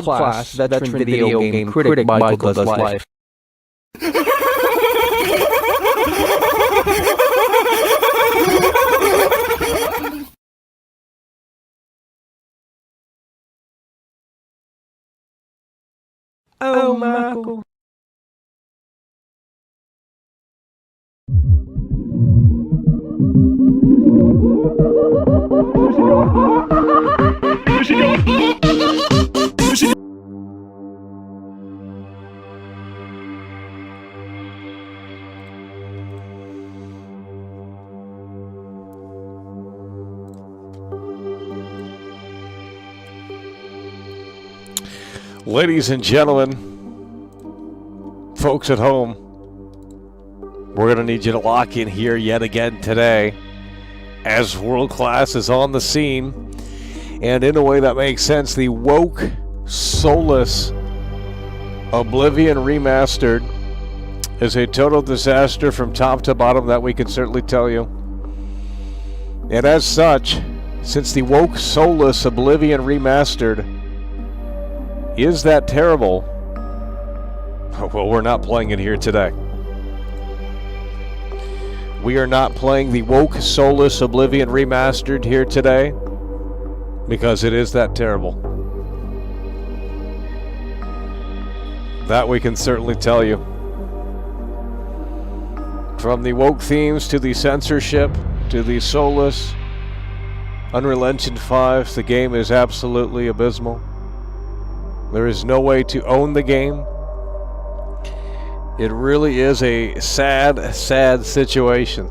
world-class veteran video game critic Michael does life. Oh, Michael. Ladies and gentlemen, folks at home, we're going to need you to lock in here yet again today as World Class is on the scene. And in a way that makes sense, the woke, soulless Oblivion Remastered is a total disaster from top to bottom, that we can certainly tell you. And as such, since the woke, soulless Oblivion Remastered is that terrible, well, we're not playing it here today. We are not playing the woke, soulless Oblivion Remastered here today because it is that terrible. That we can certainly tell you. From the woke themes to the censorship to the soulless Unreal Engine 5, the game is absolutely abysmal. There is no way to own the game. It really is a sad, sad situation.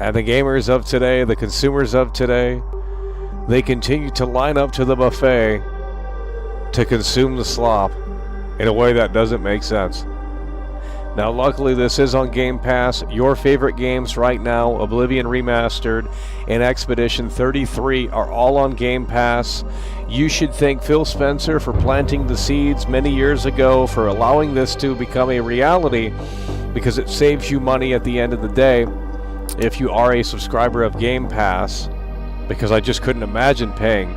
And the gamers of today, the consumers of today, they continue to line up to the buffet to consume the slop in a way that doesn't make sense. Now, luckily, this is on Game Pass. Your favorite games right now, Oblivion Remastered and Expedition 33, are all on Game Pass. You should thank Phil Spencer for planting the seeds many years ago, for allowing this to become a reality, because it saves you money at the end of the day if you are a subscriber of Game Pass, because I just couldn't imagine paying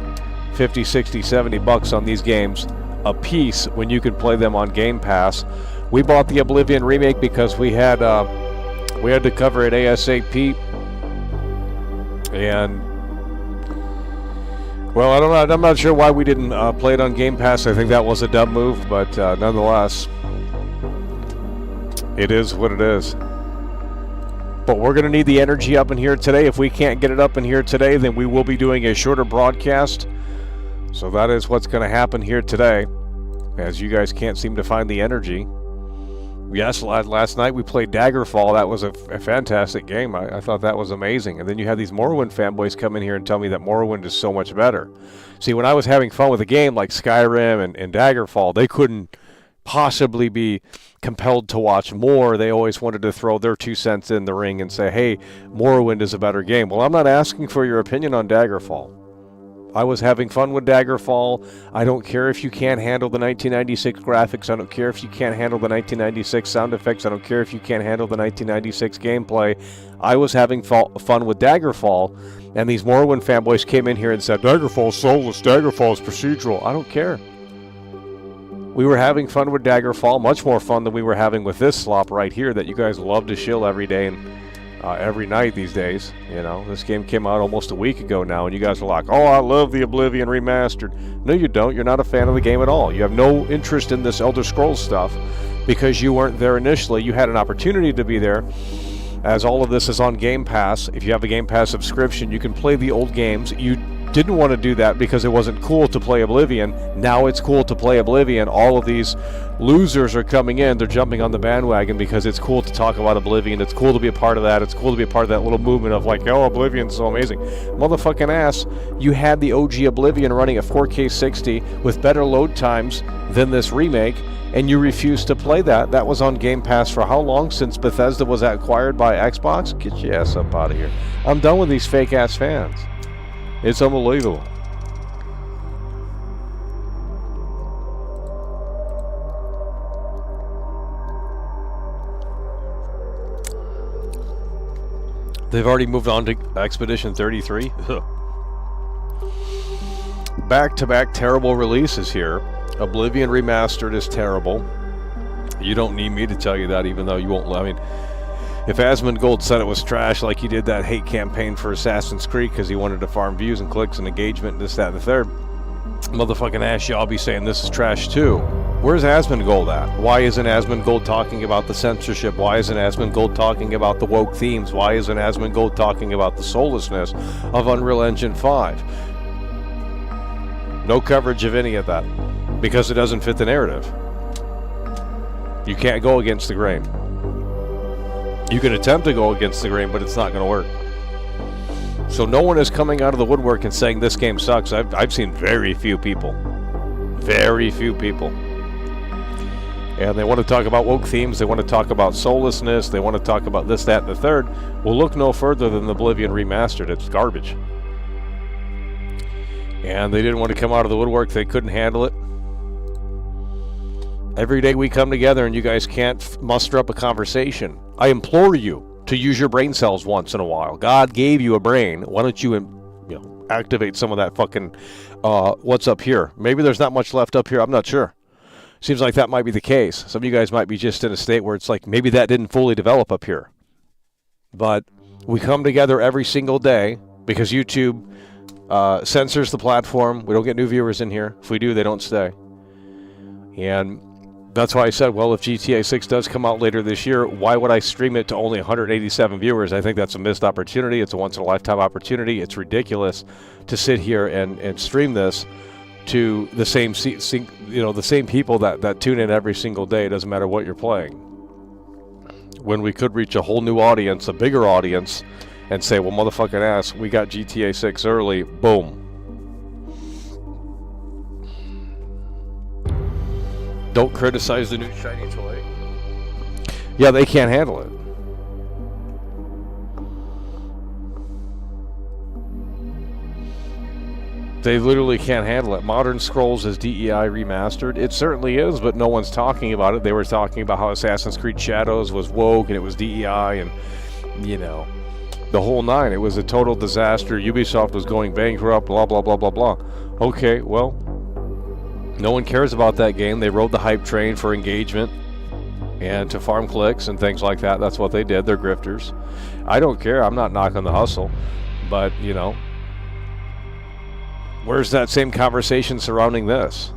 50, 60, 70 bucks on these games a piece when you could play them on Game Pass. We bought the Oblivion Remake because we had to cover it ASAP, and well, I'm not sure why we didn't play it on Game Pass. I think that was a dumb move, but nonetheless, it is what it is. But we're going to need the energy up in here today. If we can't get it up in here today, then we will be doing a shorter broadcast. So that is what's going to happen here today, as you guys can't seem to find the energy. Yes, last night we played Daggerfall. That was a fantastic game. I thought that was amazing. And then you had these Morrowind fanboys come in here and tell me that Morrowind is so much better. See, when I was having fun with a game like Skyrim and Daggerfall, they couldn't possibly be compelled to watch more. They always wanted to throw their 2 cents in the ring and say, hey, Morrowind is a better game. Well, I'm not asking for your opinion on Daggerfall. I was having fun with Daggerfall. I don't care if you can't handle the 1996 graphics. I don't care if you can't handle the 1996 sound effects. I don't care if you can't handle the 1996 gameplay. I was having fun with Daggerfall, and these Morrowind fanboys came in here and said, Daggerfall is soulless, Daggerfall is procedural. I don't care. We were having fun with Daggerfall, much more fun than we were having with this slop right here that you guys love to shill every day and every night these days. You know, this game came out almost a week ago now, and you guys are like, oh, I love the Oblivion Remastered. No, you don't. You're not a fan of the game at all. You have no interest in this Elder Scrolls stuff because you weren't there initially. You had an opportunity to be there, as all of this is on Game Pass. If you have a Game Pass subscription, you can play the old games. You didn't want to do that because it wasn't cool to play Oblivion. Now it's cool to play Oblivion. All of these losers are coming in. They're jumping on the bandwagon because it's cool to talk about Oblivion. It's cool to be a part of that. It's cool to be a part of that little movement of like, oh, Oblivion's so amazing. Motherfucking ass, you had the OG Oblivion running at 4K 60 with better load times than this remake, and you refused to play that. That was on Game Pass for how long? Since Bethesda was acquired by Xbox? Get your ass up out of here. I'm done with these fake-ass fans. It's unbelievable. They've already moved on to Expedition 33. back-to-back terrible releases here. Oblivion Remastered is terrible. You don't need me to tell you that, even though you won't. I mean, if Asmongold said it was trash, like he did that hate campaign for Assassin's Creed because he wanted to farm views and clicks and engagement and this, that, and the third, motherfucking ass, y'all be saying this is trash too. Where's Asmongold at? Why isn't Asmongold talking about the censorship? Why isn't Asmongold talking about the woke themes? Why isn't Asmongold talking about the soullessness of Unreal Engine 5? No coverage of any of that because it doesn't fit the narrative. You can't go against the grain. You can attempt to go against the grain, but it's not going to work. So no one is coming out of the woodwork and saying this game sucks. I've seen very few people. Very few people. And they want to talk about woke themes. They want to talk about soullessness. They want to talk about this, that, and the third. Well, look no further than the Oblivion Remastered. It's garbage. And they didn't want to come out of the woodwork. They couldn't handle it. Every day we come together and you guys can't muster up a conversation. I implore you to use your brain cells once in a while. God gave you a brain. Why don't you, activate some of that fucking, what's up here? Maybe there's not much left up here. I'm not sure. Seems like that might be the case. Some of you guys might be just in a state where it's like, maybe that didn't fully develop up here. But we come together every single day because YouTube censors the platform. We don't get new viewers in here. If we do, they don't stay. And that's why I said, well, if GTA 6 does come out later this year, why would I stream it to only 187 viewers? I think that's a missed opportunity. It's a once-in-a-lifetime opportunity. It's ridiculous to sit here and stream this to the same the same people that tune in every single day. It doesn't matter what you're playing. When we could reach a whole new audience, a bigger audience, and say, well, motherfucking ass, we got GTA 6 early. Boom. Don't criticize the new shiny toy. Yeah, they can't handle it. They literally can't handle it. Modern Scrolls is DEI remastered. It certainly is, but no one's talking about it. They were talking about how Assassin's Creed Shadows was woke and it was DEI and, the whole nine. It was a total disaster. Ubisoft was going bankrupt, blah, blah, blah, blah, blah. Okay, well, no one cares about that game. They rode the hype train for engagement and to farm clicks and things like that. That's what they did. They're grifters. I don't care. I'm not knocking the hustle. But, where's that same conversation surrounding this?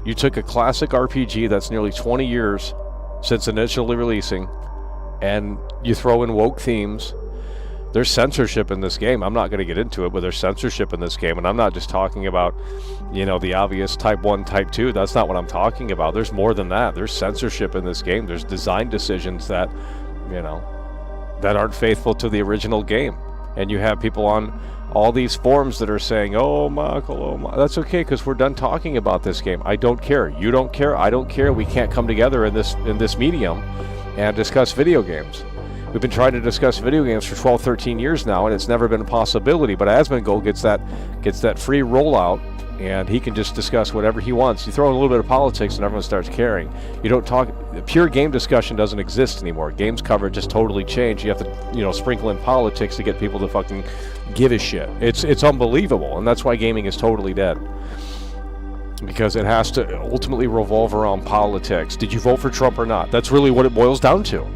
You took a classic RPG that's nearly 20 years since initially releasing, and you throw in woke themes. There's censorship in this game. I'm not going to get into it, but there's censorship in this game. And I'm not just talking about, the obvious type 1, type 2. That's not what I'm talking about. There's more than that. There's censorship in this game. There's design decisions that, that aren't faithful to the original game. And you have people on all these forums that are saying, oh, Michael, oh, my. That's okay, because we're done talking about this game. I don't care. You don't care. I don't care. We can't come together in this medium and discuss video games. We've been trying to discuss video games for 12, 13 years now, and it's never been a possibility. But Asmongold gets that free rollout, and he can just discuss whatever he wants. You throw in a little bit of politics, and everyone starts caring. You don't talk. Pure game discussion doesn't exist anymore. Games coverage just totally changed. You have to, sprinkle in politics to get people to fucking give a shit. It's unbelievable, and that's why gaming is totally dead. Because it has to ultimately revolve around politics. Did you vote for Trump or not? That's really what it boils down to.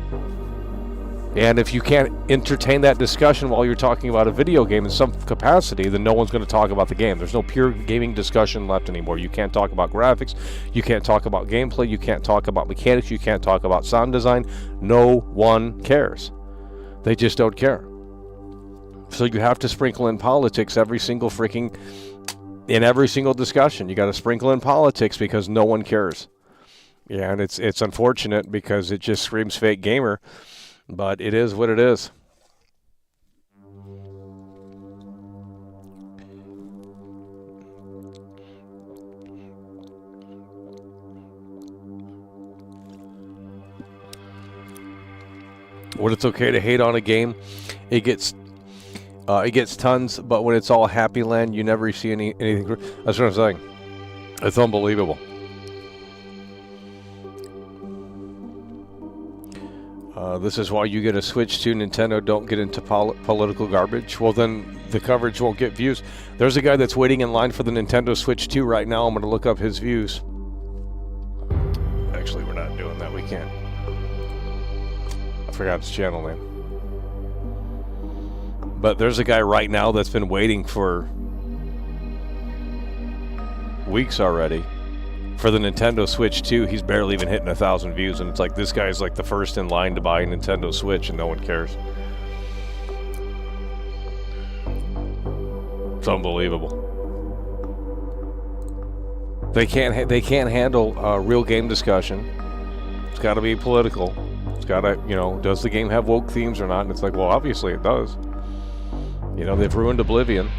And if you can't entertain that discussion while you're talking about a video game in some capacity, then no one's going to talk about the game. There's no pure gaming discussion left anymore. You can't talk about graphics. You can't talk about gameplay. You can't talk about mechanics. You can't talk about sound design. No one cares. They just don't care. So you have to sprinkle in politics in every single discussion. You got to sprinkle in politics because no one cares. Yeah, and it's unfortunate because it just screams fake gamer. But it is what it is. When it's okay to hate on a game, it gets tons. But when it's all happy land, you never see anything. That's what I'm saying. It's unbelievable. This is why you get a Switch to Nintendo. Don't get into political garbage. Well, then the coverage won't get views. There's a guy that's waiting in line for the Nintendo Switch 2 right now. I'm going to look up his views. Actually, we're not doing that. We can't. I forgot his channel name. But there's a guy right now that's been waiting for weeks already for the Nintendo Switch 2. He's barely even hitting 1,000 views, and it's like this guy's like the first in line to buy a Nintendo Switch, and no one cares. It's unbelievable. They can't handle real game discussion. It's got to be political. It's got to, you know, does the game have woke themes or not? And it's like, well, obviously it does. You know, they've ruined Oblivion.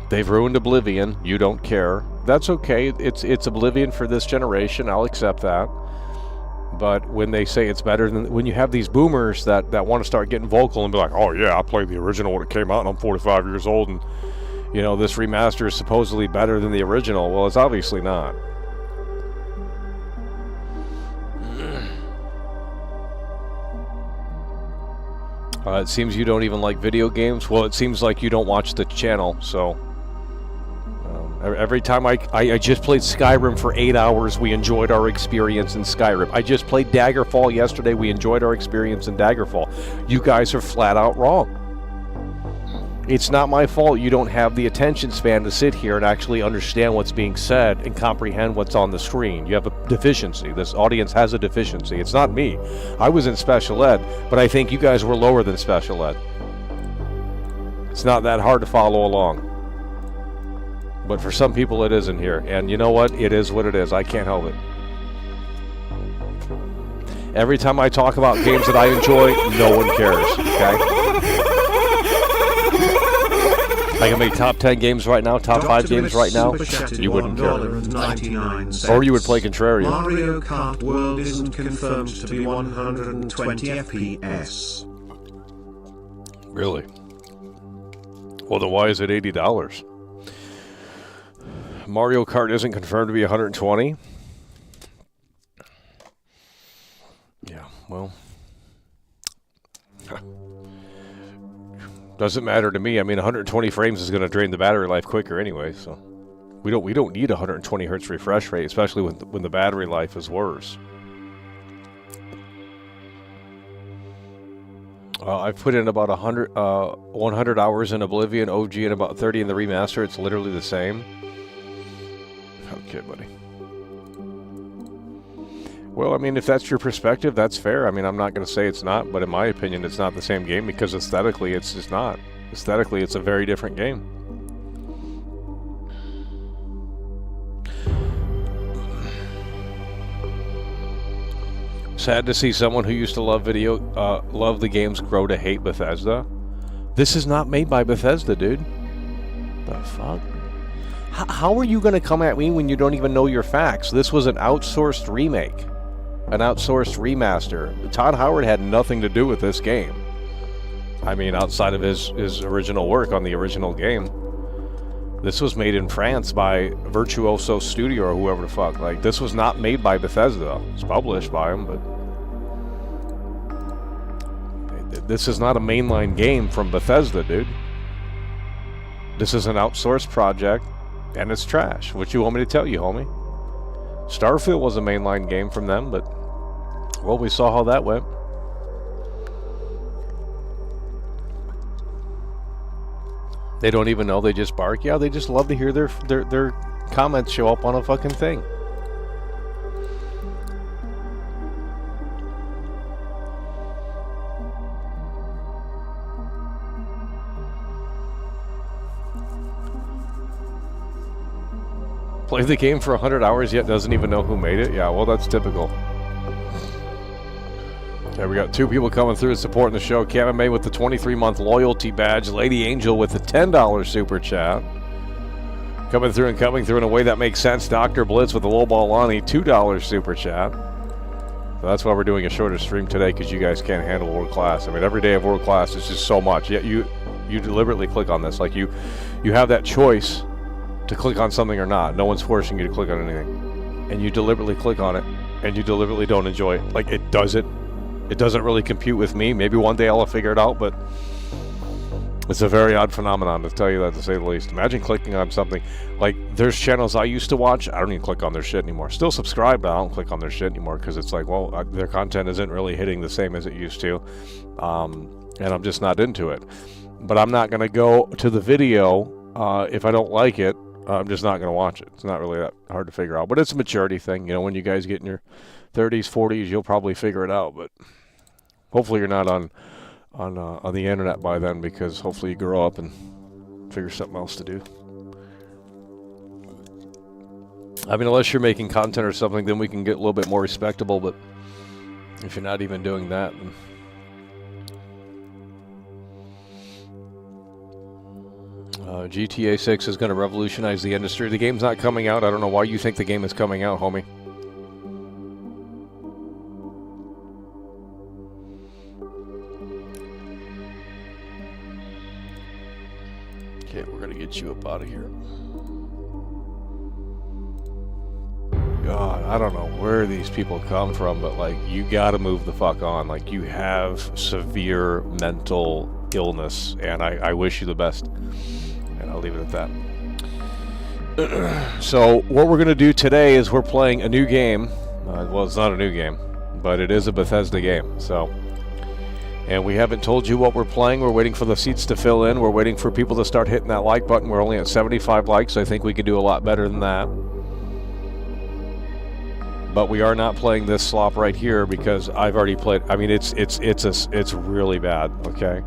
They've ruined Oblivion. You don't care. That's okay. It's Oblivion for this generation. I'll accept that. But when they say it's better than... When you have these boomers that want to start getting vocal and be like, oh yeah, I played the original when it came out and I'm 45 years old and, you know, this remaster is supposedly better than the original. Well, it's obviously not. It seems you don't even like video games. Well, it seems like you don't watch the channel, so... every time I just played Skyrim for 8 hours, we enjoyed our experience in Skyrim. I just played Daggerfall yesterday, we enjoyed our experience in Daggerfall. You guys are flat out wrong. It's not my fault you don't have the attention span to sit here and actually understand what's being said and comprehend what's on the screen. You have a deficiency. This audience has a deficiency. It's not me. I was in special ed, but I think you guys were lower than special ed. It's not that hard to follow along. But for some people it isn't here. And you know what? It is what it is. I can't help it. Every time I talk about games that I enjoy, no one cares. Okay? I can make top 10 games right now, top 5 games right now. You wouldn't care. Or you would play Contrarian. Mario Kart World isn't confirmed to be 120 FPS. Really? Well, then why is it $80? Mario Kart isn't confirmed to be 120? Yeah, well... Doesn't matter to me. I mean, 120 frames is going to drain the battery life quicker anyway, so... We don't need 120 hertz refresh rate, especially when the battery life is worse. I've put in about 100 hours in Oblivion, OG, and about 30 in the remaster. It's literally the same. Okay, buddy. Well, I mean, if that's your perspective, that's fair. I mean, I'm not going to say it's not, but in my opinion, it's not the same game because aesthetically, it's just not. Aesthetically, it's a very different game. Sad to see someone who used to love love the games grow to hate Bethesda. This is not made by Bethesda, dude. The fuck? How are you going to come at me when you don't even know your facts? This was an outsourced remake. An outsourced remaster. Todd Howard had nothing to do with this game. I mean, outside of his original work on the original game. This was made in France by Virtuoso Studio or whoever the fuck. Like, this was not made by Bethesda. It's published by them, but... This is not a mainline game from Bethesda, dude. This is an outsourced project, and it's trash. What you want me to tell you, homie? Starfield was a mainline game from them, but... Well, we saw how that went. They don't even know, they just bark. Yeah, they just love to hear their comments show up on a fucking thing. Played the game for 100 hours yet doesn't even know who made it? Yeah, well, that's typical. Okay, we got 2 people coming through and supporting the show. Kevin May with the 23-month loyalty badge. Lady Angel with the $10 super chat. Coming through in a way that makes sense. Dr. Blitz with the lowball Lonnie, $2 super chat. So that's why we're doing a shorter stream today, because you guys can't handle world class. I mean, every day of world class is just so much. Yet you deliberately click on this. Like, you have that choice to click on something or not. No one's forcing you to click on anything. And you deliberately click on it. and you deliberately don't enjoy it. Like, it doesn't really compute with me. Maybe one day I'll figure it out, but it's a very odd phenomenon, to tell you that, to say the least. Imagine clicking on something. Like, there's channels I used to watch. I don't even click on their shit anymore. Still subscribe, but I don't click on their shit anymore because it's like, well, their content isn't really hitting the same as it used to. And I'm just not into it. But I'm not going to go to the video if I don't like it. I'm just not going to watch it. It's not really that hard to figure out. But it's a maturity thing. You know, when you guys get in your 30s, 40s, you'll probably figure it out. But hopefully you're not on the internet by then, because hopefully you grow up and figure something else to do. I mean, unless you're making content or something, then we can get a little bit more respectable. But if you're not even doing that, then GTA 6 is going to revolutionize the industry. The game's not coming out. I don't know why you think the game is coming out, homie. Okay, we're going to get you up out of here. God, I don't know where these people come from, but, like, you got to move the fuck on. Like, you have severe mental illness, and I wish you the best. And I'll leave it at that. So what we're going to do today is we're playing a new game. Well, it's not a new game, but it is a Bethesda game. And we haven't told you what we're playing. We're waiting for the seats to fill in. We're waiting for people to start hitting that like button. We're only at 75 likes. I think we could do a lot better than that. But we are not playing this slop right here because I've already played. I mean, it's really bad. Okay,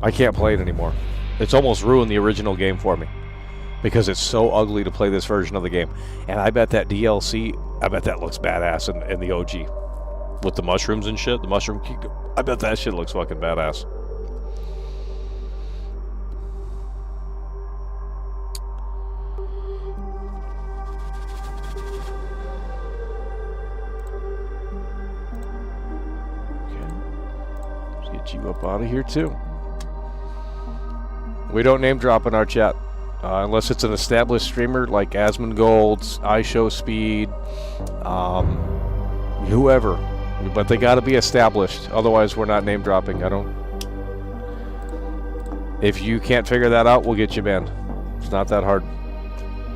I can't play it anymore. It's almost ruined the original game for me because it's so ugly to play this version of the game. And I bet that DLC, I bet that looks badass in the OG with the mushrooms and shit. The mushroom, I bet that shit looks fucking badass. Okay, let's get you up out of here too. We don't name drop in our chat unless it's an established streamer like Asmongold, iShowSpeed, whoever. But they got to be established. Otherwise, we're not name dropping. If you can't figure that out, we'll get you banned. It's not that hard.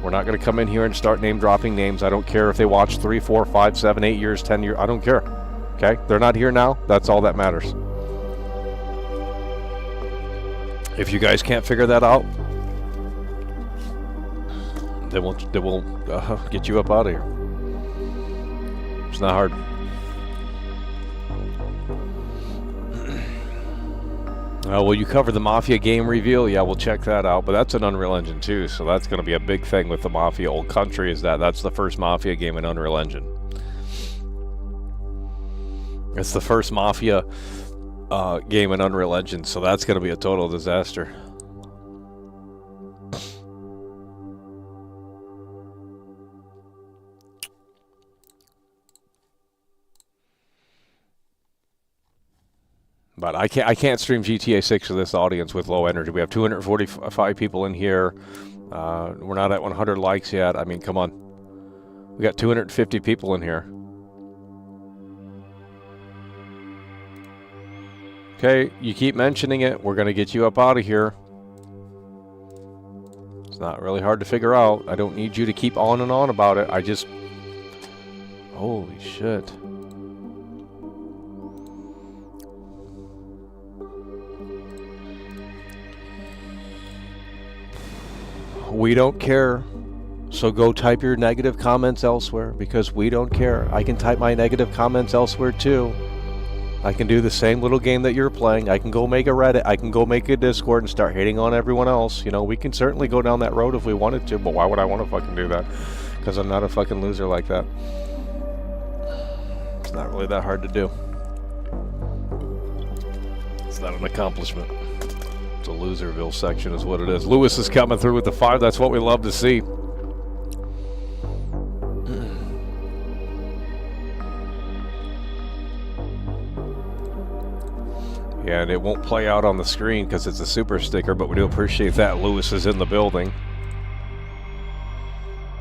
We're not going to come in here and start name dropping names. I don't care if they watch 3, 4, 5, 7, 8 years, 10 years. I don't care. Okay? They're not here now. That's all that matters. If you guys can't figure that out, then we'll get you up out of here. It's not hard. Will you cover the Mafia game reveal? Yeah, we'll check that out. But that's an Unreal Engine 2, so that's going to be a big thing with the Mafia Old Country, is that's the first Mafia game in Unreal Engine. It's the first Mafia game in Unreal Engine, so that's going to be a total disaster. But I can't stream GTA 6 to this audience with low energy. We have 245 people in here. We're not at 100 likes yet. I mean, come on. We got 250 people in here. Okay, you keep mentioning it. We're going to get you up out of here. It's not really hard to figure out. I don't need you to keep on and on about it. I just... Holy shit. We don't care. So go type your negative comments elsewhere, because we don't care. I can type my negative comments elsewhere too. I can do the same little game that you're playing. I can go make a Reddit. I can go make a Discord and start hating on everyone else. You know, we can certainly go down that road if we wanted to, but why would I want to fucking do that? Because I'm not a fucking loser like that. It's not really that hard to do. It's not an accomplishment. It's a Loserville section is what it is. Lewis is coming through with the 5. That's what we love to see. Yeah, and it won't play out on the screen because it's a super sticker, but we do appreciate that. Lewis is in the building.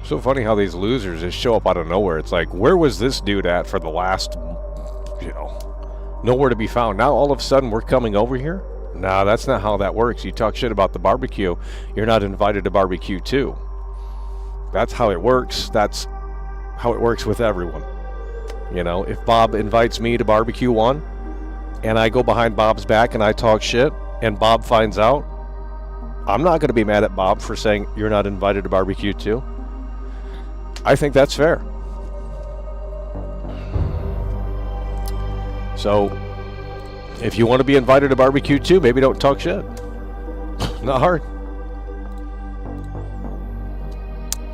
So funny how these losers just show up out of nowhere. It's like, where was this dude at for the last, nowhere to be found. Now all of a sudden we're coming over here? Nah, that's not how that works. You talk shit about the barbecue, you're not invited to barbecue too. That's how it works. That's how it works with everyone. If Bob invites me to barbecue 1, and I go behind Bob's back and I talk shit, and Bob finds out, I'm not going to be mad at Bob for saying you're not invited to barbecue 2. I think that's fair. So, if you want to be invited to barbecue 2, maybe don't talk shit. Not hard.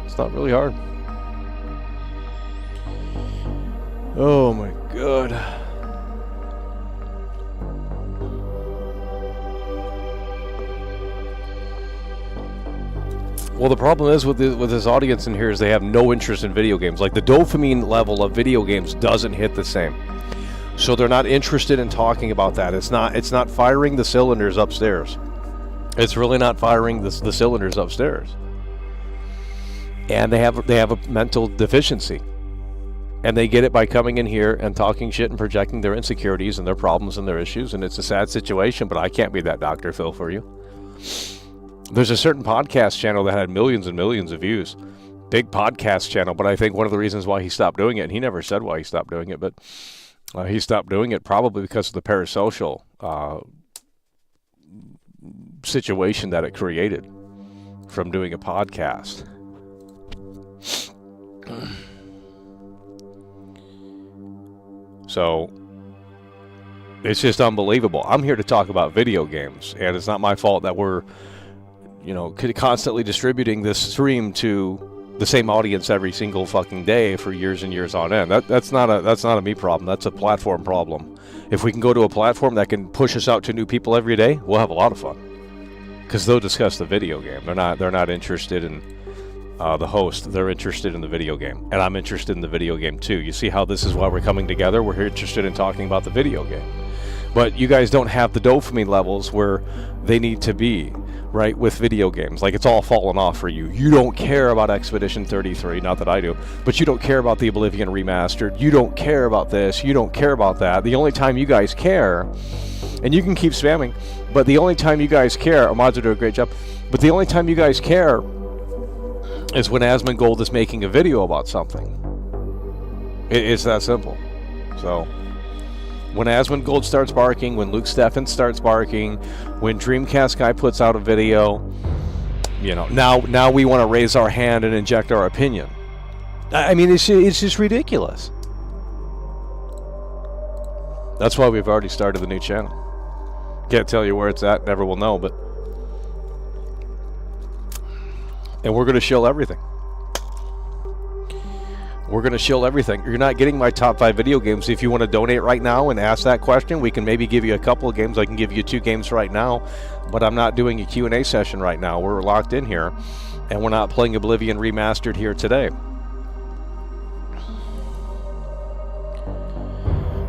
It's not really hard. Oh my God. Well, the problem is with this audience in here is they have no interest in video games. Like, the dopamine level of video games doesn't hit the same. So they're not interested in talking about that. It's not firing the cylinders upstairs. It's really not firing the cylinders upstairs. And they have a mental deficiency. And they get it by coming in here and talking shit and projecting their insecurities and their problems and their issues. And it's a sad situation, but I can't be that Dr. Phil for you. There's a certain podcast channel that had millions and millions of views. Big podcast channel, but I think one of the reasons why he stopped doing it, and he never said why he stopped doing it, but he stopped doing it probably because of the parasocial situation that it created from doing a podcast. So, it's just unbelievable. I'm here to talk about video games, and it's not my fault that we're, constantly distributing this stream to the same audience every single fucking day for years and years on end. That's not a me problem. That's a platform problem. If we can go to a platform that can push us out to new people every day, we'll have a lot of fun. Because they'll discuss the video game. They're not interested in the host. They're interested in the video game, and I'm interested in the video game too. You see how this is why we're coming together? We're interested in talking about the video game, but you guys don't have the dopamine levels where they need to be, right, with video games. Like, it's all fallen off for you. You don't care about Expedition 33, not that I do, but you don't care about the Oblivion Remastered. You don't care about this. You don't care about that. The only time you guys care, and you can keep spamming, but the only time you guys care, mods will do a great job, but the only time you guys care is when Asmongold is making a video about something. It's that simple. So, when Asmongold starts barking, when Luke Steffens starts barking, when Dreamcast Guy puts out a video, now we want to raise our hand and inject our opinion. I mean, it's just ridiculous. That's why we've already started the new channel. Can't tell you where it's at, never will know, but... And we're going to shill everything. We're going to shill everything. You're not getting my top 5 video games. If you want to donate right now and ask that question, we can maybe give you a couple of games. I can give you 2 games right now, but I'm not doing a Q&A session right now. We're locked in here, and we're not playing Oblivion Remastered here today.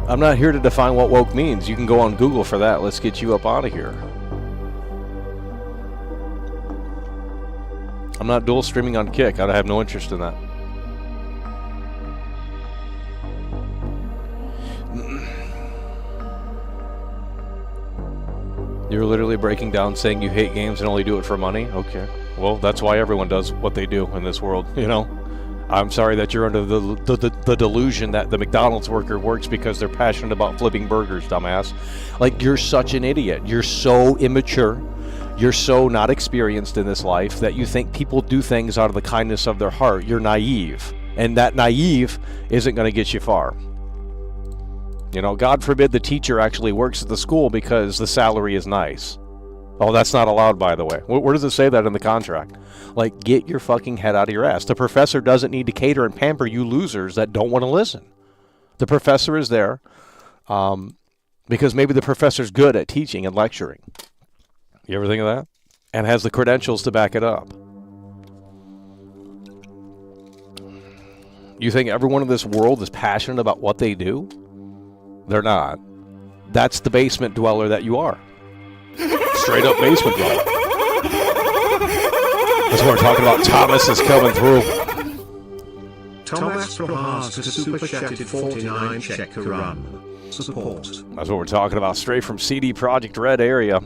I'm not here to define what woke means. You can go on Google for that. Let's get you up out of here. I'm not dual streaming on Kick. I have no interest in that. You're literally breaking down saying you hate games and only do it for money? Okay. Well, that's why everyone does what they do in this world, I'm sorry that you're under the delusion that the McDonald's worker works because they're passionate about flipping burgers, dumbass. Like, you're such an idiot. You're so immature. You're so not experienced in this life that you think people do things out of the kindness of their heart. You're naive. And that naive isn't going to get you far. God forbid the teacher actually works at the school because the salary is nice. Oh, that's not allowed, by the way. Where does it say that in the contract? Like, get your fucking head out of your ass. The professor doesn't need to cater and pamper you losers that don't want to listen. The professor is there because maybe the professor's good at teaching and lecturing. You ever think of that? And has the credentials to back it up. You think everyone in this world is passionate about what they do? They're not. That's the basement dweller that you are. Straight up basement dweller. That's what we're talking about. Thomas is coming through. Thomas Prohas to super chatted 49 check a run. Support. That's what we're talking about, straight from CD Projekt Red area.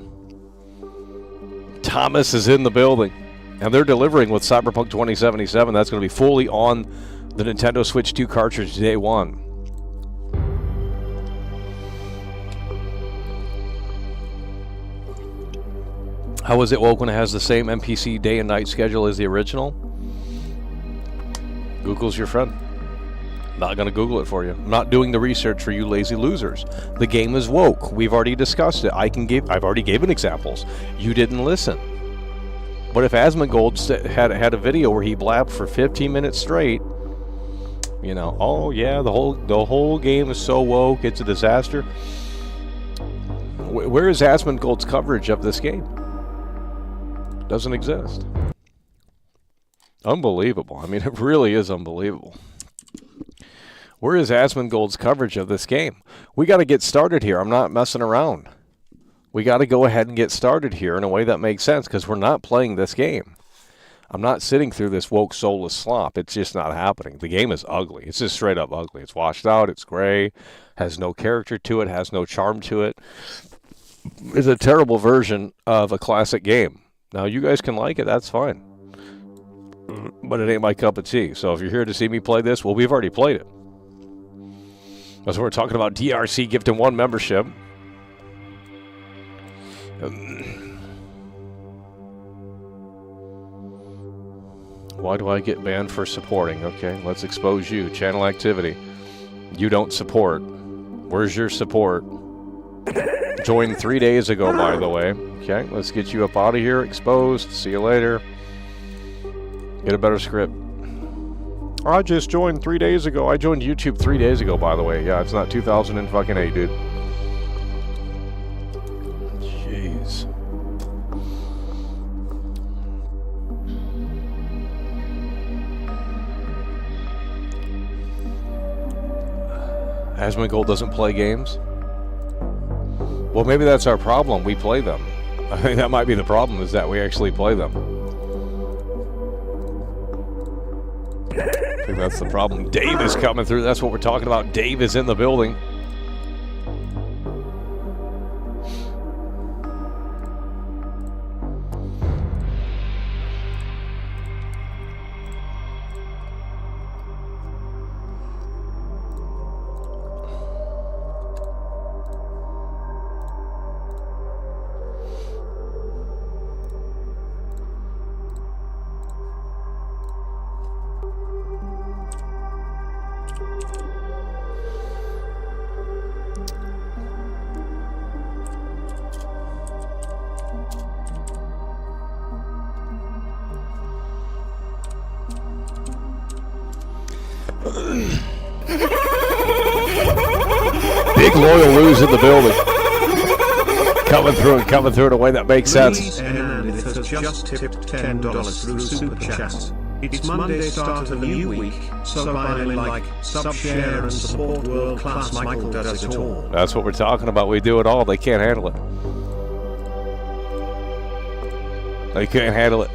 Thomas is in the building, and they're delivering with Cyberpunk 2077. That's going to be fully on the Nintendo Switch 2 cartridge day one. How is it woke when it has the same NPC day and night schedule as the original? Google's your friend. Not going to Google it for you. I'm not doing the research for you lazy losers. The game is woke. We've already discussed it. I've already given examples. You didn't listen. What if Asmongold had a video where he blabbed for 15 minutes straight? You know, oh yeah, the whole game is so woke, it's a disaster. Where is Asmongold's coverage of this game? Doesn't exist. Unbelievable. I mean, it really is unbelievable. Where is Asmongold's coverage of this game? We got to get started here. I'm not messing around. We got to go ahead and get started here in a way that makes sense, because we're not playing this game. I'm not sitting through this woke soulless slop. It's just not happening. The game is ugly. It's just straight up ugly. It's washed out. It's gray. Has no character to it. Has no charm to it. It's a terrible version of a classic game. Now, you guys can like it. That's fine. But it ain't my cup of tea. So if you're here to see me play this, well, we've already played it. That's what we're talking about. DRC gifting 1 membership. Why do I get banned for supporting? Okay, let's expose you. Channel activity. You don't support. Where's your support? Joined 3 days ago, by the way. Okay, let's get you up out of here. Exposed. See you later. Get a better script. I just joined 3 days ago. I joined YouTube 3 days ago, by the way. Yeah, it's not 2008, dude. Jeez. Asmongold doesn't play games? Well, maybe that's our problem. We play them. I think that might be the problem, is that we actually play them. I think that's the problem. Dave is coming through. That's what we're talking about. Dave is in the building. Big loyal Lou's in the building. Coming through in a way that makes sense. And it has just tipped $10 through Super Chat. It's Monday, start a new week, so buy, like, sub, share, and support world class. Michael does it all. That's what we're talking about. We do it all. They can't handle it. They can't handle it.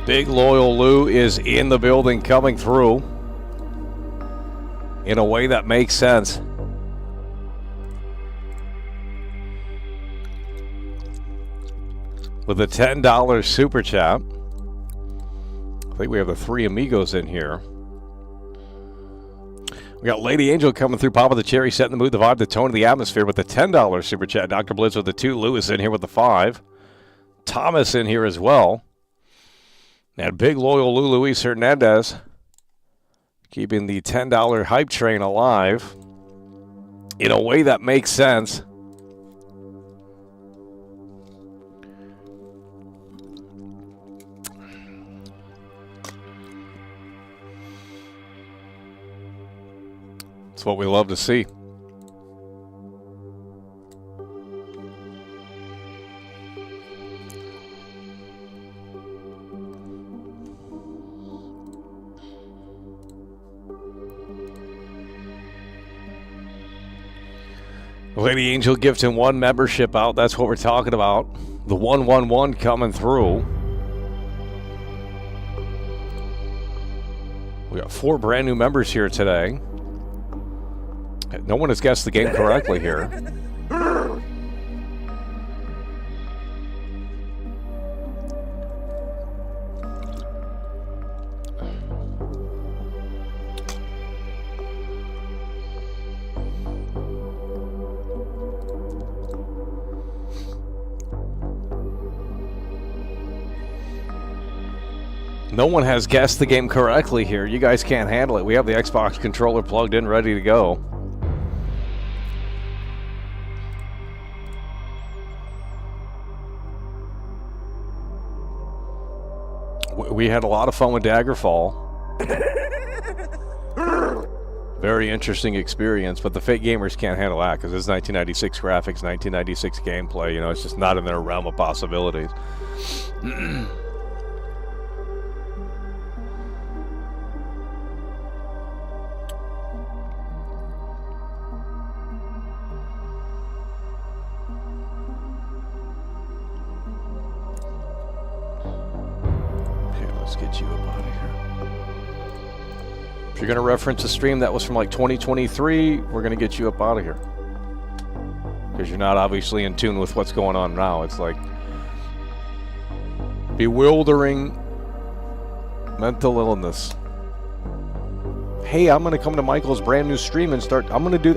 Big loyal Lou is in the building, coming through in a way that makes sense. With a $10 super chat. I think we have the 3 amigos in here. We got Lady Angel coming through, Papa the Cherry, setting the mood, the vibe, the tone of the atmosphere with the $10 super chat. Dr. Blitz with the 2. Lewis in here with the 5. Thomas in here as well. And big loyal Lou Luis Hernandez keeping the $10 hype train alive in a way that makes sense. It's what we love to see. Lady Angel gifting 1 membership out. That's what we're talking about. The 111 coming through. We got 4 brand new members here today. No one has guessed the game correctly here. No one has guessed the game correctly here. You guys can't handle it. We have the Xbox controller plugged in, ready to go. We had a lot of fun with Daggerfall. Very interesting experience, but the fake gamers can't handle that because it's 1996 graphics, 1996 gameplay. You know, it's just not in their realm of possibilities. Get you up out of here. If you're going to reference a stream that was from like 2023, we're going to get you up out of here. Because you're not obviously in tune with what's going on now. It's like bewildering mental illness. Hey, I'm going to come to Michael's brand new stream and start. I'm going to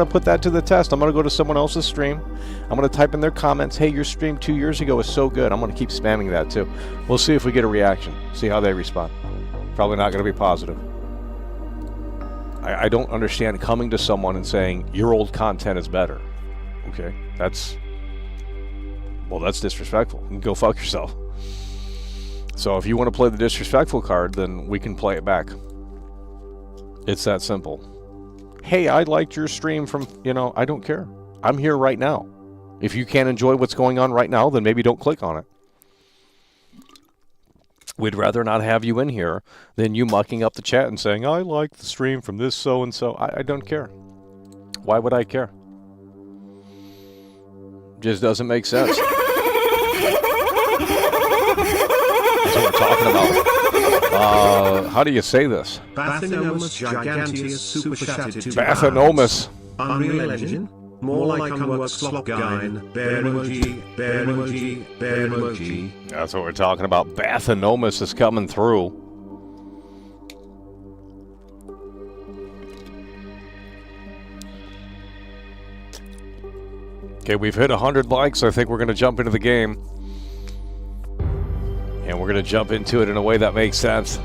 put that to the test. I'm going to go to someone else's stream. I'm going to type in their comments. Hey, your stream 2 years ago was so good. I'm going to keep spamming that too. We'll see if we get a reaction. See how they respond. Probably not going to be positive. I don't understand coming to someone and saying your old content is better. Okay, that's disrespectful. You can go fuck yourself. So if you want to play the disrespectful card, then we can play it back. It's that simple. Hey, I liked your stream from, I don't care. I'm here right now. If you can't enjoy what's going on right now, then maybe don't click on it. We'd rather not have you in here than you mucking up the chat and saying, I like the stream from this so-and-so. I don't care. Why would I care? Just doesn't make sense. That's what we're talking about. How do you say this? Bathinomus giganteus super chatted to Bathinomus. Unreal Engine? More like unworks slop guyn. Bear emoji, bear emoji, bear emoji. That's what we're talking about. Bathinomus is coming through. Okay, we've hit 100 likes. I think we're going to jump into the game. And we're going to jump into it in a way that makes sense.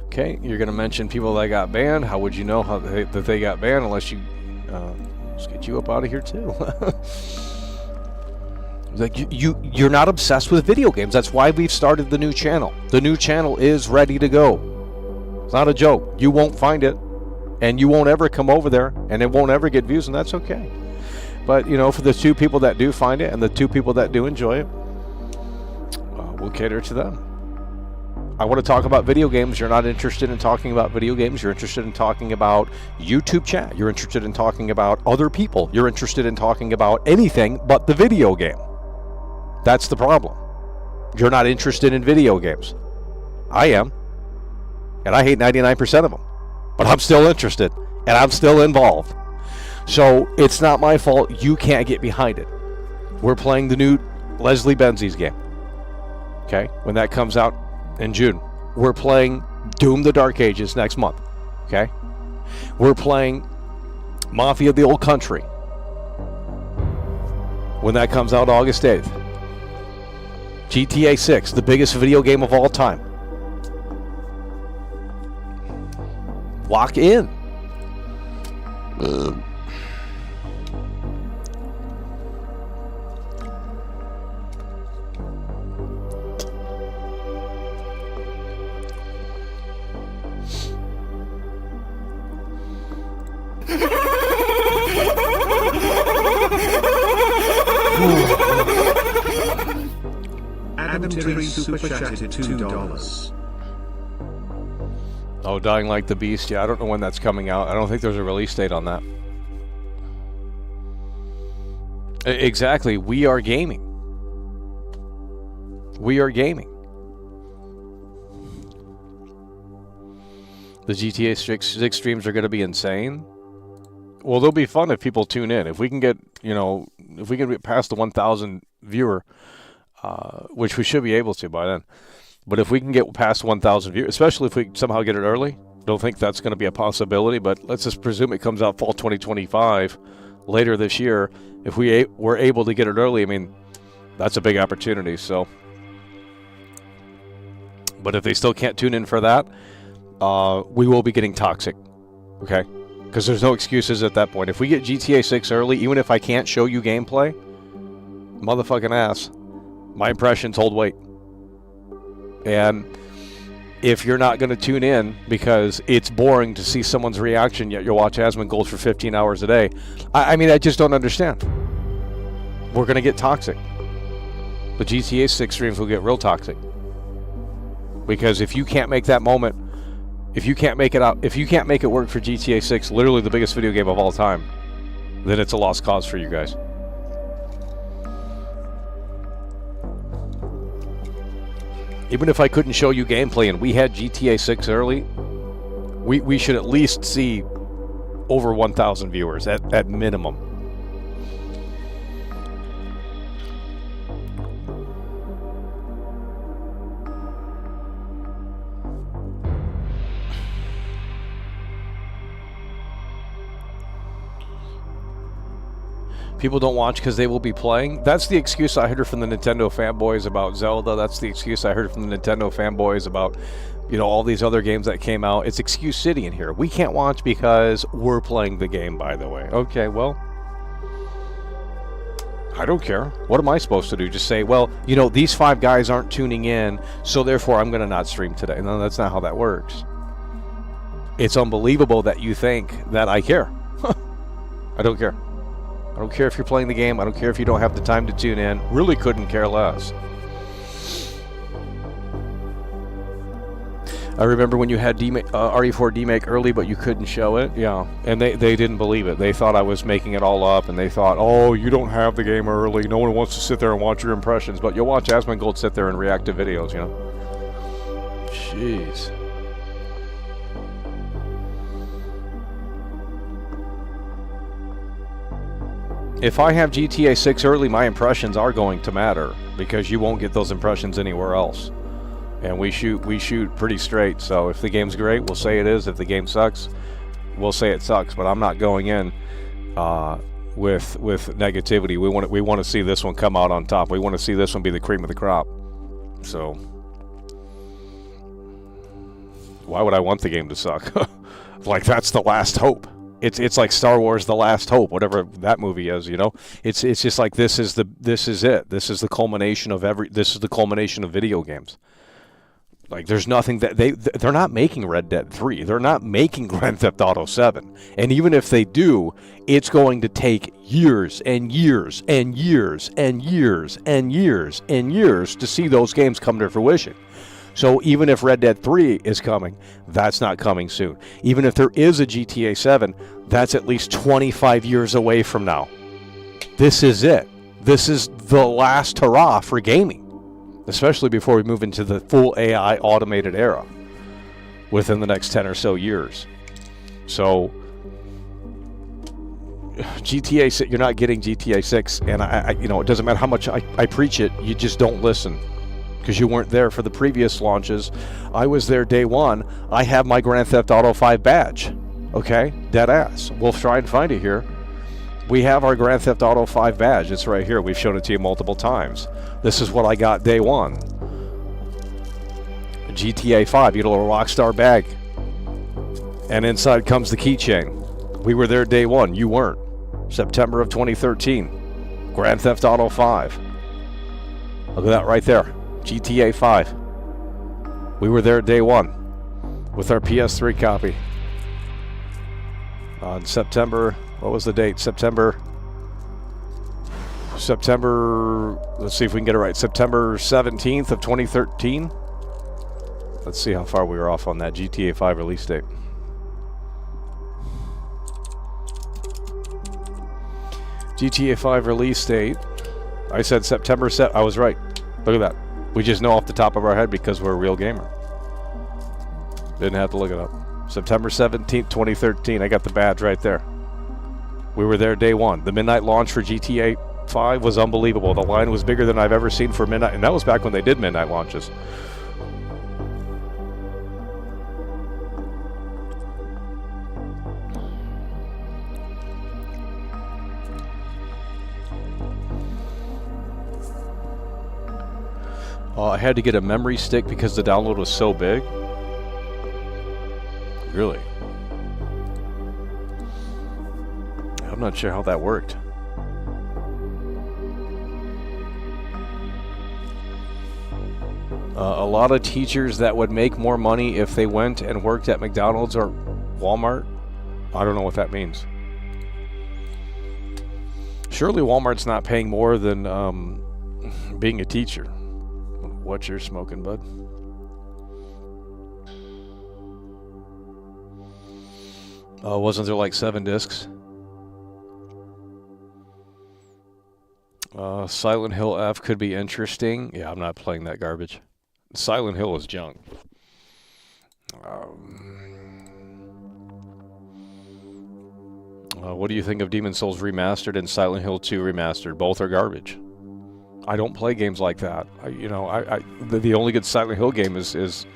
Okay, you're going to mention people that got banned. How would you know that they got banned unless you... let's get you up out of here too. Like you're not obsessed with video games. That's why we've started the new channel. The new channel is ready to go. It's not a joke. You won't find it. And you won't ever come over there. And it won't ever get views, and that's okay. But, for the 2 people that do find it and the 2 people that do enjoy it, we'll cater to them. I want to talk about video games. You're not interested in talking about video games. You're interested in talking about YouTube chat. You're interested in talking about other people. You're interested in talking about anything but the video game. That's the problem. You're not interested in video games. I am. And I hate 99% of them. But I'm still interested. And I'm still involved. So it's not my fault you can't get behind it. We're playing the new Leslie Benzies game. Okay? When that comes out in June. We're playing Doom the Dark Ages next month. Okay? We're playing Mafia of the Old Country when that comes out August 8th. GTA 6, the biggest video game of all time. Lock in. Adam Terry super chatted $2. Oh, Dying Like the Beast. Yeah, I don't know when that's coming out. I don't think there's a release date on that. Exactly. We are gaming. We are gaming. The GTA 6 streams are going to be insane. Well, they'll be fun if people tune in. If we can get, you know, if we can get past the 1,000 viewer, which we should be able to by then. But if we can get past 1,000 viewers, especially if we somehow get it early, don't think that's going to be a possibility, but let's just presume it comes out fall 2025, later this year. If we were able to get it early, I mean, that's a big opportunity. So, but if they still can't tune in for that, we will be getting toxic, okay? Because there's no excuses at that point. If we get GTA 6 early, even if I can't show you gameplay, motherfucking ass, my impressions hold weight. And if you're not going to tune in because it's boring to see someone's reaction, yet you'll watch Asmongold for 15 hours a day, I mean, I just don't understand. We're going to get toxic. The GTA 6 streams will get real toxic. Because if you can't make that moment, if you can't make it out, if you can't make it work for GTA 6, literally the biggest video game of all time, then it's a lost cause for you guys. Even if I couldn't show you gameplay and we had GTA 6 early, we should at least see over 1,000 viewers at minimum. People don't watch because they will be playing. That's the excuse I heard from the Nintendo fanboys about Zelda. That's the excuse I heard from the Nintendo fanboys about, you know, all these other games that came out. It's Excuse City in here. We can't watch because we're playing the game, by the way. Okay, well, I don't care. What am I supposed to do? Just say, well, you know, these 5 guys aren't tuning in, so therefore I'm going to not stream today. No, that's not how that works. It's unbelievable that you think that I care. I don't care. I don't care if you're playing the game. I don't care if you don't have the time to tune in. Really couldn't care less. I remember when you had RE4 Demake early, but you couldn't show it. Yeah, and they didn't believe it. They thought I was making it all up, and they thought, oh, you don't have the game early. No one wants to sit there and watch your impressions. But you'll watch Asmongold sit there and react to videos, you know? Jeez. If I have GTA 6 early, my impressions are going to matter because you won't get those impressions anywhere else. And we shoot pretty straight. So if the game's great, we'll say it is. If the game sucks, we'll say it sucks. But I'm not going in with negativity. We want to see this one come out on top. We want to see this one be the cream of the crop. So why would I want the game to suck? Like that's the last hope. It's like Star Wars: The Last Hope, whatever that movie is, you know. It's just like this is it. This is the culmination of this is the culmination of video games. Like there's nothing that they're not making Red Dead 3. They're not making Grand Theft Auto 7. And even if they do, it's going to take years and years and years and years and years and years to see those games come to fruition. So even if Red Dead 3 is coming, that's not coming soon. Even if there is a GTA 7, that's at least 25 years away from now. This is it. This is the last hurrah for gaming, especially before we move into the full AI automated era within the next 10 or so years. So GTA 6, you're not getting GTA 6, and I you know, it doesn't matter how much I preach it, you just don't listen. Because you weren't there for the previous launches. I was there day one. I have my Grand Theft Auto 5 badge. Okay? Dead ass. We'll try and find it here. We have our Grand Theft Auto 5 badge. It's right here. We've shown it to you multiple times. This is what I got day one. GTA 5. You know, a Rockstar bag. And inside comes the keychain. We were there day one. You weren't. September of 2013. Grand Theft Auto 5. Look at that right there. GTA 5. We were there day one with our PS3 copy on September, what was the date? September, let's see if we can get it right. September 17th of 2013. Let's see how far we were off on that GTA 5 release date. GTA 5 release date. I said September 7th. I was right. Look at that. We just know off the top of our head because we're a real gamer. Didn't have to look it up. September 17th, 2013. I got the badge right there. We were there day one. The midnight launch for GTA 5 was unbelievable. The line was bigger than I've ever seen for midnight, and that was back when they did midnight launches. I had to get a memory stick because the download was so big. Really? I'm not sure how that worked. A lot of teachers that would make more money if they went and worked at McDonald's or Walmart. I don't know what that means. Surely Walmart's not paying more than being a teacher. What you're smoking, bud? Wasn't there like 7 discs? Silent Hill F could be interesting. Yeah, I'm not playing that garbage. Silent Hill is junk. What do you think of Demon's Souls Remastered and Silent Hill 2 Remastered? Both are garbage. I don't play games like that. The only good Silent Hill game is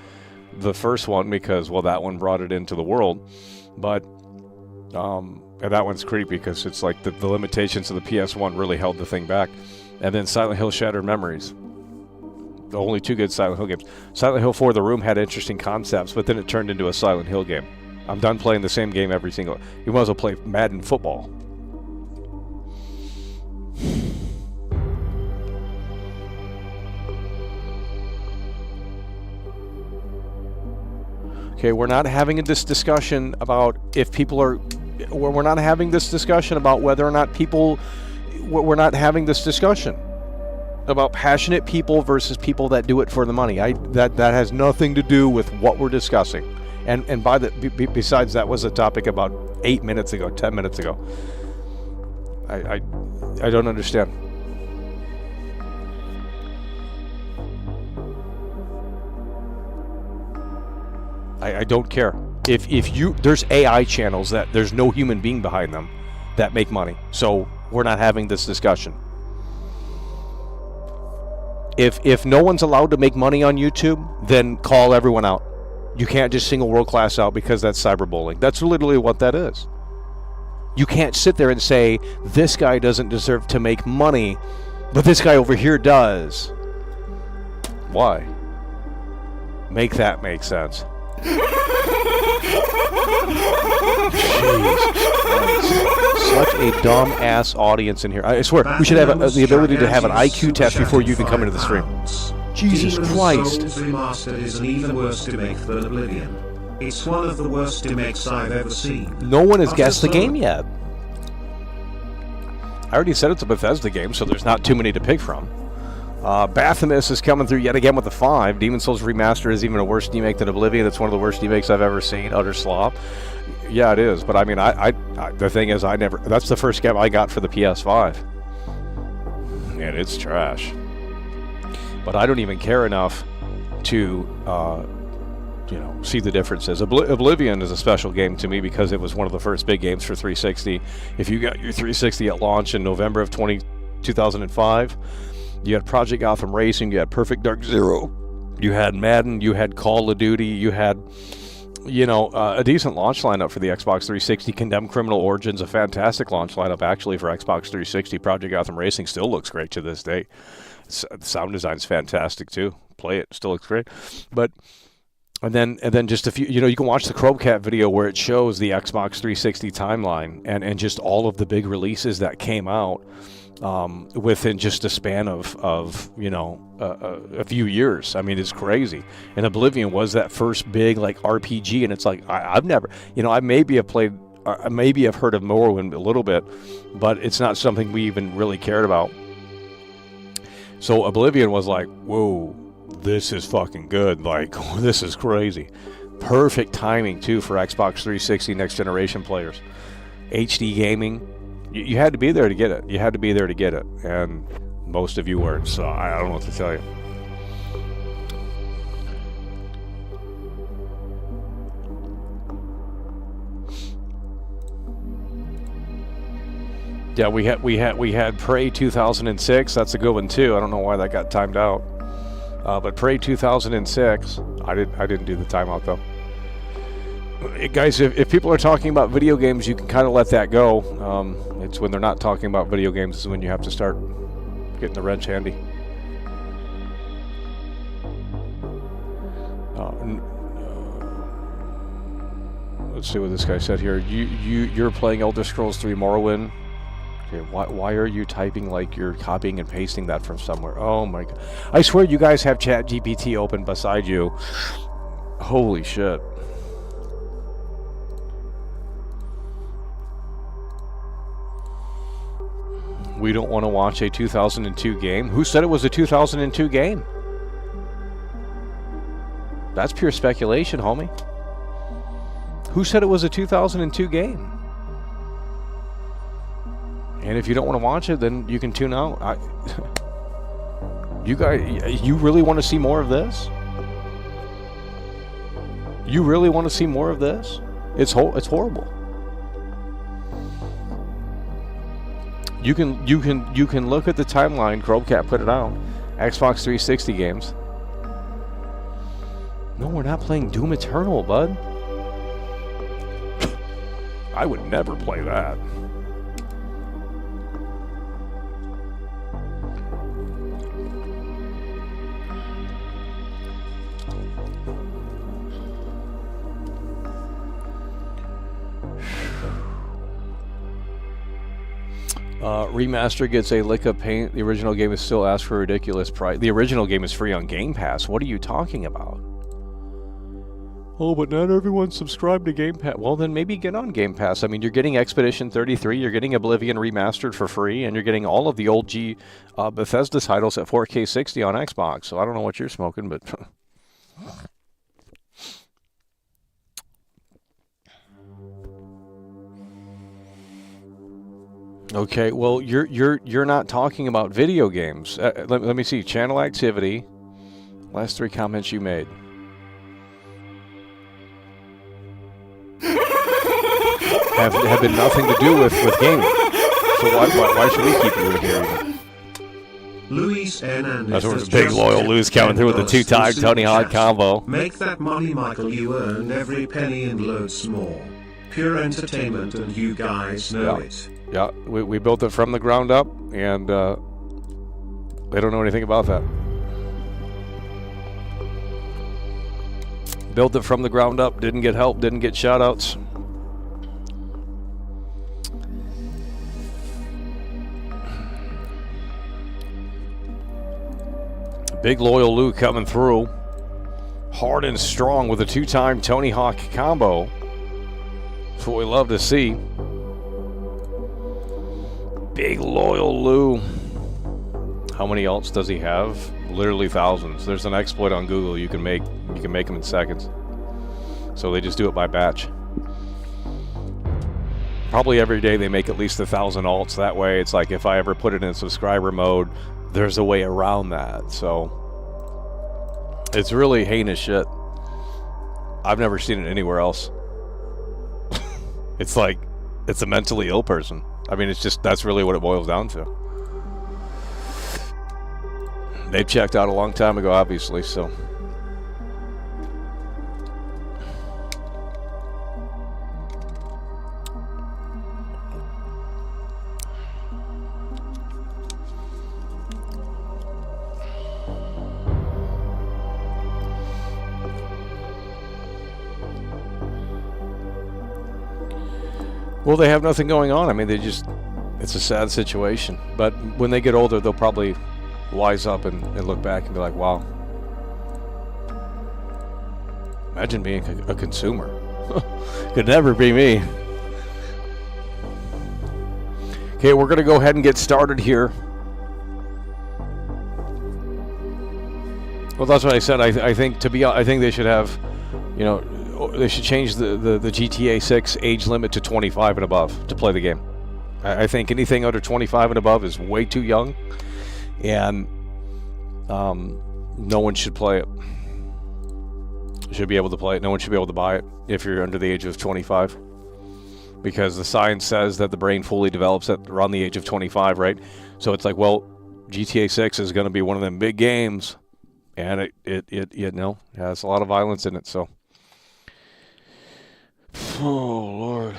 the first one because, well, that one brought it into the world. But and that one's creepy because it's like the limitations of the PS1 really held the thing back. And then Silent Hill Shattered Memories. The only 2 good Silent Hill games. Silent Hill 4 The Room had interesting concepts, but then it turned into a Silent Hill game. I'm done playing the same game every single... You might as well play Madden football. Okay, we're not having this discussion about if people are... We're not having this discussion about whether or not people... We're not having this discussion about passionate people versus people that do it for the money. That has nothing to do with what we're discussing. And besides, that was a topic about 8 minutes ago, 10 minutes ago. I don't understand. I don't care. If you there's AI channels that there's no human being behind them that make money. So we're not having this discussion. If no one's allowed to make money on YouTube, then call everyone out. You can't just single world class out because that's cyberbullying. That's literally what that is. You can't sit there and say, this guy doesn't deserve to make money, but this guy over here does. Why? Make that make sense. Such a dumb-ass audience in here. I swear, we should have the ability to have an IQ test before you even come into the stream. Jesus Christ. Demon's Souls Remastered is an even worse remake than Oblivion. It's one of the worst remakes I've ever seen. No one has guessed the game yet. I already said it's a Bethesda game, so there's not too many to pick from. Bathymus is coming through yet again with the 5. Demon's Souls Remastered is even a worse remake than Oblivion. It's one of the worst remakes I've ever seen. Utter slop. Yeah, it is. But I mean, the thing is, that's the first game I got for the PS5. And it's trash. But I don't even care enough to, see the differences. Oblivion is a special game to me because it was one of the first big games for 360. If you got your 360 at launch in November of 2005, you had Project Gotham Racing, you had Perfect Dark Zero, you had Madden, you had Call of Duty, you had, a decent launch lineup for the Xbox 360. Condemned Criminal Origins, a fantastic launch lineup actually for Xbox 360. Project Gotham Racing still looks great to this day. The sound design's fantastic too. Play it, still looks great. But and then just a few, you can watch the Chromecast video where it shows the Xbox 360 timeline and just all of the big releases that came out within just a span of a few years. I mean, it's crazy. And Oblivion was that first big RPG, and it's like I've never, I maybe have played, maybe I've heard of Morrowind a little bit, but it's not something we even really cared about. So Oblivion was like, whoa, this is fucking good. Like, this is crazy. Perfect timing, too, for Xbox 360 next generation players. HD gaming. You had to be there to get it. You had to be there to get it. And most of you weren't, so I don't know what to tell you. Yeah, we had Prey 2006. That's a good one too. I don't know why that got timed out. But Prey 2006, I didn't do the timeout though. Guys, if people are talking about video games, you can kind of let that go. It's when they're not talking about video games is when you have to start getting the wrench handy. Let's see what this guy said here. You're playing Elder Scrolls 3 Morrowind. Okay, why are you typing like you're copying and pasting that from somewhere? Oh my god. I swear you guys have ChatGPT open beside you. Holy shit. We don't want to watch a 2002 game. Who said it was a 2002 game? That's pure speculation, homie. Who said it was a 2002 game? And if you don't want to watch it, then you can tune out. You guys, you really want to see more of this? You really want to see more of this? It's horrible. You can look at the timeline. Chromecast put it out. Xbox 360 games. No, we're not playing Doom Eternal, bud. I would never play that. Remaster gets a lick of paint. The original game is still asked for a ridiculous price. The original game is free on Game Pass. What are you talking about? Oh, but not everyone's subscribed to Game Pass. Well, then maybe get on Game Pass. I mean, you're getting Expedition 33, you're getting Oblivion Remastered for free, and you're getting all of the old Bethesda titles at 4K 60 on Xbox. So I don't know what you're smoking, but... Okay, well, you're not talking about video games. Let me see. Channel activity. Last 3 comments you made. have been nothing to do with gaming. So why should we keep you here? Luis Hernandez. That's where the big loyal Lou's coming through with the 2-time Tony Hawk combo. Make that money, Michael. You earned every penny and loads more. Pure entertainment, and you guys know it. Yeah, we built it from the ground up, and they don't know anything about that. Built it from the ground up, didn't get help, didn't get shout-outs. Big loyal Lou coming through. Hard and strong with a 2-time Tony Hawk combo. That's what we love to see. Big loyal Lou. How many alts does he have? Literally thousands. There's an exploit on Google. You can make them in seconds. So they just do it by batch. Probably every day they make at least 1,000 alts. That way it's like if I ever put it in subscriber mode, there's a way around that. So it's really heinous shit. I've never seen it anywhere else. It's like it's a mentally ill person. I mean, it's just, that's really what it boils down to. They checked out a long time ago, obviously, so. Well, they have nothing going on. I mean, it's a sad situation. But when they get older, they'll probably wise up and look back and be like, wow. Imagine being a consumer. Could never be me. Okay, we're going to go ahead and get started here. Well, that's what I said. I think I think they should have, you know, they should change the GTA 6 age limit to 25 and above to play the game. I think anything under 25 and above is way too young, and no one should play it. Should be able to play it. No one should be able to buy it if you're under the age of 25, because the science says that the brain fully develops at around the age of 25, right? So it's like, well, GTA 6 is going to be one of them big games, and it you know, has a lot of violence in it. So, oh Lord.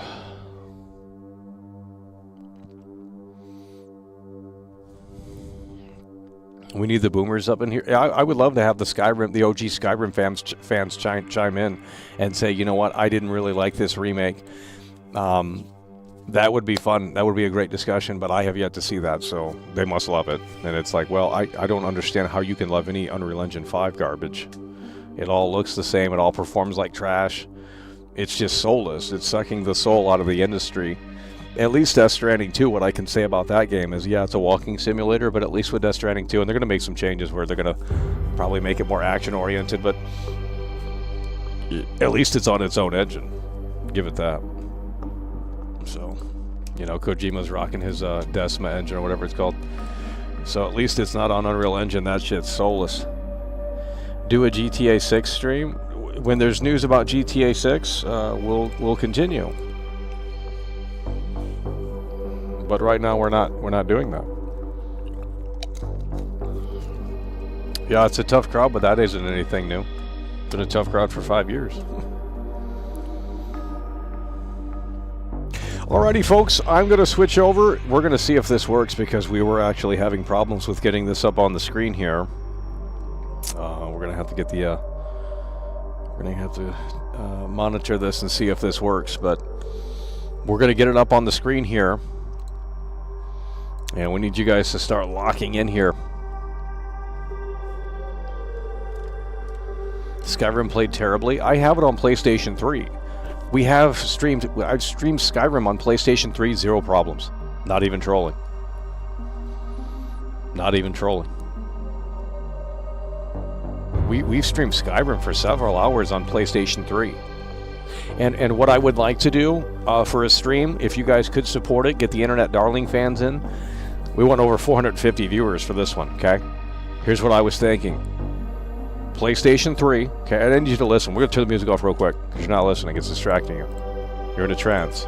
We need the boomers up in here. I would love to have the OG Skyrim fans chime in and say, you know what, I didn't really like this remake. That would be fun. That would be a great discussion, but I have yet to see that, so they must love it. And it's like, well, I don't understand how you can love any Unreal Engine 5 garbage. It all looks the same. It all performs like trash. It's just soulless. It's sucking the soul out of the industry. At least Death Stranding 2, what I can say about that game is, yeah, it's a walking simulator, but at least with Death Stranding 2, and they're going to make some changes where they're going to probably make it more action-oriented, but at least it's on its own engine. Give it that. So, you know, Kojima's rocking his Decima engine or whatever it's called. So at least it's not on Unreal Engine. That shit's soulless. Do a GTA 6 stream. When there's news about GTA 6, we'll continue. But right now we're not doing that. Yeah, it's a tough crowd, but that isn't anything new. It's been a tough crowd for 5 years. Alrighty, folks, I'm going to switch over. We're going to see if this works, because we were actually having problems with getting this up on the screen here. We're going to have to get the we're going to have to monitor this and see if this works, but we're going to get it up on the screen here. And we need you guys to start locking in here. Skyrim played terribly. I have it on PlayStation 3. I've streamed Skyrim on PlayStation 3, 0 problems. Not even trolling. Not even trolling. We've streamed Skyrim for several hours on PlayStation 3. And what I would like to do for a stream, if you guys could support it, get the Internet Darling fans in. We want over 450 viewers for this one, okay? Here's what I was thinking. PlayStation 3, okay, I need you to listen. We're going to turn the music off real quick, because you're not listening. It's distracting you. You're in a trance.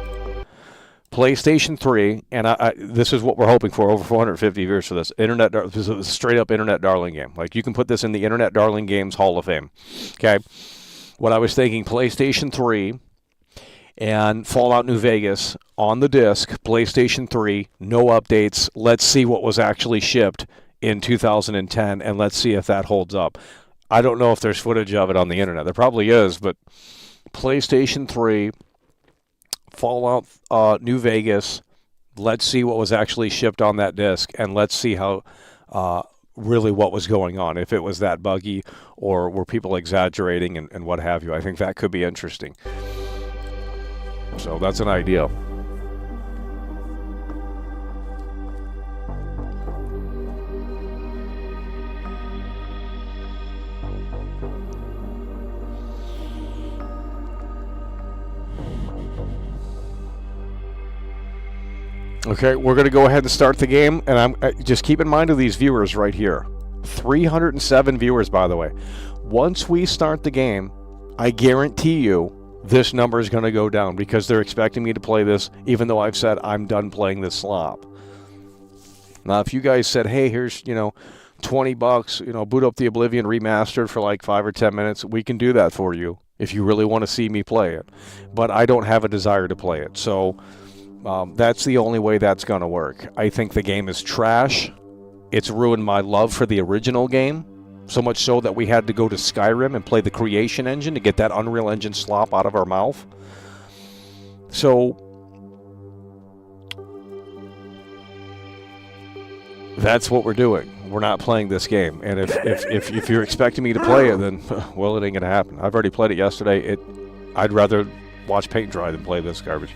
PlayStation 3, and this is what we're hoping for, over 450 viewers for this. This is a straight-up Internet Darling game. Like, you can put this in the Internet Darling Games Hall of Fame, okay? What I was thinking, PlayStation 3 and Fallout New Vegas on the disc, PlayStation 3, no updates. Let's see what was actually shipped in 2010, and let's see if that holds up. I don't know if there's footage of it on the internet. There probably is, but PlayStation 3, Fallout New Vegas, let's see what was actually shipped on that disc, and let's see how really what was going on, if it was that buggy or were people exaggerating and what have you. I think that could be interesting. So that's an idea. Okay, we're going to go ahead and start the game, and I'm just keep in mind of these viewers right here. 307 viewers, by the way. Once we start the game, I guarantee you this number is going to go down, because they're expecting me to play this, even though I've said I'm done playing this slop. Now, if you guys said, hey, here's, $20, boot up the Oblivion Remastered for like 5 or 10 minutes, we can do that for you if you really want to see me play it. But I don't have a desire to play it, so that's the only way that's going to work. I think the game is trash. It's ruined my love for the original game, so much so that we had to go to Skyrim and play the Creation Engine to get that Unreal Engine slop out of our mouth. So that's what we're doing. We're not playing this game. And if you're expecting me to play it, then, well, it ain't going to happen. I've already played it yesterday. I'd rather watch paint dry than play this garbage.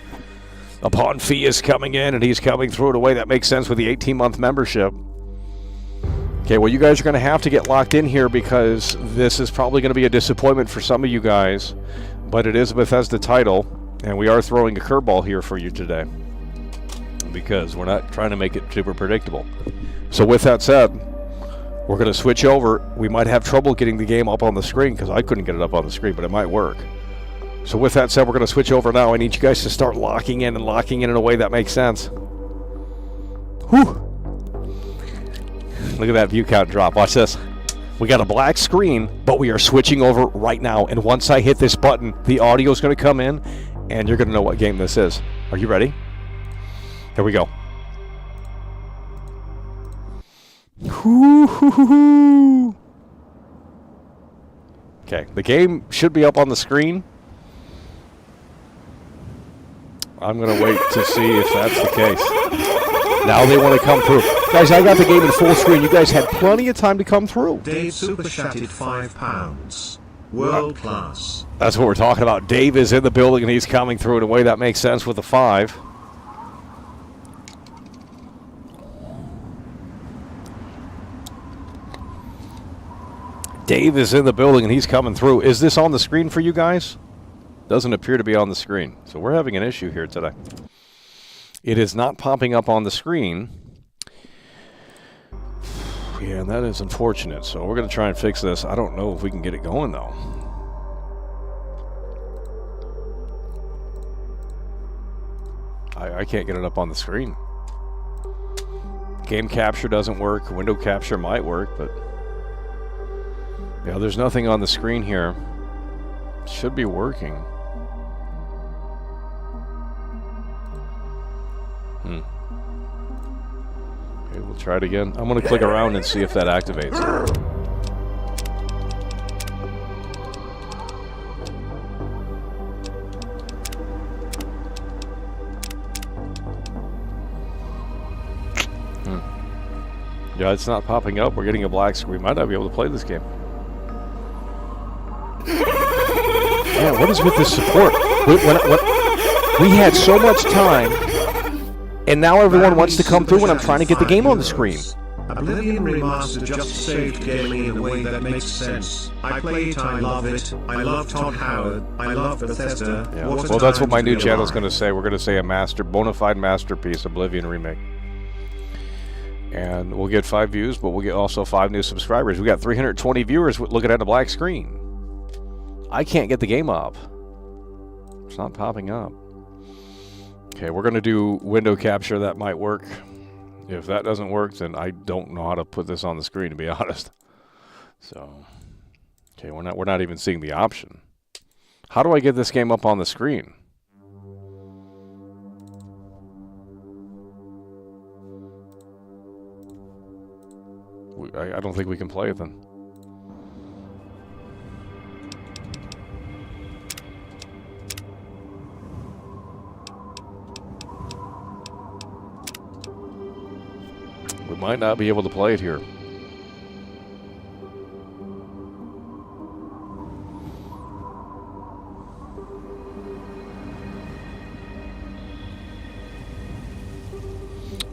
Upon Fee is coming in, and he's coming through in a way that makes sense with the 18-month membership. Okay, well, you guys are going to have to get locked in here because this is probably going to be a disappointment for some of you guys, but it is a Bethesda title, and we are throwing a curveball here for you today because we're not trying to make it super predictable. So with that said, we're going to switch over. We might have trouble getting the game up on the screen because I couldn't get it up on the screen, but it might work. So with that said, we're going to switch over now. I need you guys to start locking in in a way that makes sense. Whew. Look at that view count drop. Watch this. We got a black screen, but we are switching over right now. And once I hit this button, the audio is going to come in, and you're going to know what game this is. Are you ready? Here we go. Okay, the game should be up on the screen. I'm going to wait to see if that's the case. Now they want to come through. Guys, I got the game in full screen. You guys had plenty of time to come through. Dave super chatted £5. World class. That's what we're talking about. Dave is in the building and he's coming through in a way that makes sense with the 5. Dave is in the building and he's coming through. Is this on the screen for you guys? Doesn't appear to be on the screen. So we're having an issue here today. It is not popping up on the screen. Yeah, and that is unfortunate. So we're going to try and fix this. I don't know if we can get it going, though. I can't get it up on the screen. Game capture doesn't work. Window capture might work, but... yeah, there's nothing on the screen here. It should be working. Okay, we'll try it again. I'm going to click around and see if that activates. Yeah, it's not popping up. We're getting a black screen. We might not be able to play this game. Yeah, what is with this support? We had so much time, and now everyone wants to come through when I'm trying to get the game on the screen. Oblivion Remastered just saved gaming in a way that makes sense. I play it, I love it. I love Todd Howard. I love Bethesda. Yeah. Well, that's what my new channel is going to say. We're going to say a bona fide masterpiece, Oblivion Remake. And we'll get 5 views, but we'll get also 5 new subscribers. We got 320 viewers looking at a black screen. I can't get the game up. It's not popping up. Okay, we're going to do window capture. That might work. If that doesn't work, then I don't know how to put this on the screen, to be honest. So, okay, we're not even seeing the option. How do I get this game up on the screen? I don't think we can play it then. We might not be able to play it here.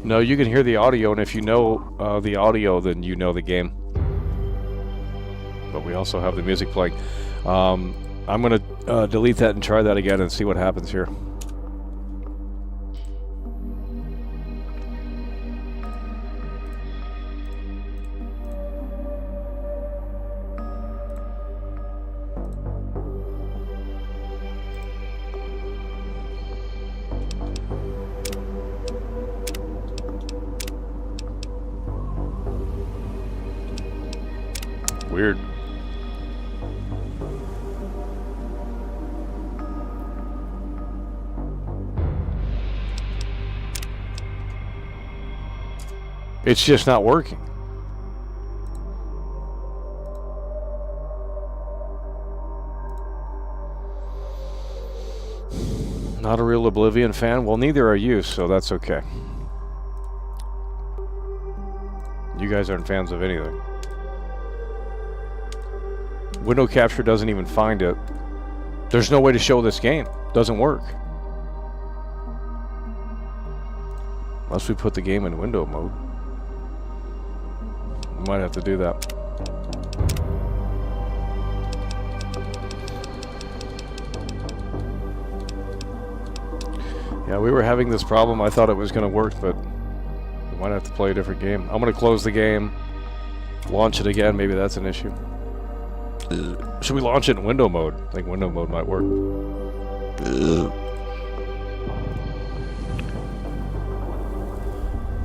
No, you can hear the audio, and if you know the audio, then you know the game. But we also have the music playing. I'm going to delete that and try that again and see what happens here. Weird. It's just not working. Not a real Oblivion fan? Well, neither are you, so that's okay. You guys aren't fans of anything. Window capture doesn't even find it. There's no way to show this game. Doesn't work. Unless we put the game in window mode. We might have to do that. Yeah, we were having this problem. I thought it was going to work, but we might have to play a different game. I'm going to close the game, launch it again. Maybe that's an issue. Should we launch it in window mode? I think window mode might work.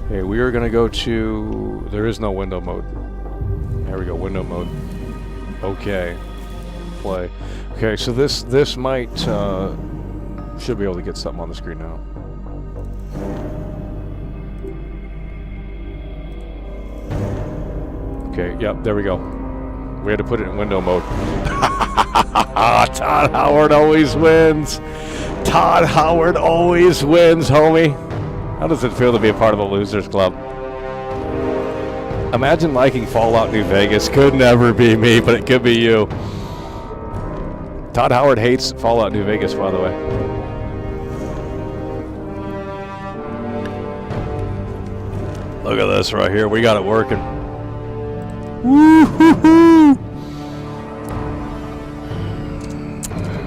Okay, we are going to go to... There is no window mode. There we go, window mode. Okay. Play. Okay, so this might... should be able to get something on the screen now. Okay, yep, there we go. We had to put it in window mode. Todd Howard always wins. Todd Howard always wins, homie. How does it feel to be a part of a losers club? Imagine liking Fallout New Vegas. Could never be me, but it could be you. Todd Howard hates Fallout New Vegas, by the way. Look at this right here. We got it working. Woo-hoo-hoo!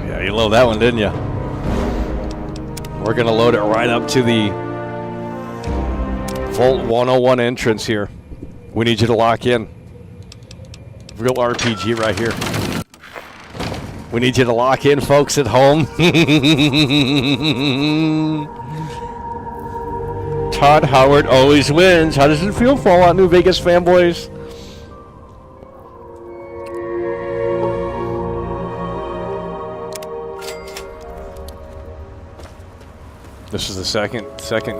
Yeah, you loved that one, didn't you? We're going to load it right up to the Vault 101 entrance here. We need you to lock in. Real RPG right here. We need you to lock in, folks at home. Todd Howard always wins. How does it feel, Fallout New Vegas fanboys? This is the second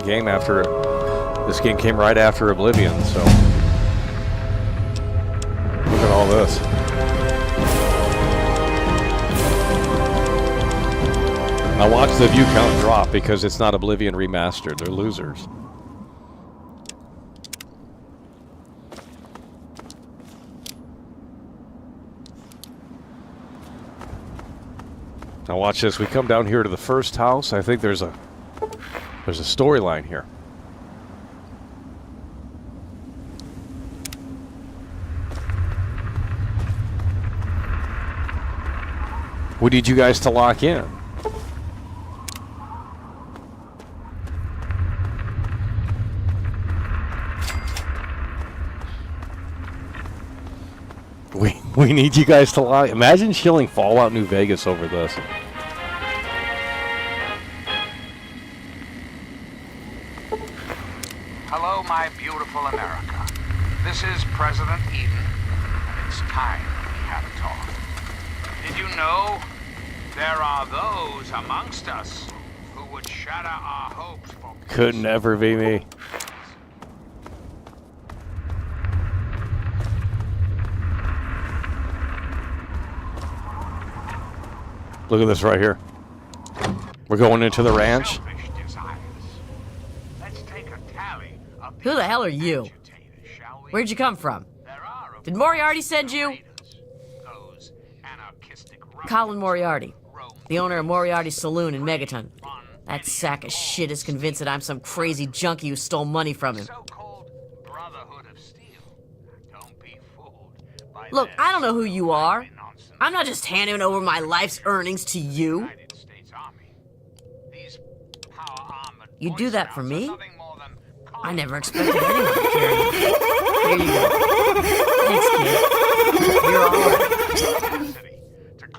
game after... This game came right after Oblivion, so... Look at all this. Now watch the view count drop because it's not Oblivion Remastered. They're losers. Now watch this. We come down here to the first house. I think there's a storyline here. We need you guys to lock in. We need you guys to lock. Imagine shilling Fallout New Vegas over this. Hello, my beautiful America. This is President Eden, and it's time we had a talk. Did you know there are those amongst us who would shatter our hopes for... Could never be me. Look at this right here. We're going into the ranch. Who the hell are you? Where'd you come from? Did Moriarty send you? Colin Moriarty, the owner of Moriarty's Saloon in Megaton. That sack of shit is convinced that I'm some crazy junkie who stole money from him. Look, I don't know who you are. I'm not just handing over my life's earnings to you. You do that for me? I never expected anyone to carry me. Here you go. Thanks, kid. You're all right.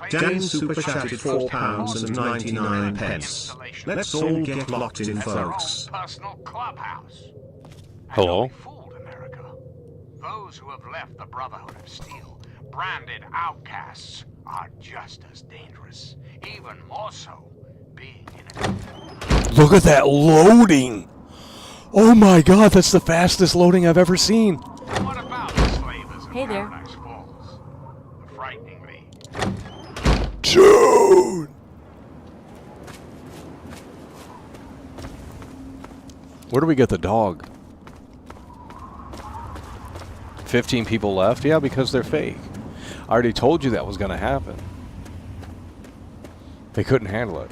Dan super chatted £4.99. Let's all get locked in, folks. Hello? Those who have left the Brotherhood of Steel, branded outcasts, are just as dangerous, even more so, being in it. Look at that loading! Oh my god, that's the fastest loading I've ever seen. What about the slavers in Hey there. Paradise Falls? Frighteningly. Dude! Where do we get the dog? 15 people left? Yeah, because they're fake. I already told you that was going to happen. They couldn't handle it.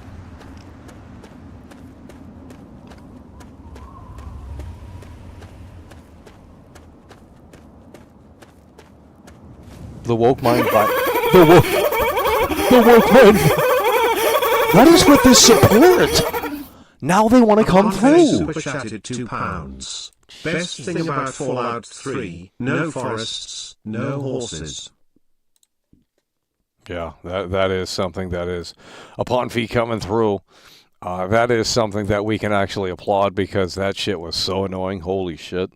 The woke mind the woke mind. What is with this support? Now they want to come through. Super chatted £2. Best thing about Fallout 3, no forests, no horses. Yeah, that is something that is, upon fee coming through, that is something that we can actually applaud because that shit was so annoying. Holy shit.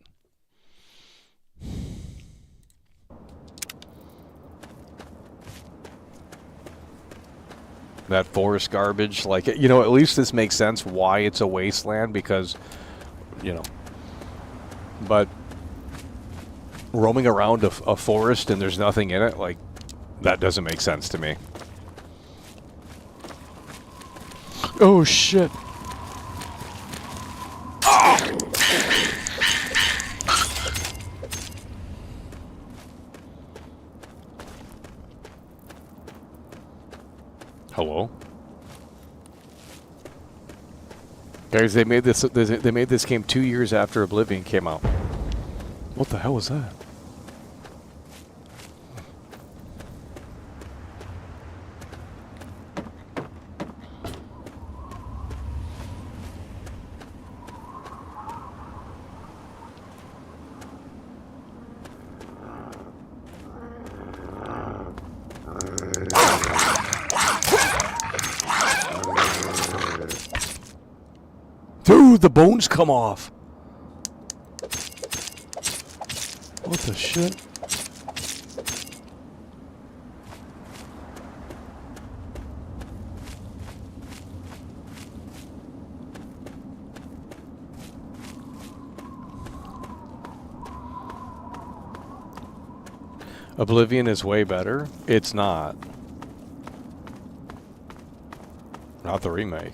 That forest garbage, like, you know, at least this makes sense why it's a wasteland because, you know, but roaming around a forest and there's nothing in it, like, that doesn't make sense to me. Oh, shit. Hello? Guys, they made this game 2 years after Oblivion came out. What the hell was that? Dude, the bones come off. What the shit? Oblivion is way better. It's not. Not the remake.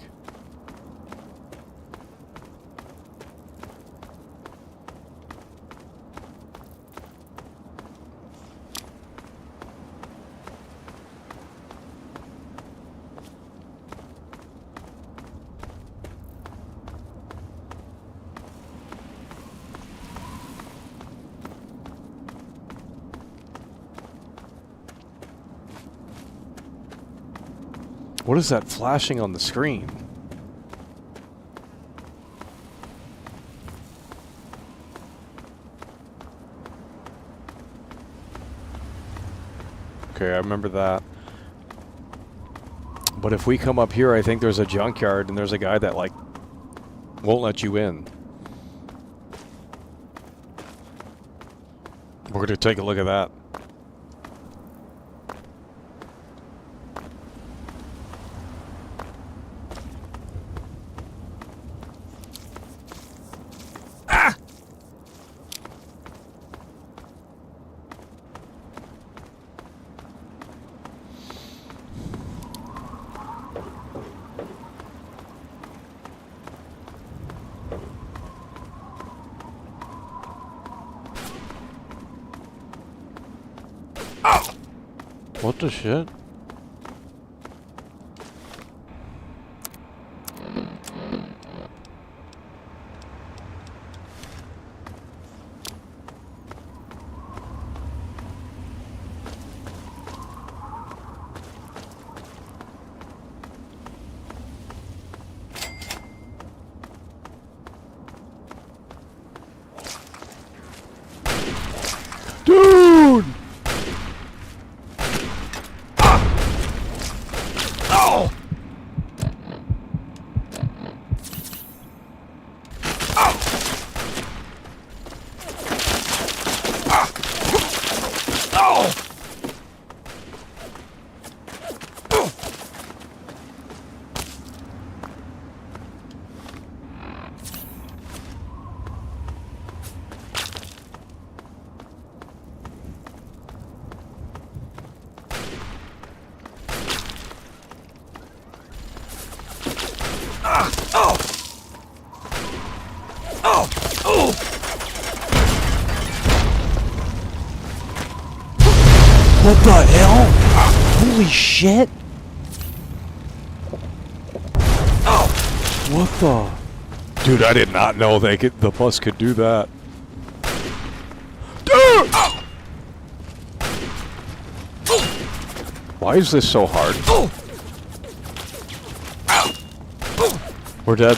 What is that flashing on the screen? Okay, I remember that. But if we come up here, I think there's a junkyard and there's a guy that, like, won't let you in. We're going to take a look at that. What the shit? Dude! What the hell? Holy shit! What the? Dude, I did not know the bus could do that. Dude! Why is this so hard? We're dead.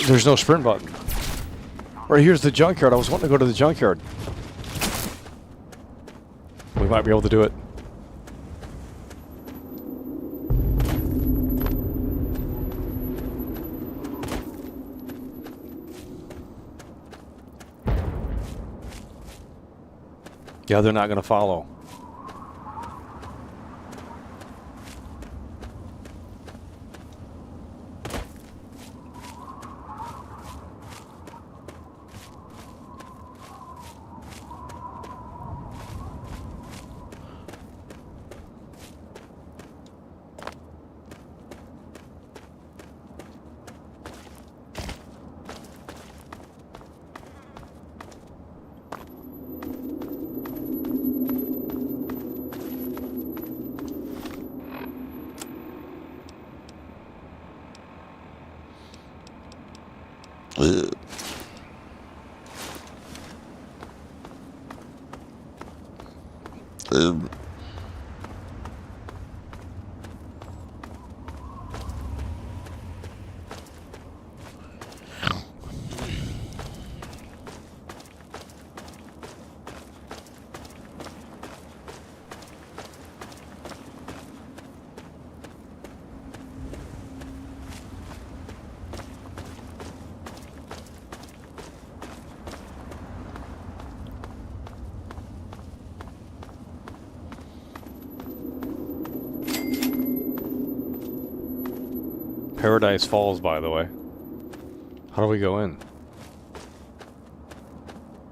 There's no sprint button. Right here's the junkyard. I was wanting to go to the junkyard. We might be able to do it. Yeah, they're not going to follow. Paradise Falls, by the way. How do we go in?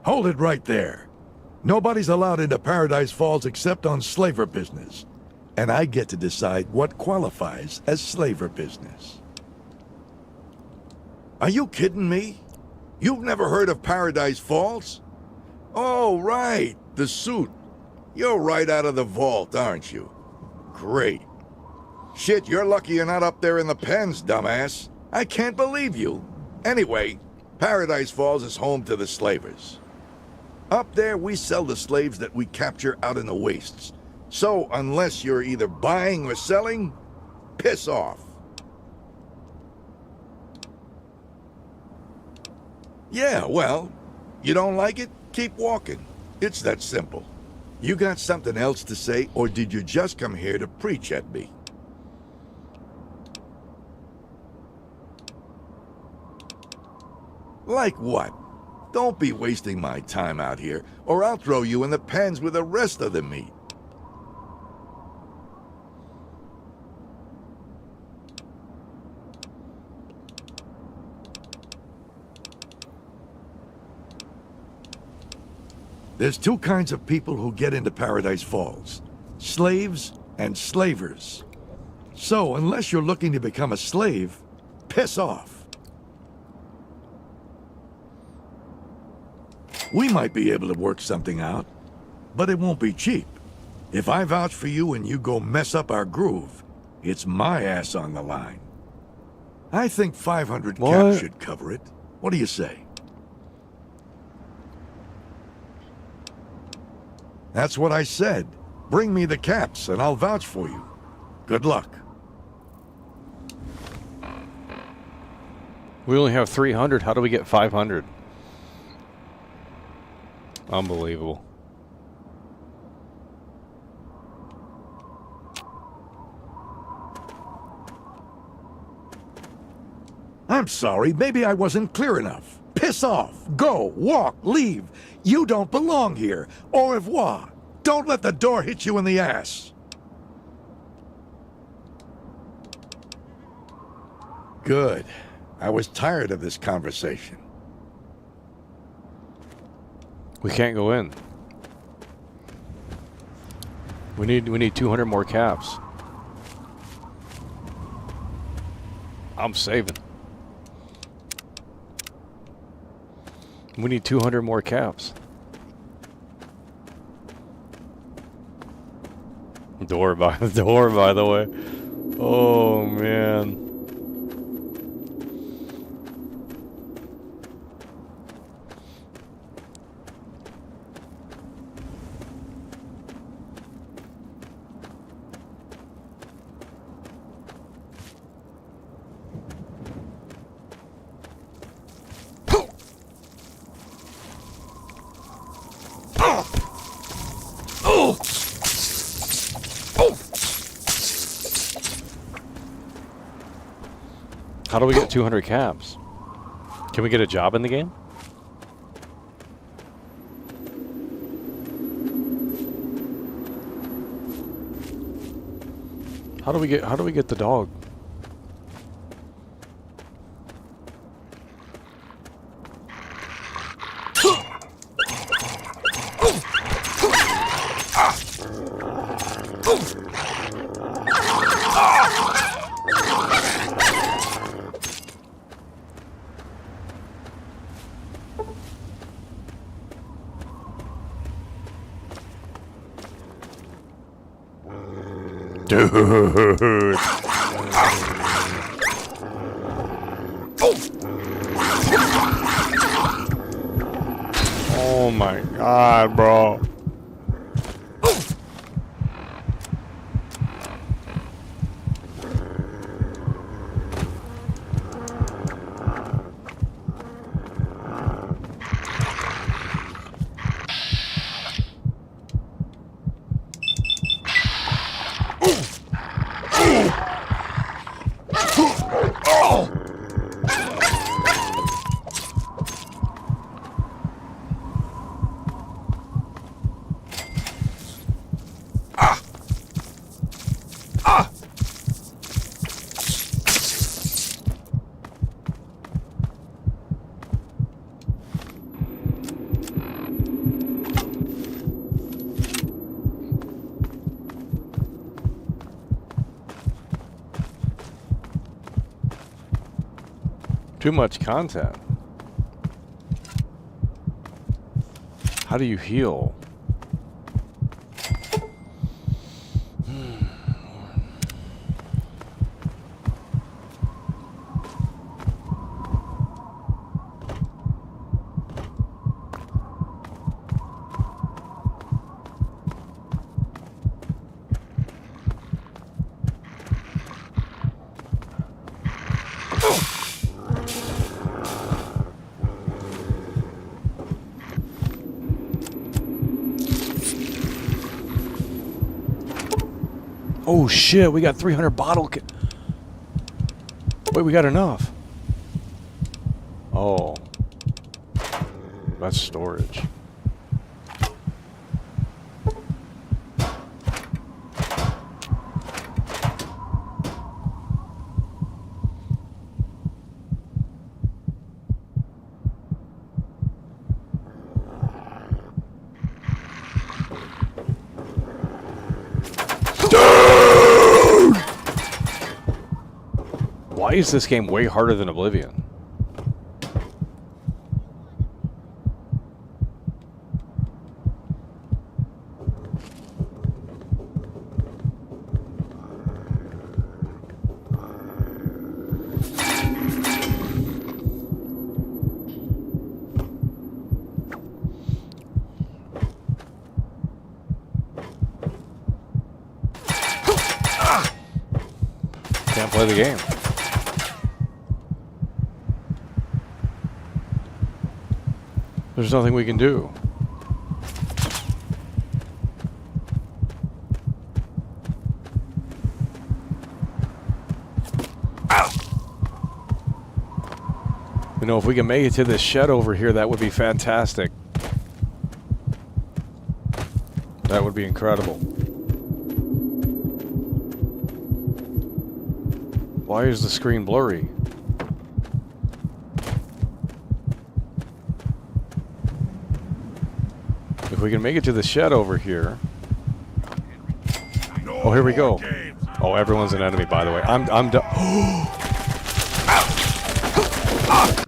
Hold it right there. Nobody's allowed into Paradise Falls except on slaver business. And I get to decide what qualifies as slaver business. Are you kidding me? You've never heard of Paradise Falls? Oh, right. The suit. You're right out of the vault, aren't you? Great. Shit, you're lucky you're not up there in the pens, dumbass. I can't believe you. Anyway, Paradise Falls is home to the slavers. Up there, we sell the slaves that we capture out in the wastes. So, unless you're either buying or selling, piss off. Yeah, well, you don't like it? Keep walking. It's that simple. You got something else to say, or did you just come here to preach at me? Like what? Don't be wasting my time out here, or I'll throw you in the pens with the rest of the meat. There's two kinds of people who get into Paradise Falls. Slaves and slavers. So, unless you're looking to become a slave, piss off. We might be able to work something out, but it won't be cheap. If I vouch for you and you go mess up our groove, it's my ass on the line. I think 500 caps should cover it. What do you say? That's what I said. Bring me the caps and I'll vouch for you. Good luck. We only have 300. How do we get 500? Unbelievable. I'm sorry, maybe I wasn't clear enough. Piss off, go, walk, leave. You don't belong here. Au revoir. Don't let the door hit you in the ass. Good. I was tired of this conversation. We can't go in. We need 200 more caps. I'm saving. We need 200 more caps. Door by the door, by the way. Oh, man. How do we get 200 caps? Can we get a job in the game? How do we get the dog? Dude. Oh my god, bro. Too much content. How do you heal? Oh shit, we got 300 bottle Wait, we got enough. Oh. That's storage. Why is this game way harder than Oblivion? Can't play the game. There's nothing we can do. Ow! You know, if we can make it to this shed over here, that would be fantastic. That would be incredible. Why is the screen blurry? If we can make it to the shed over here. Oh, here we go. Oh, everyone's an enemy, by the way. I'm done. Oh my god.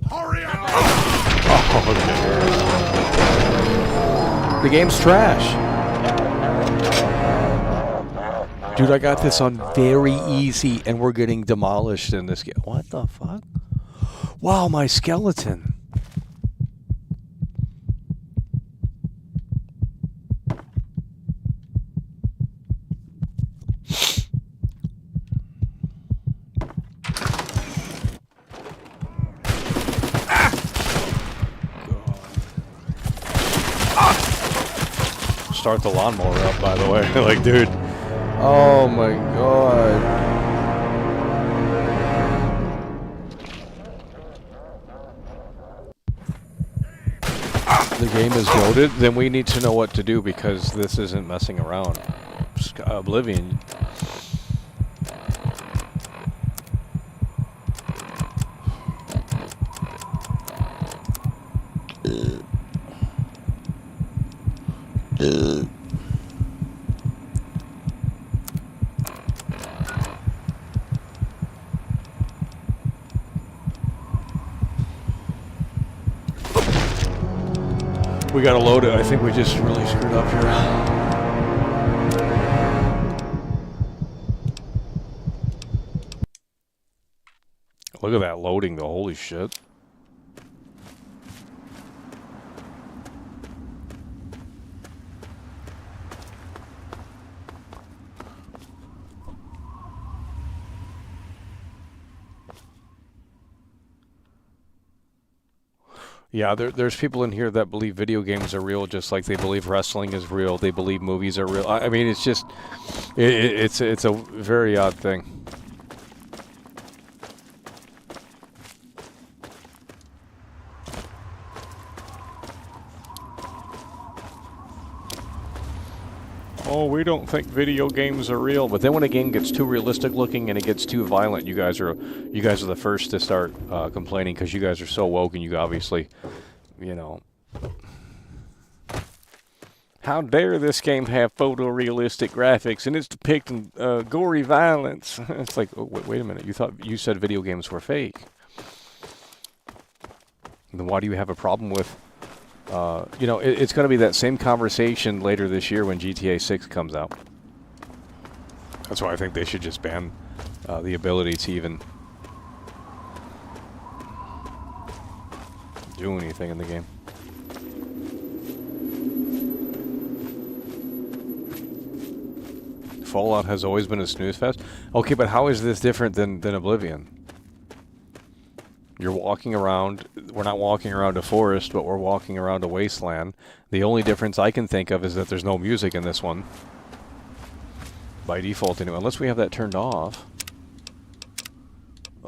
Hurry up! Oh, okay. The game's trash. Dude, I got this on very easy, and we're getting demolished in this game. What the fuck? Wow, my skeleton. Start the lawnmower up, by the way. Like, dude. Oh my god. The game is loaded. Then we need to know what to do because this isn't messing around. Oblivion. We gotta load it. I think we just really screwed up here. Look at that loading though, holy shit. Yeah, there's people in here that believe video games are real, just like they believe wrestling is real. They believe movies are real. I mean, it's just, it's a very odd thing. Oh, we don't think video games are real. But then when a game gets too realistic looking and it gets too violent, you guys are the first to start complaining because you guys are so woke and you obviously, you know. How dare this game have photorealistic graphics and it's depicting gory violence? It's like, oh, wait a minute. You said video games were fake. Then why do you have a problem with? You know, it's going to be that same conversation later this year when GTA 6 comes out. That's why I think they should just ban the ability to even do anything in the game. Fallout has always been a snooze fest. Okay, but how is this different than Oblivion? You're walking around, we're not walking around a forest, but we're walking around a wasteland. The only difference I can think of is that there's no music in this one. By default, anyway, unless we have that turned off.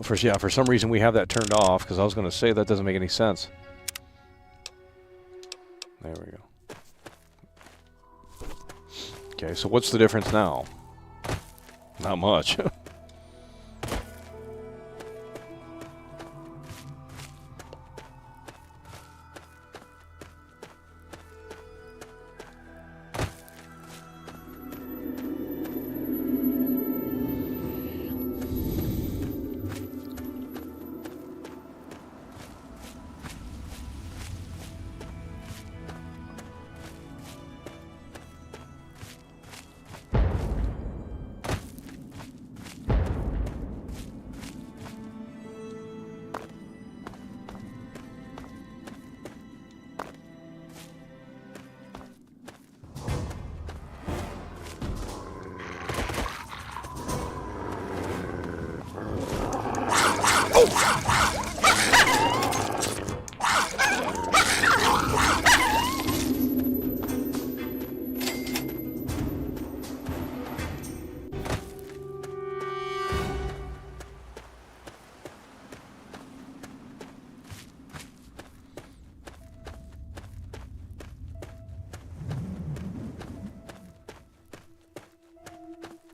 For some reason we have that turned off, because I was going to say that doesn't make any sense. There we go. Okay, so what's the difference now? Not much.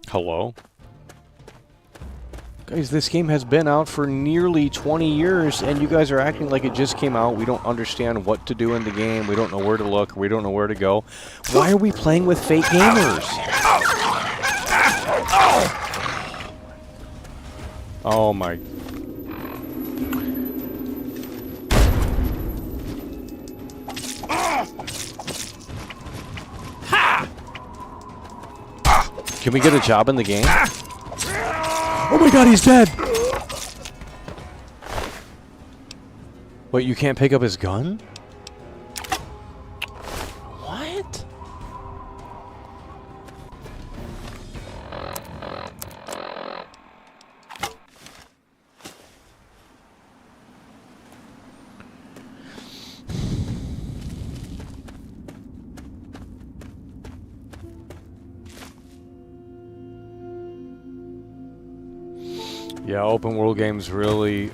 Hello? Guys, this game has been out for nearly 20 years, and you guys are acting like it just came out. We don't understand what to do in the game. We don't know where to look. We don't know where to go. Why are we playing with fake gamers? Oh my... Can we get a job in the game? Oh my god, he's dead! Wait, you can't pick up his gun? What? Yeah, open world games really...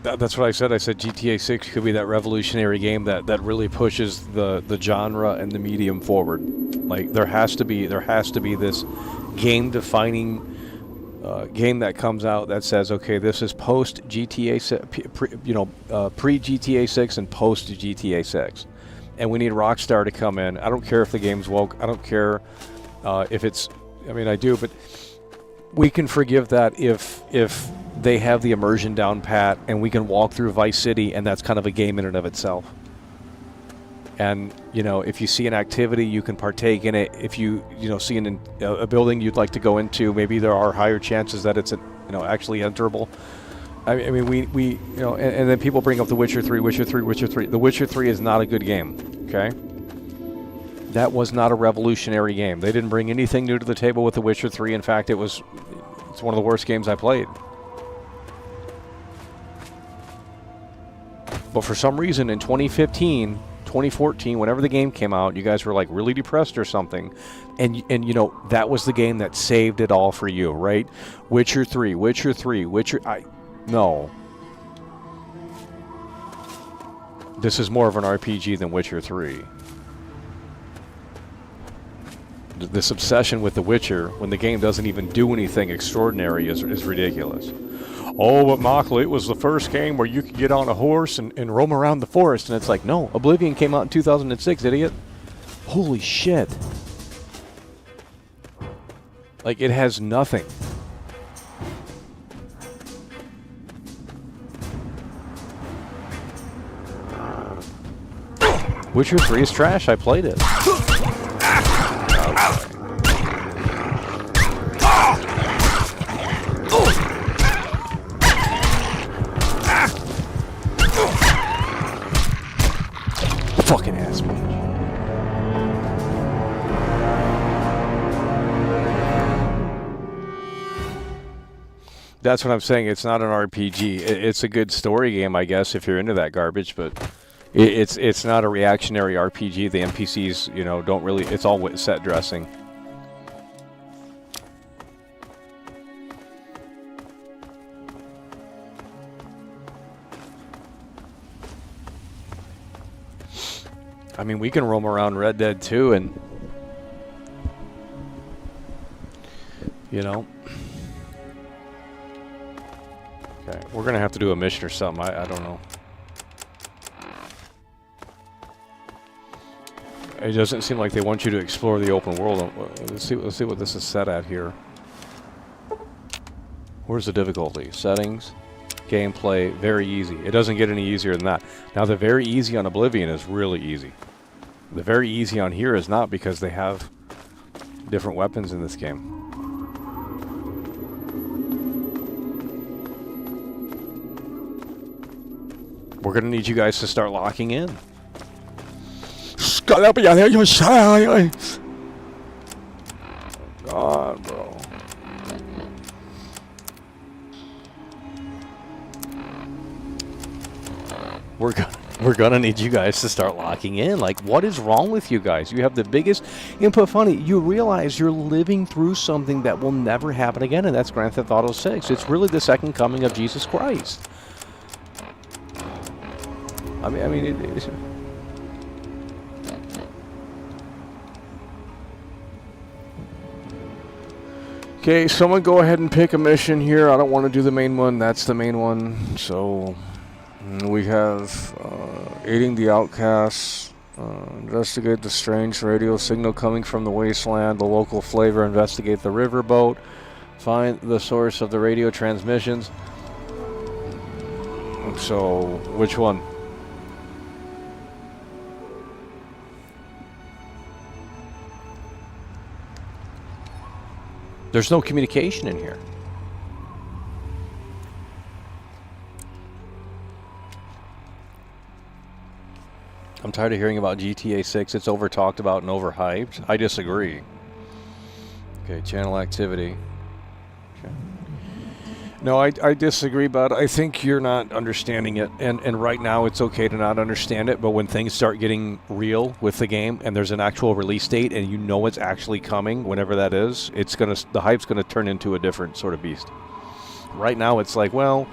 That's what I said. I said GTA 6 could be that revolutionary game that really pushes the genre and the medium forward. Like, there has to be this game-defining game that comes out that says, okay, this is post-GTA, pre-GTA 6 and post-GTA 6. And we need Rockstar to come in. I don't care if the game's woke. I don't care if it's... I mean, I do, but... We can forgive that if they have the immersion down pat and we can walk through Vice City and that's kind of a game in and of itself. And, you know, if you see an activity, you can partake in it. If you see a building you'd like to go into, maybe there are higher chances that it's, actually enterable. I mean, we and then people bring up The Witcher 3, Witcher 3, Witcher 3. The Witcher 3 is not a good game, okay? That was not a revolutionary game. They didn't bring anything new to the table with The Witcher 3. In fact, it's one of the worst games I played. But for some reason in 2015, 2014, whenever the game came out, you guys were like really depressed or something. And that was the game that saved it all for you, right? Witcher 3, Witcher 3, no. This is more of an RPG than Witcher 3. This obsession with The Witcher, when the game doesn't even do anything extraordinary, is ridiculous. Oh, but Mockley, it was the first game where you could get on a horse and roam around the forest. And it's like, no, Oblivion came out in 2006, idiot. Holy shit. Like, it has nothing. Witcher 3 is trash. I played it. Fucking ass mage. That's what I'm saying. It's not an RPG. It's a good story game, I guess, if you're into that garbage, but it's not a reactionary RPG. The NPCs, don't really... It's all set dressing. I mean, we can roam around Red Dead 2 and... Okay, we're going to have to do a mission or something. I don't know. It doesn't seem like they want you to explore the open world. Let's see what this is set at here. Where's the difficulty? Settings, gameplay, very easy. It doesn't get any easier than that. Now, the very easy on Oblivion is really easy. The very easy on here is not, because they have different weapons in this game. We're going to need you guys to start locking in. God, bro. We're gonna need you guys to start locking in. Like, what is wrong with you guys? You have the biggest input. Funny, you realize you're living through something that will never happen again, and that's Grand Theft Auto 6. It's really the second coming of Jesus Christ. I mean, it okay, someone go ahead and pick a mission here. I don't want to do the main one. That's the main one. So we have aiding the outcasts, investigate the strange radio signal coming from the wasteland, the local flavor, investigate the riverboat, find the source of the radio transmissions. So, which one? There's no communication in here. I'm tired of hearing about GTA 6. It's over talked about and overhyped. I disagree. Okay, channel activity. Okay. No, I disagree, but I think you're not understanding it. And right now it's okay to not understand it, but when things start getting real with the game and there's an actual release date and you know it's actually coming, whenever that is, the hype's gonna turn into a different sort of beast. Right now it's like, well,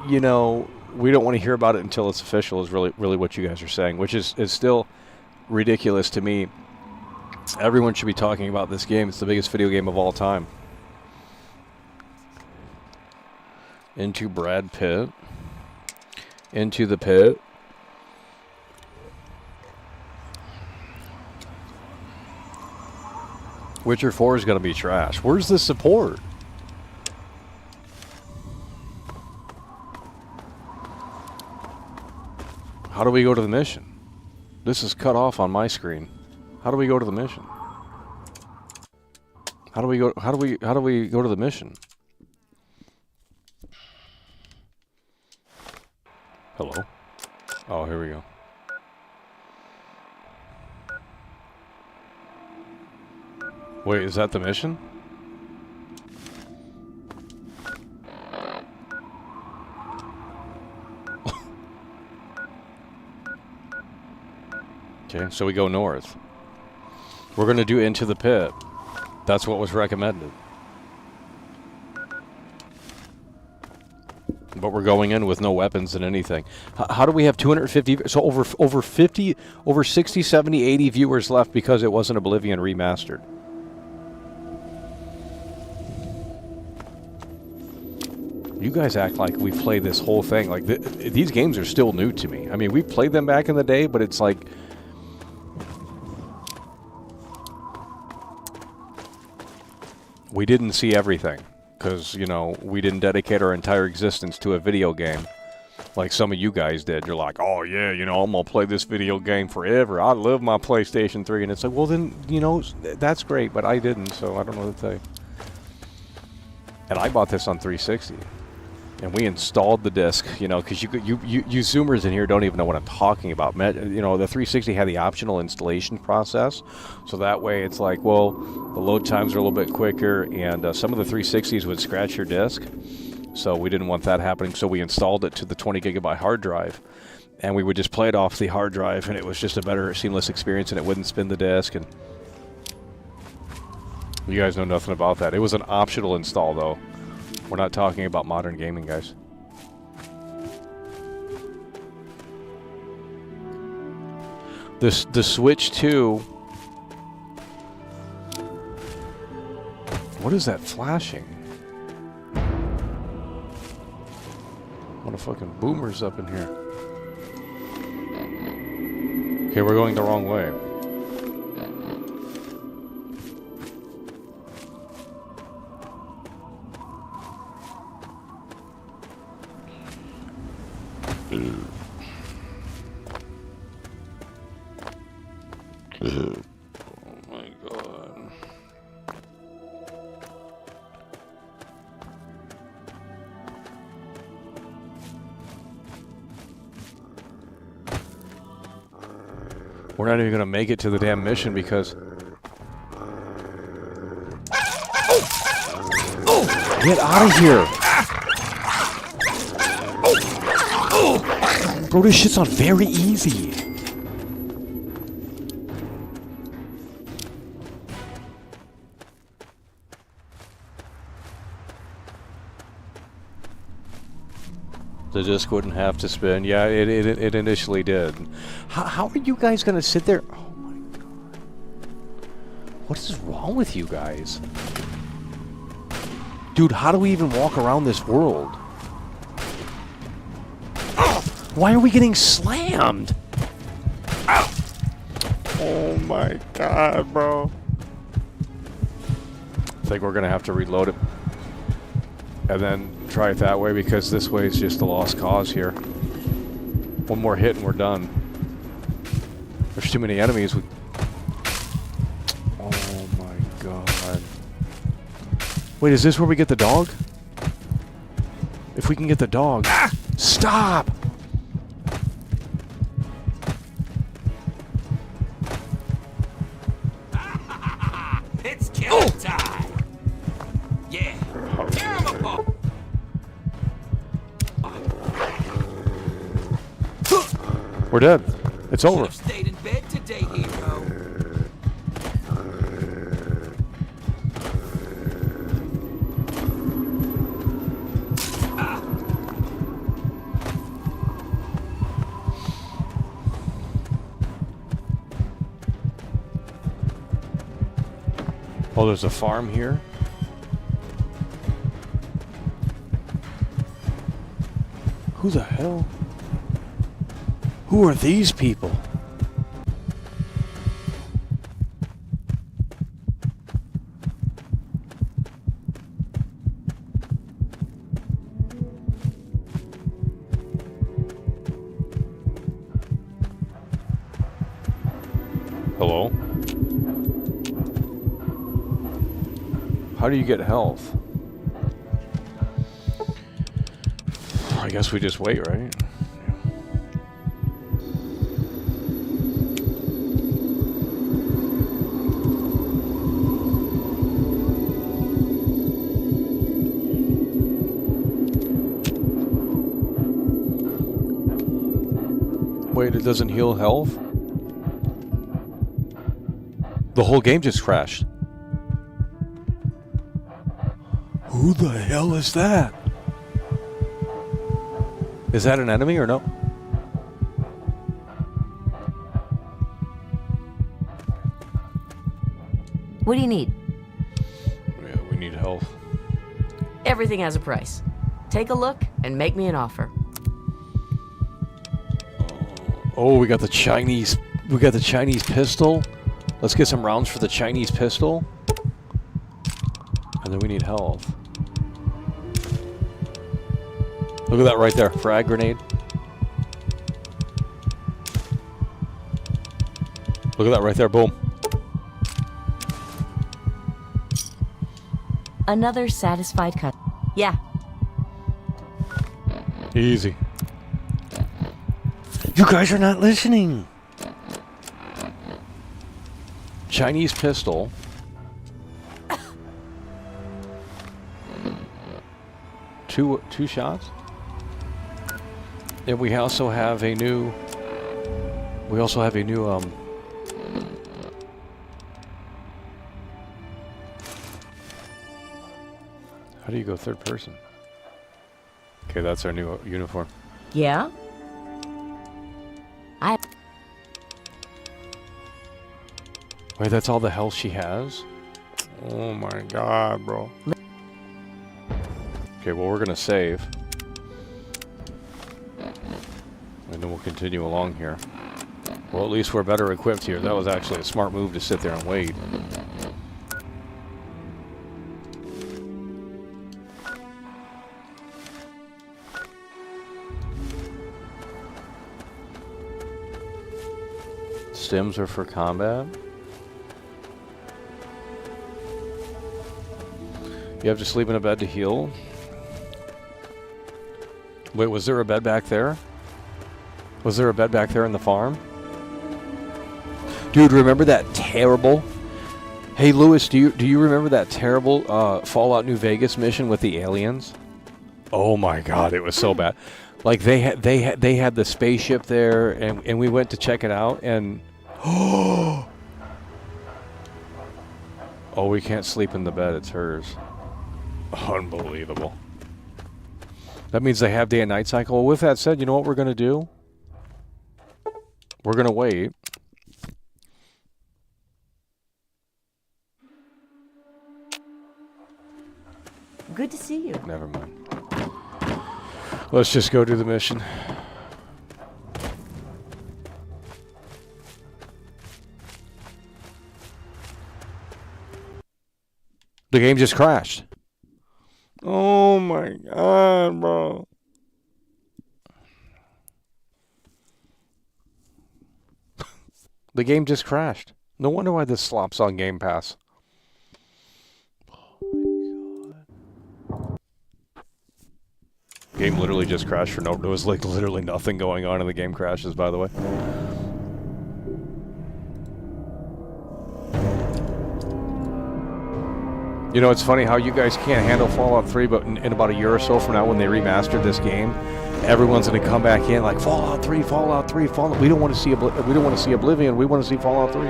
you know, we don't want to hear about it until it's official is really what you guys are saying, which is still ridiculous to me. Everyone should be talking about this game. It's the biggest video game of all time. Into Brad Pitt. Into the pit. Witcher 4 is going to be trash. Where's the support? How do we go to the mission? This is cut off on my screen. How do we go to the mission? How do we go to the mission? Hello? Oh, here we go. Wait, is that the mission? Okay, so we go north. We're going to do Into the Pit. That's what was recommended. But we're going in with no weapons and anything. How do we have 250? So over 60, 70, 80 viewers left because it wasn't Oblivion Remastered. You guys act like we played this whole thing. Like these games are still new to me. I mean, we played them back in the day, but it's like we didn't see everything. Because, you know, we didn't dedicate our entire existence to a video game like some of you guys did. You're like, oh, yeah, you know, I'm going to play this video game forever. I love my PlayStation 3. And it's like, well, then, you know, that's great, but I didn't, so I don't know what to tell you. And I bought this on 360. And we installed the disc, you know, because you Zoomers in here don't even know what I'm talking about. You know, the 360 had the optional installation process. So that way it's like, well, the load times are a little bit quicker. And some of the 360s would scratch your disc. So we didn't want that happening. So we installed it to the 20 gigabyte hard drive. And we would just play it off the hard drive. And it was just a better seamless experience. And it wouldn't spin the disc. And you guys know nothing about that. It was an optional install, though. We're not talking about modern gaming, guys. The Switch 2. What is that flashing? What a fucking boomer's up in here. Okay, we're going the wrong way. Oh my god. We're not even gonna make it to the damn mission because get out of here. Bro, this shit's on very easy. The disc wouldn't have to spin. Yeah, it initially did. How are you guys going to sit there? Oh my god. What is wrong with you guys? Dude, how do we even walk around this world? Why are we getting slammed? Oh my god, bro. I think we're going to have to reload it. And then try it that way, because this way is just a lost cause here. One more hit and we're done. There's too many enemies. Oh my god. Wait, is this where we get the dog? If we can get the dog... Ah! Stop! It's kill time! Yeah, tear him apart! We're dead. It's over. Should've stayed in bed today, hero. Oh, there's a farm here. Who the hell? Who are these people? Hello? How do you get health? I guess we just wait, right? Wait, it doesn't heal health? The whole game just crashed. Who the hell is that? Is that an enemy or no? What do you need? Yeah, we need health. Everything has a price. Take a look and make me an offer. Oh, we got the Chinese pistol. Let's get some rounds for the Chinese pistol. And then we need health. Look at that right there. Frag grenade. Look at that right there. Boom. Another satisfied cut. Yeah. Easy. You guys are not listening. Chinese pistol. Two shots. And we also have a new. How do you go third person? Okay, that's our new uniform. Yeah? Wait, that's all the health she has? Oh my god, bro. Okay, well, we're gonna save. And then we'll continue along here. Well, at least we're better equipped here. That was actually a smart move to sit there and wait. Stims are for combat. You have to sleep in a bed to heal. Wait, was there a bed back there? Was there a bed back there in the farm? Dude, remember that terrible... Hey, Lewis, do you remember that terrible Fallout New Vegas mission with the aliens? Oh my god, it was so bad. Like, they had the spaceship there, and we went to check it out, and... Oh, we can't sleep in the bed, it's hers. Unbelievable. That means they have day and night cycle. Well, with that said, you know what we're going to do? We're going to wait. Good to see you. Never mind. Let's just go do the mission. The game just crashed. Oh my god, bro. The game just crashed. No wonder why this slops on Game Pass. Oh my god. Game literally just crashed for no. There was like literally nothing going on, and the game crashes. By the way. You know, it's funny how you guys can't handle Fallout 3, but in about a year or so from now, when they remastered this game, everyone's going to come back in like Fallout 3, Fallout 3, Fallout. We don't want to see Oblivion. We want to see Fallout 3.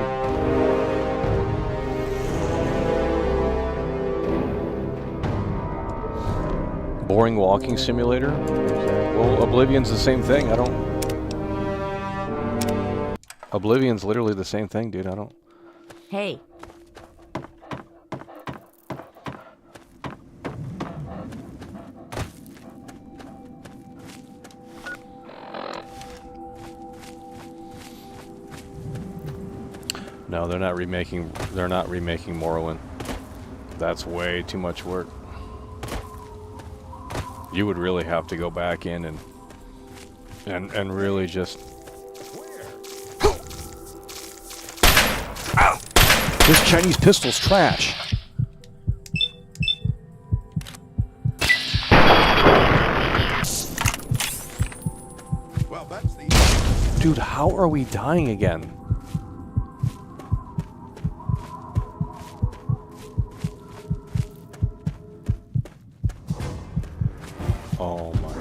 Boring walking simulator. Well, Oblivion's the same thing. Oblivion's literally the same thing, dude. Hey. No, they're not remaking Morrowind. That's way too much work. You would really have to go back in and really just This Chinese pistol's trash. Well, that's the... Dude, how are we dying again? Oh my.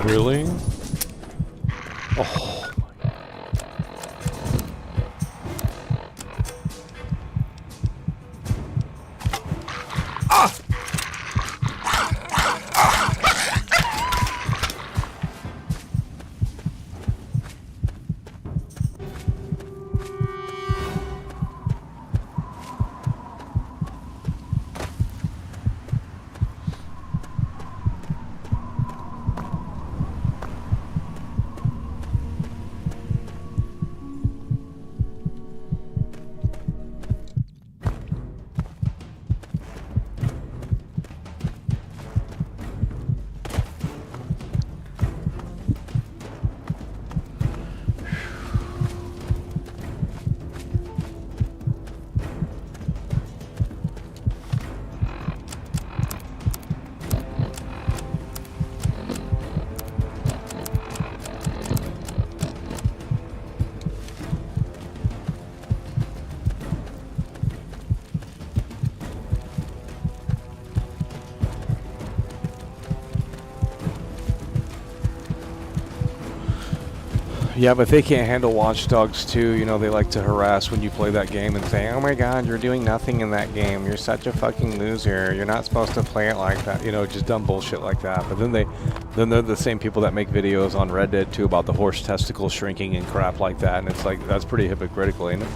Really? Oh my. Ah! Yeah, but they can't handle Watch Dogs 2. You know, they like to harass when you play that game and say, oh my god, you're doing nothing in that game. You're such a fucking loser. You're not supposed to play it like that. You know, just dumb bullshit like that. But then they're the same people that make videos on Reddit too about the horse testicles shrinking and crap like that. And it's like, that's pretty hypocritical, ain't it?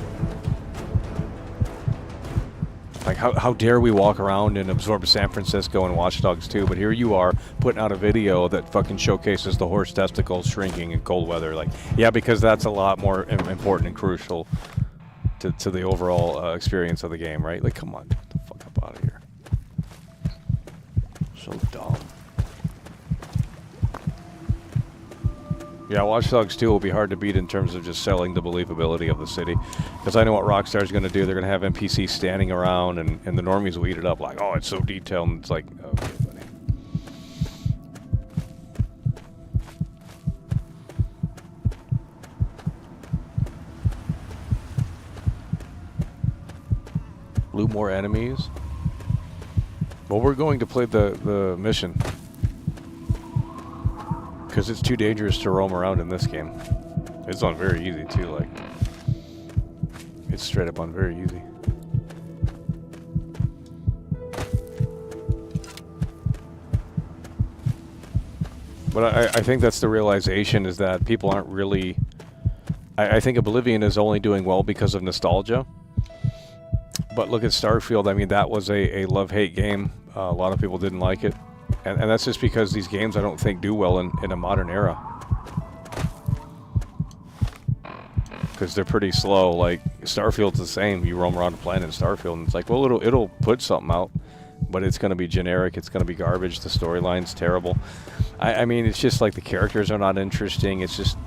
Like, how dare we walk around and absorb San Francisco and Watch Dogs 2, but here you are putting out a video that fucking showcases the horse testicles shrinking in cold weather. Like, yeah, because that's a lot more important and crucial to the overall experience of the game, right? Like, come on, get the fuck up out of here. So dumb. Yeah, Watch Dogs 2 will be hard to beat in terms of just selling the believability of the city. Because I know what Rockstar's going to do. They're going to have NPCs standing around, and the normies will eat it up like, oh, it's so detailed. And it's like, okay, buddy. Loot more enemies. Well, we're going to play the mission. Because it's too dangerous to roam around in this game. It's on very easy too, like it's straight up on very easy. But I think that's the realization, is that people aren't really... I think Oblivion is only doing well because of nostalgia. But look at Starfield. I mean, that was a love-hate game. A lot of people didn't like it. And that's just because these games, I don't think, do well in a modern era. Because they're pretty slow. Like, Starfield's the same. You roam around the planet in Starfield, and it's like, well, it'll put something out, but it's going to be generic. It's going to be garbage. The storyline's terrible. I mean, it's just like the characters are not interesting. It's just...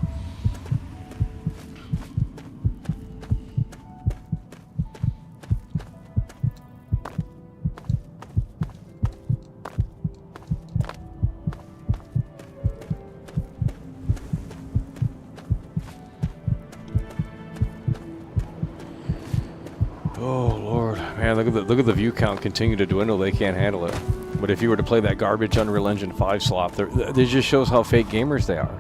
Man, look at the view count continue to dwindle. They can't handle it. But if you were to play that garbage Unreal Engine 5 slop, it just shows how fake gamers they are.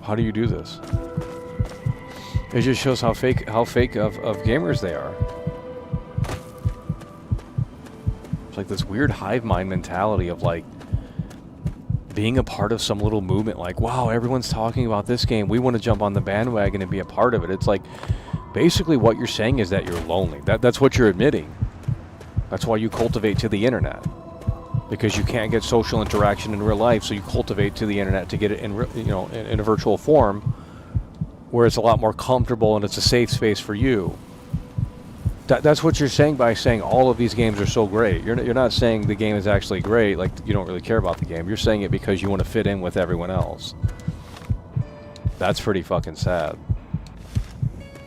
How do you do this? It just shows how fake of gamers they are. It's like this weird hive mind mentality of like being a part of some little movement. Like, wow, everyone's talking about this game. We want to jump on the bandwagon and be a part of it. It's like basically what you're saying is that you're lonely. That's what you're admitting. That's why you cultivate to the internet. Because you can't get social interaction in real life, so you cultivate to the internet to get it in a virtual form, where it's a lot more comfortable and it's a safe space for you. That's what you're saying by saying all of these games are so great. You're not saying the game is actually great, like you don't really care about the game. You're saying it because you want to fit in with everyone else. That's pretty fucking sad.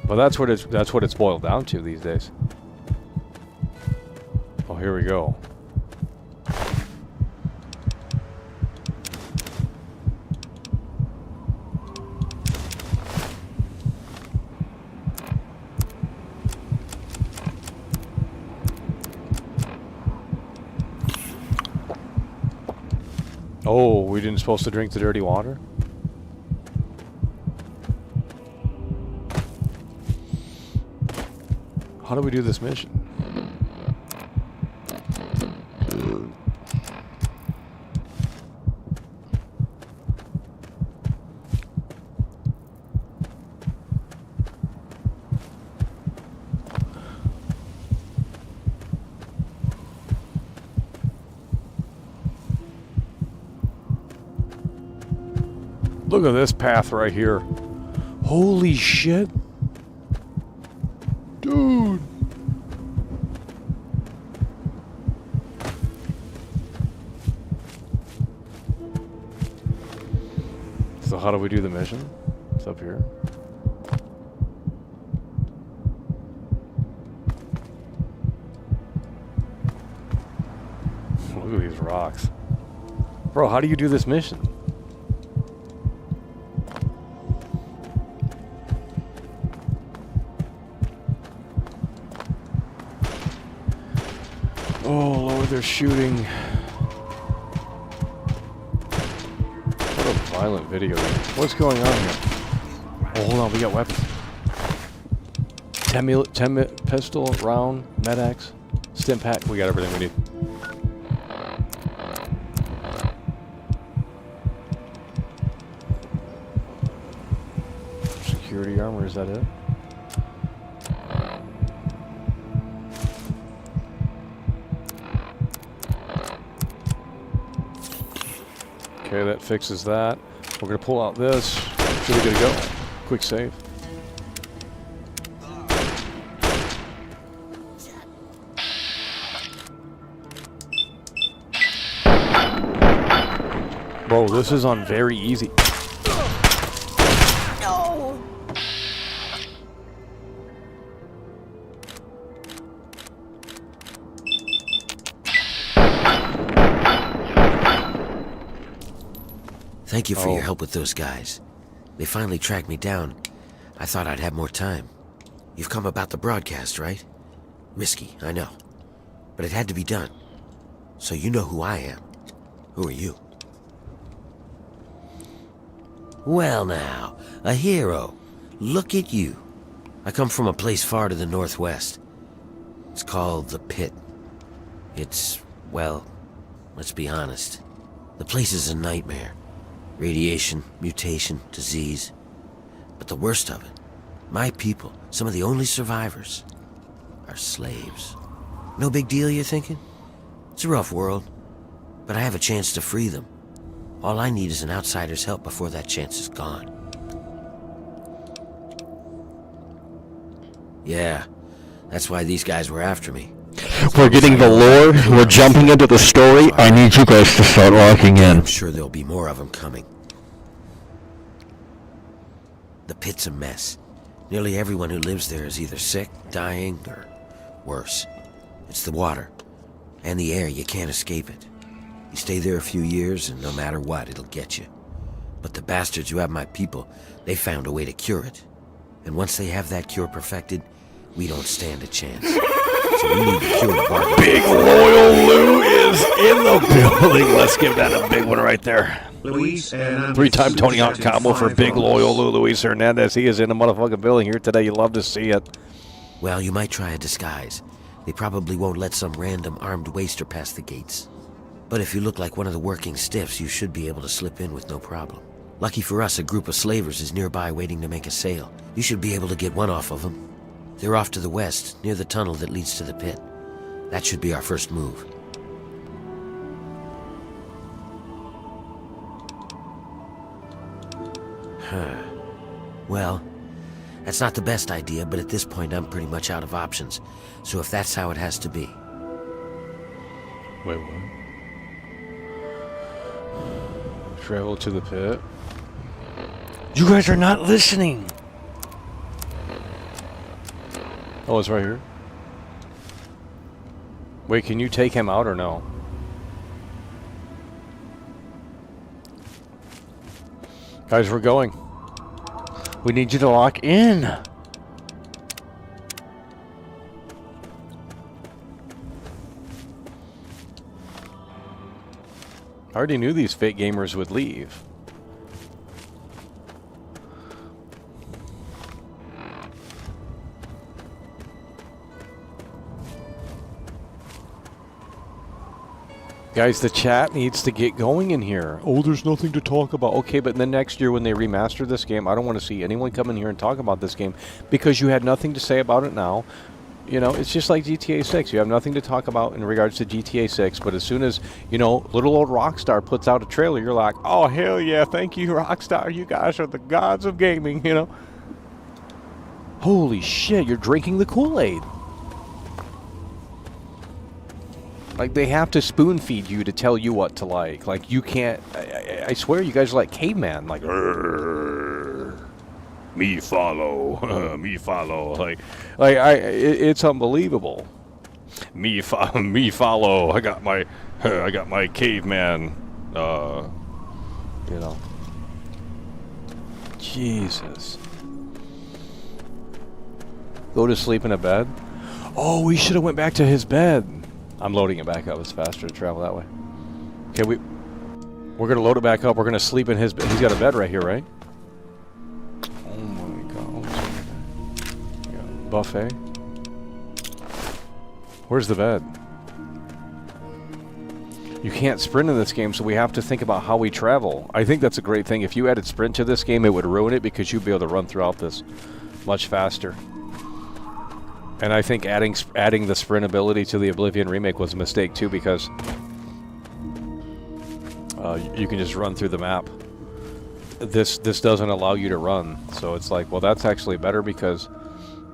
But that's what it's boiled down to these days. Oh, here we go. Oh, we didn't supposed to drink the dirty water? How do we do this mission? Look at this path right here. Holy shit. Dude. So how do we do the mission? It's up here. Look at these rocks. Bro, how do you do this mission? Oh Lord, they're shooting. What a violent video. What's going on here? Oh, hold on, we got weapons. 10 pistol, round, med-axe, stim pack. We got everything we need. Security armor, is that it? Okay, that fixes that. We're gonna pull out this. Should be good to go. Quick save. Bro, this is on very easy. No! Thank you for your help with those guys. They finally tracked me down. I thought I'd have more time. You've come about the broadcast, right? Risky, I know. But it had to be done. So you know who I am. Who are you? Well now, a hero. Look at you. I come from a place far to the northwest. It's called the Pitt. It's, well, let's be honest. The place is a nightmare. Radiation, mutation, disease. But the worst of it, my people, some of the only survivors, are slaves. No big deal, you're thinking? It's a rough world, but I have a chance to free them. All I need is an outsider's help before that chance is gone. Yeah, that's why these guys were after me. We're getting the lore, we're jumping into the story. I need you guys to start locking in. I'm sure there'll be more of them coming. The Pit's a mess. Nearly everyone who lives there is either sick, dying, or worse. It's the water and the air. You can't escape it. You stay there a few years and no matter what, it'll get you. But the bastards who have my people, they found a way to cure it. And once they have that cure perfected, we don't stand a chance. So we need the cure to bargain. Big Loyal Lou is in the building. Let's give that a big one right there. Luis Hernandez. Three-time Tony Hawk Super combo for $5. Big Loyal Lou, Luis Hernandez. He is in the motherfucking building here today. You love to see it. Well, you might try a disguise. They probably won't let some random armed waster past the gates. But if you look like one of the working stiffs, you should be able to slip in with no problem. Lucky for us, a group of slavers is nearby waiting to make a sale. You should be able to get one off of them. They're off to the west, near the tunnel that leads to the pit. That should be our first move. Huh. Well, that's not the best idea, but at this point I'm pretty much out of options. So if that's how it has to be. Wait, what? Travel to the pit. You guys are not listening. Oh, it's right here. Wait, can you take him out or no? Guys, we're going. We need you to lock in. I already knew these fake gamers would leave. Guys, the chat needs to get going in here. Oh, there's nothing to talk about. Okay, but then next year when they remaster this game, I don't want to see anyone come in here and talk about this game because you had nothing to say about it now. You know, it's just like GTA 6. You have nothing to talk about in regards to GTA 6, but as soon as, you know, little old Rockstar puts out a trailer, you're like, oh, hell yeah, thank you, Rockstar. You guys are the gods of gaming, you know. Holy shit, you're drinking the Kool-Aid. Like, they have to spoon-feed you to tell you what to like. Like, you can't... I swear you guys are like caveman. Like, me follow. Me follow. It's unbelievable. Me follow. I got my caveman, you know. Jesus. Go to sleep in a bed? Oh, we should have went back to his bed. I'm loading it back up. It's faster to travel that way. Okay, we're gonna load it back up. We're gonna sleep in his bed. He's got a bed right here, right? Oh my god. Yeah. Buffet. Where's the bed? You can't sprint in this game, so we have to think about how we travel. I think that's a great thing. If you added sprint to this game, it would ruin it because you'd be able to run throughout this much faster. And I think adding the sprint ability to the Oblivion Remake was a mistake too, because you can just run through the map. This doesn't allow you to run, so it's like, well, that's actually better because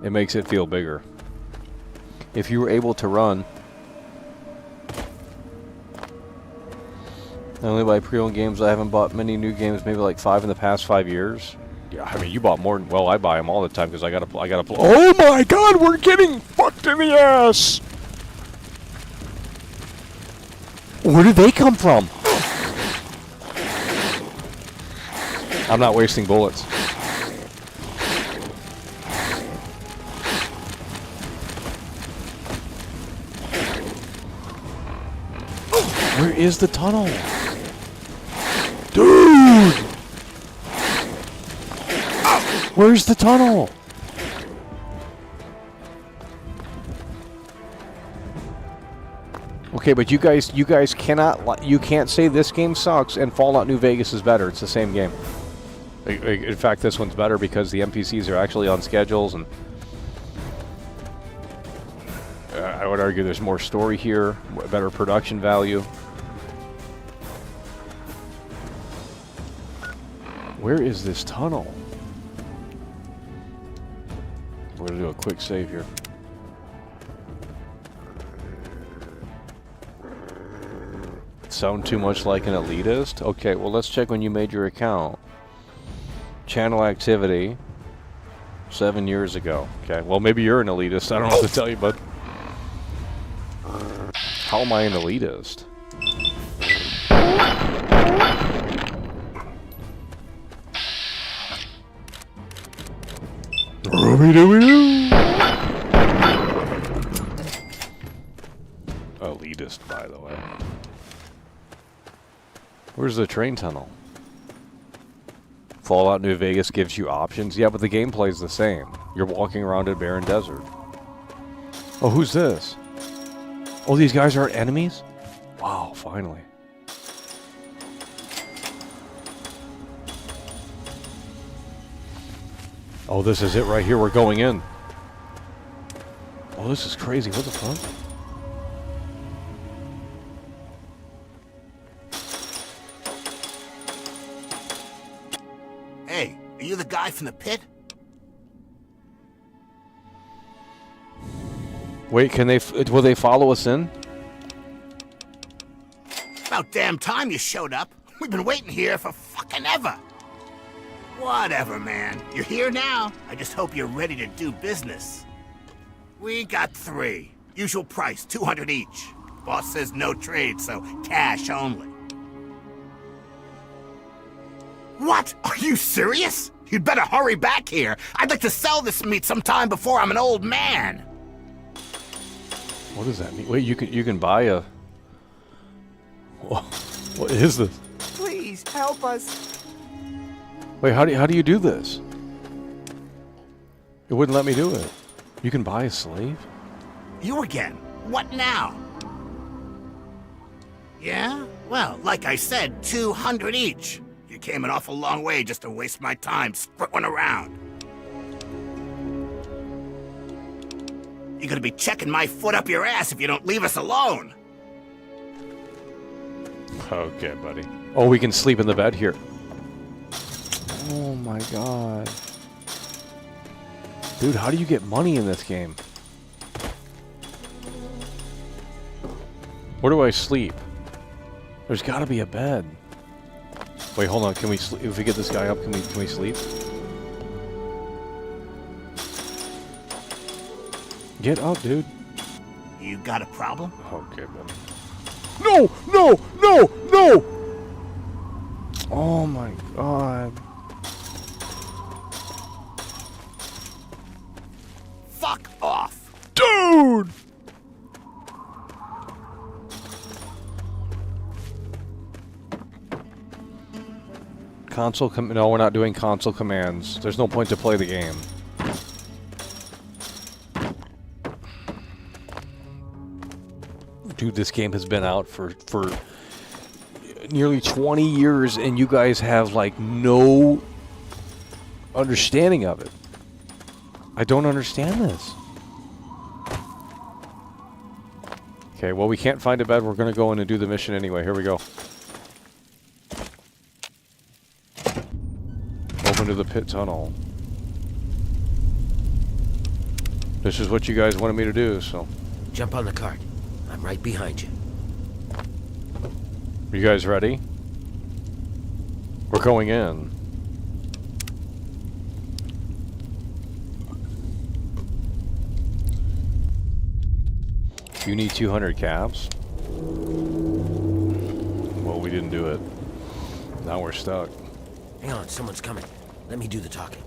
it makes it feel bigger. If you were able to run, I only buy pre-owned games. I haven't bought many new games, maybe like 5 in the past 5 years. Yeah, I mean, you bought more than... Well, I buy them all the time because I gotta play. Oh my god, we're getting fucked in the ass! Where did they come from? I'm not wasting bullets. Where is the tunnel? Dude! Where's the tunnel? Okay, but you guys cannot... You can't say this game sucks and Fallout New Vegas is better. It's the same game. In fact, this one's better because the NPCs are actually on schedules, and I would argue there's more story here, better production value. Where is this tunnel? We're gonna do a quick save here. Sound too much like an elitist? Okay, well, let's check when you made your account. Channel activity 7 years ago. Okay, well, maybe you're an elitist. I don't know what to tell you, bud. How am I an elitist? Elitist, by the way. Where's the train tunnel? Fallout New Vegas gives you options. Yeah, but the gameplay's the same. You're walking around a barren desert. Oh, who's this? Oh, these guys aren't enemies? Wow, finally. Oh, this is it right here. We're going in. Oh, this is crazy. What the fuck? Hey, are you the guy from the pit? Wait, can they? Will they follow us in? About damn time you showed up. We've been waiting here for fucking ever. Whatever, man. You're here now. I just hope you're ready to do business. We got 3. Usual price, 200 each. Boss says no trade, so cash only. What? Are you serious? You'd better hurry back here. I'd like to sell this meat sometime before I'm an old man. What does that mean? Wait, you can buy a... What is this? Please help us. Wait, how do you do this? It wouldn't let me do it. You can buy a slave? You again? What now? Yeah? Well, like I said, 200 each. You came an awful long way just to waste my time squirting around. You're gonna be checking my foot up your ass if you don't leave us alone. Okay, buddy. Oh, we can sleep in the bed here. Oh my god. Dude, how do you get money in this game? Where do I sleep? There's gotta be a bed. Wait, hold on. Can we sleep? If we get this guy up, can we sleep? Get up, dude. You got a problem? Okay, buddy. No! No! No! No! Oh my god. Fuck off! Dude! Console no, we're not doing console commands. There's no point to play the game. Dude, this game has been out for nearly 20 years and you guys have like no understanding of it. I don't understand this. Okay, well, we can't find a bed. We're going to go in and do the mission anyway. Here we go. Open to the pit tunnel. This is what you guys wanted me to do, so... Jump on the cart. I'm right behind you. You guys ready? We're going in. You need 200 caps? Well, we didn't do it. Now we're stuck. Hang on, someone's coming. Let me do the talking.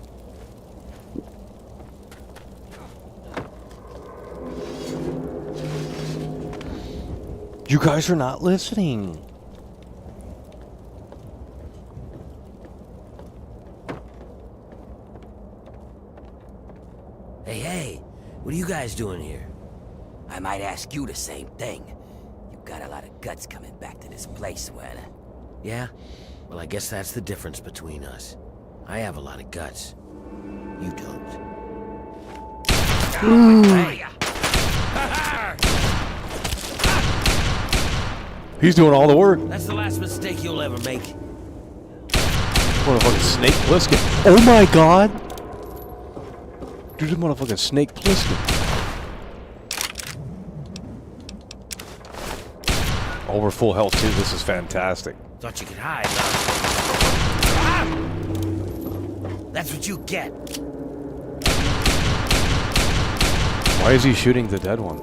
You guys are not listening. Hey, what are you guys doing here? I might ask you the same thing. You've got a lot of guts coming back to this place, Werner. Yeah? Well, I guess that's the difference between us. I have a lot of guts. You don't. He's doing all the work. That's the last mistake you'll ever make. What a fucking Snake Plissken. Oh my god! Dude, this motherfucking Snake Plissken. Oh, we're full health too. This is fantastic. Thought you could hide, huh? That's what you get. Why is he shooting the dead one?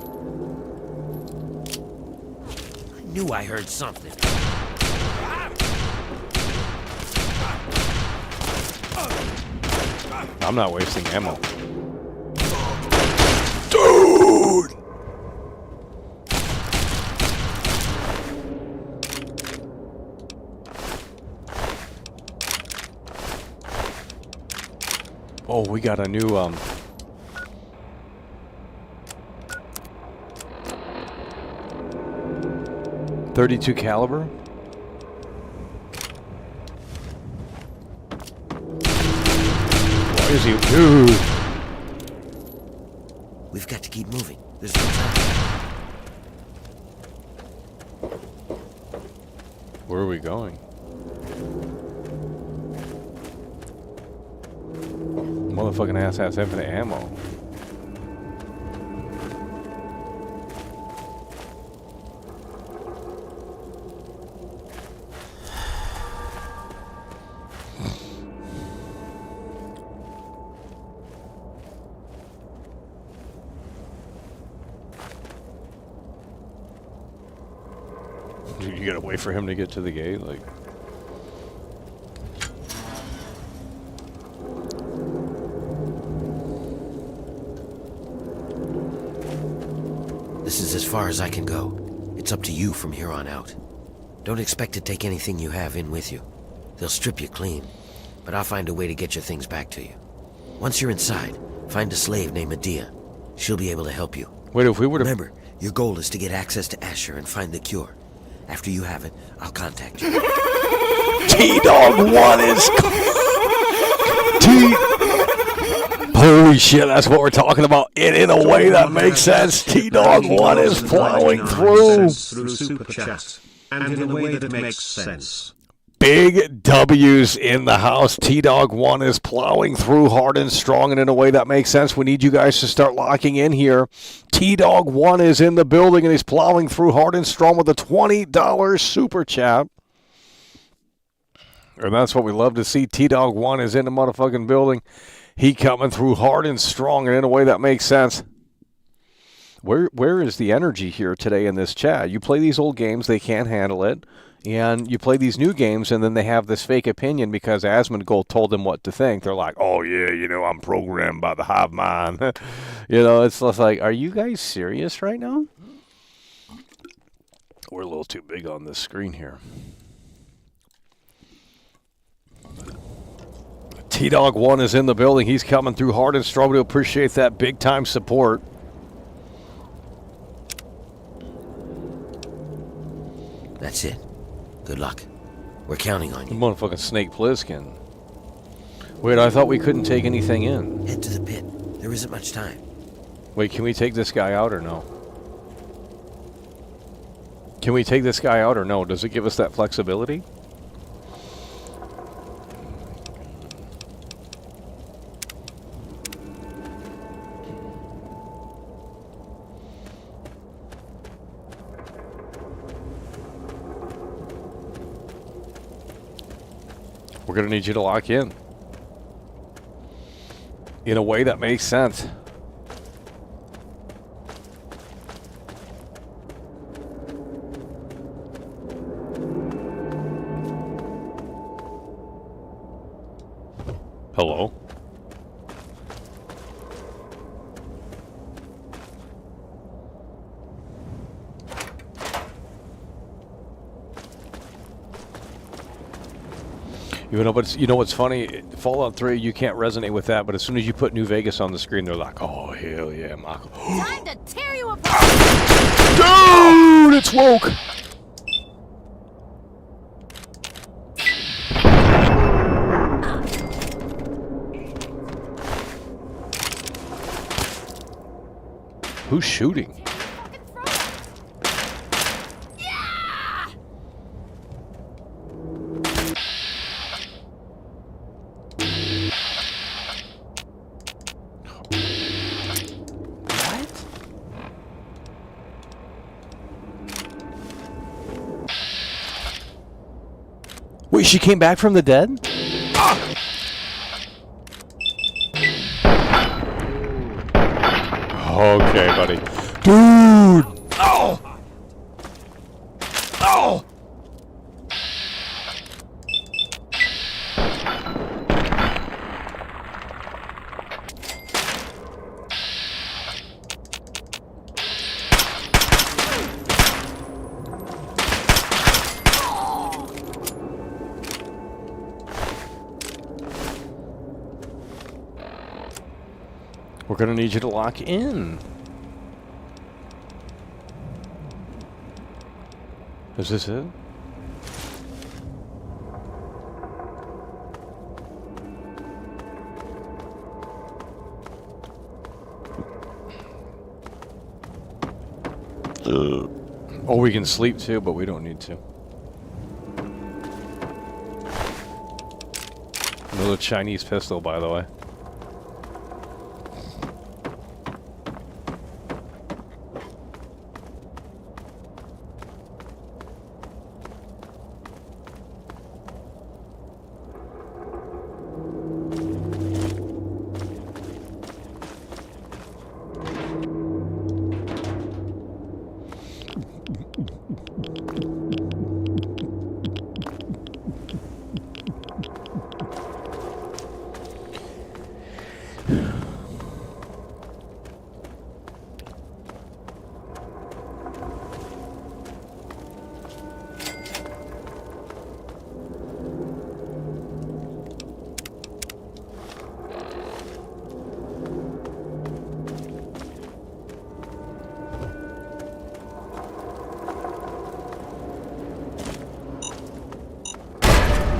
I knew I heard something. I'm not wasting ammo. Oh, we got a new, .32 caliber. Why is he? Dude. We've got to keep moving. There's no time. Where are we going? Motherfucking ass has infinite ammo. You gotta wait for him to get to the gate, like. This is as far as I can go. It's up to you from here on out. Don't expect to take anything you have in with you. They'll strip you clean, but I'll find a way to get your things back to you. Once you're inside, find a slave named Medea. She'll be able to help you. Wait, if we were to... Remember, your goal is to get access to Asher and find the cure. After you have it, I'll contact you. T-Dog 1 is... Holy shit, that's what we're talking about. In a way that makes sense. T-Dog 1 is plowing through. Super Chat, and in a way that makes sense. Big W's in the house. T-Dog 1 is plowing through hard and strong and in a way that makes sense. We need you guys to start locking in here. T-Dog 1 is in the building and he's plowing through hard and strong with a $20 super chat. And that's what we love to see. T-Dog 1 is in the motherfucking building. He coming through hard and strong and in a way that makes sense. Where is the energy here today in this chat? You play these old games, they can't handle it. And you play these new games, and then they have this fake opinion because Asmongold told them what to think. They're like, oh, yeah, you know, I'm programmed by the hive mind. You know, it's just like, are you guys serious right now? We're a little too big on this screen here. T-Dog 1 is in the building. He's coming through hard and strong. We appreciate that big-time support. That's it. Good luck. We're counting on you. Motherfucking Snake Plissken. Wait, I thought we couldn't take anything in. Head to the pit. There isn't much time. Wait, can we take this guy out or no? Can we take this guy out or no? Does it give us that flexibility? We're going to need you to lock in a way that makes sense. Hello? You know what's funny? Fallout 3, you can't resonate with that, but as soon as you put New Vegas on the screen, they're like, oh, hell yeah, Michael. Time to tear you apart! Dude, it's woke! Who's shooting? Wait, she came back from the dead? Okay, buddy. Dude! Oh! Oh! We're gonna need you to lock in. Is this it? Or we can sleep too, but we don't need to. Another Chinese pistol, by the way.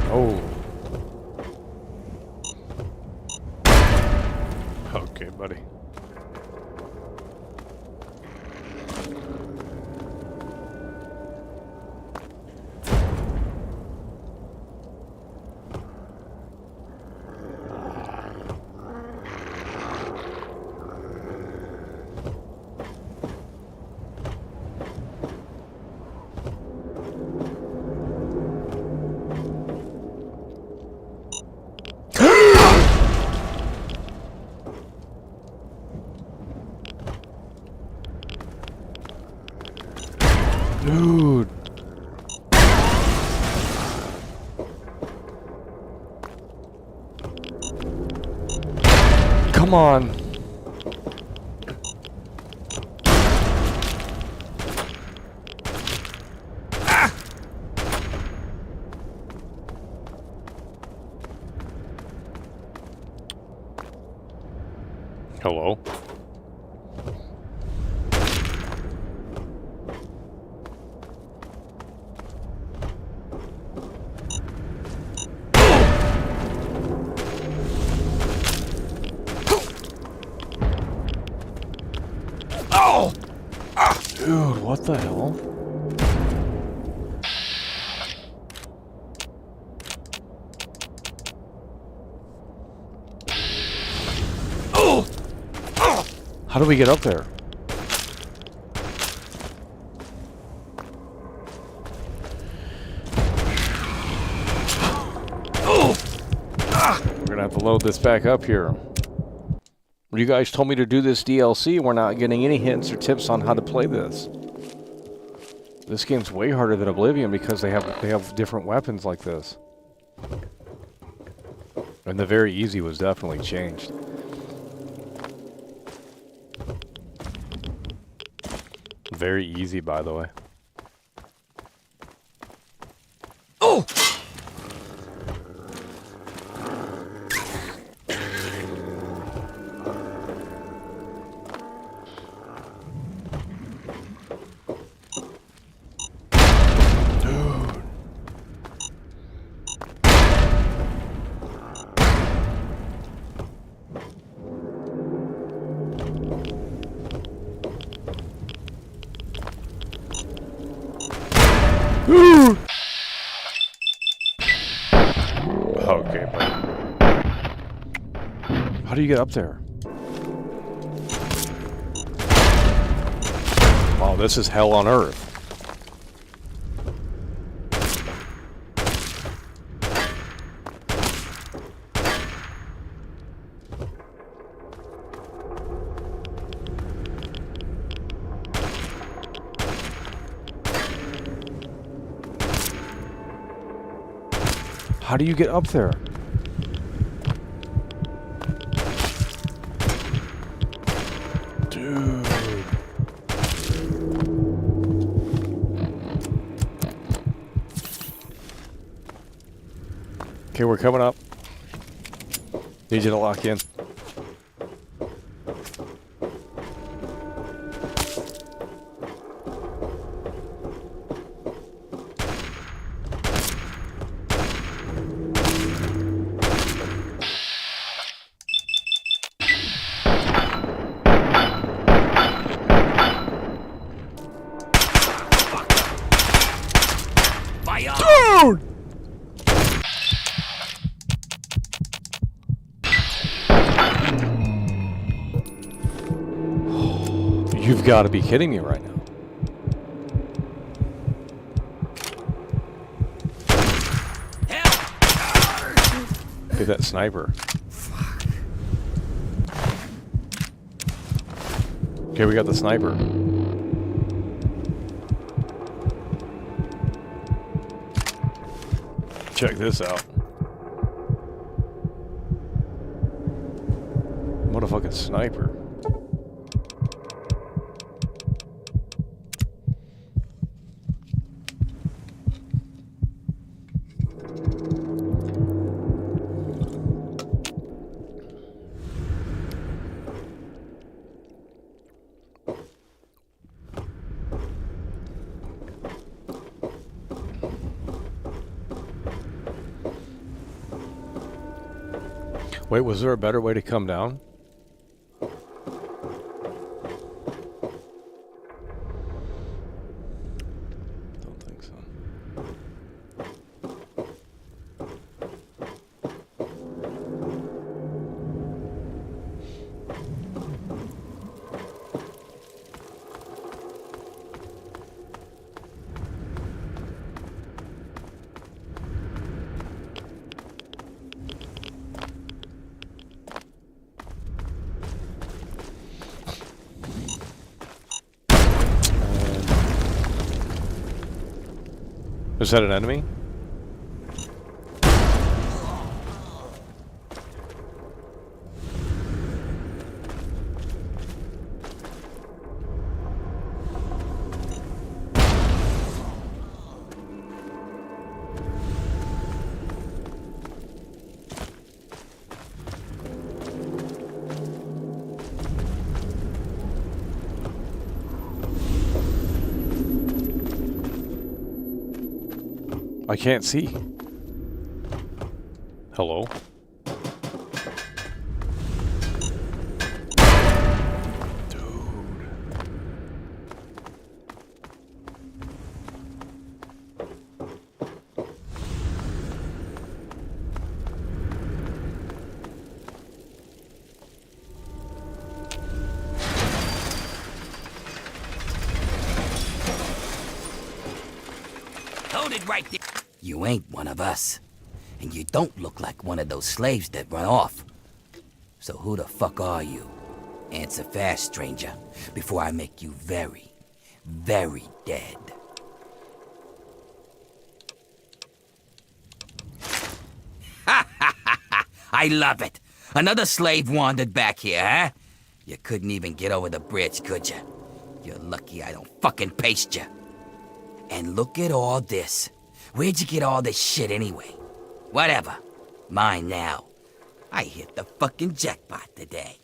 Oh. Okay, buddy. Dude. Come on. Ah! Hello? Dude, what the hell? Oh! How do we get up there? We're gonna have to load this back up here. You guys told me to do this DLC. We're not getting any hints or tips on how to play this. This game's way harder than Oblivion because they have different weapons like this. And the very easy was definitely changed. Very easy, by the way. Oh! Okay, buddy. How do you get up there? Wow, this is hell on earth. How do you get up there? Dude. Okay, we're coming up. Need you to lock in. my arm! Dude! You've got to be kidding me right now. Get that sniper. Okay, we got the sniper. Check this out. Motherfucking sniper. Wait, was there a better way to come down? Don't think so. Is that an enemy? I can't see. Hello? Hold it right there. You ain't one of us. And you don't look like one of those slaves that run off. So who the fuck are you? Answer fast, stranger, before I make you very, very dead. Ha ha ha ha! I love it. Another slave wandered back here, huh? You couldn't even get over the bridge, could you? You're lucky I don't fucking paste you. And look at all this. Where'd you get all this shit anyway? Whatever. Mine now. I hit the fucking jackpot today.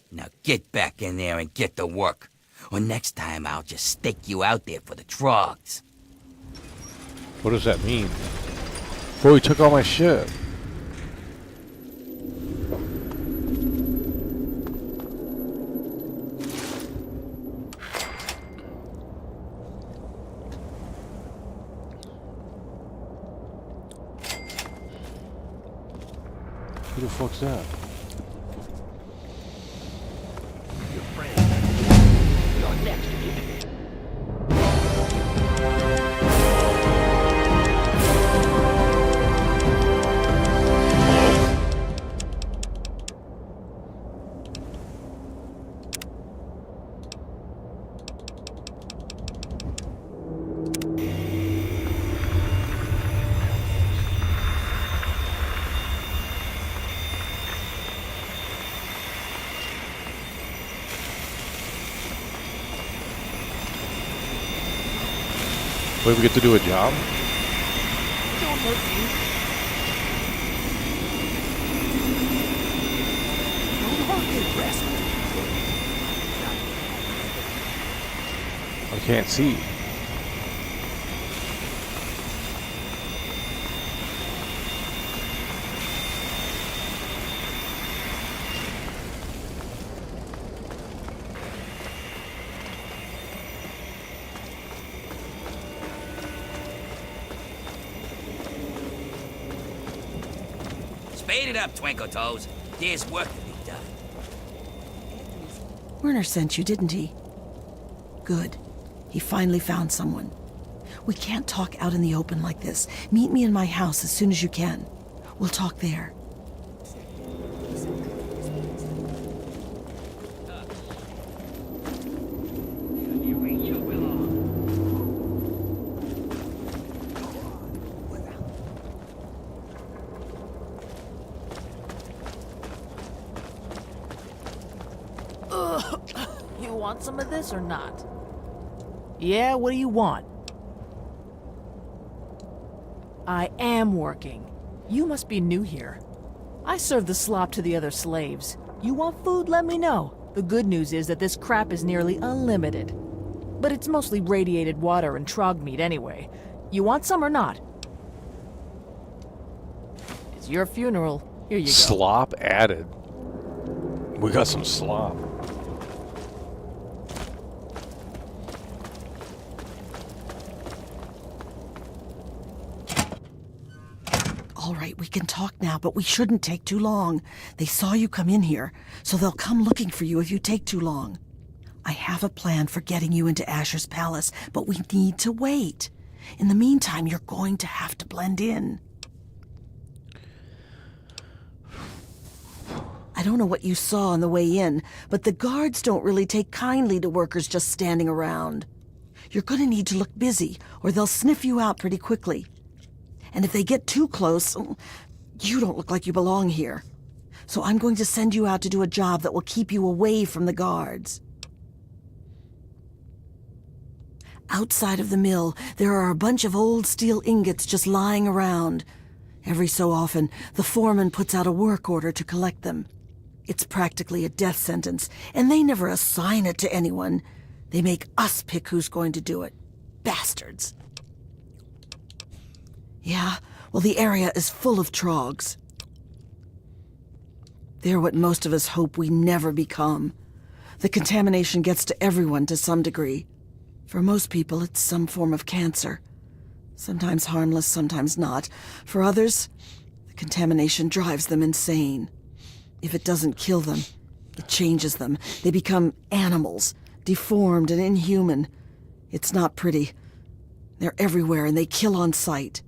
Now get back in there and get to work. Or next time I'll just stake you out there for the trogs. What does that mean? Bro, he took all my shit. Who the fuck's that? Your friend. You're next. Wait, we get to do a job? Don't hurt me. Don't hurt me, rascal. I can't see. Spade it up, Twinkle Toes. There's work to be done. Werner sent you, didn't he? Good. He finally found someone. We can't talk out in the open like this. Meet me in my house as soon as you can. We'll talk there. You want some of this or not? Yeah, what do you want? I am working. You must be new here. I serve the slop to the other slaves. You want food? Let me know. The good news is that this crap is nearly unlimited. But it's mostly radiated water and trog meat anyway. You want some or not? It's your funeral. Here you go. Slop added. We got some slop. All right, we can talk now, but we shouldn't take too long. They saw you come in here, so they'll come looking for you if you take too long. I have a plan for getting you into Asher's palace, but we need to wait. In the meantime, you're going to have to blend in. I don't know what you saw on the way in, but the guards don't really take kindly to workers just standing around. You're going to need to look busy, or they'll sniff you out pretty quickly. And if they get too close, you don't look like you belong here. So I'm going to send you out to do a job that will keep you away from the guards. Outside of the mill, there are a bunch of old steel ingots just lying around. Every so often, the foreman puts out a work order to collect them. It's practically a death sentence, and they never assign it to anyone. They make us pick who's going to do it. Bastards. Yeah, well, the area is full of trogs. They're what most of us hope we never become. The contamination gets to everyone to some degree. For most people, it's some form of cancer. Sometimes harmless, sometimes not. For others, the contamination drives them insane. If it doesn't kill them, it changes them. They become animals, deformed and inhuman. It's not pretty. They're everywhere and they kill on sight.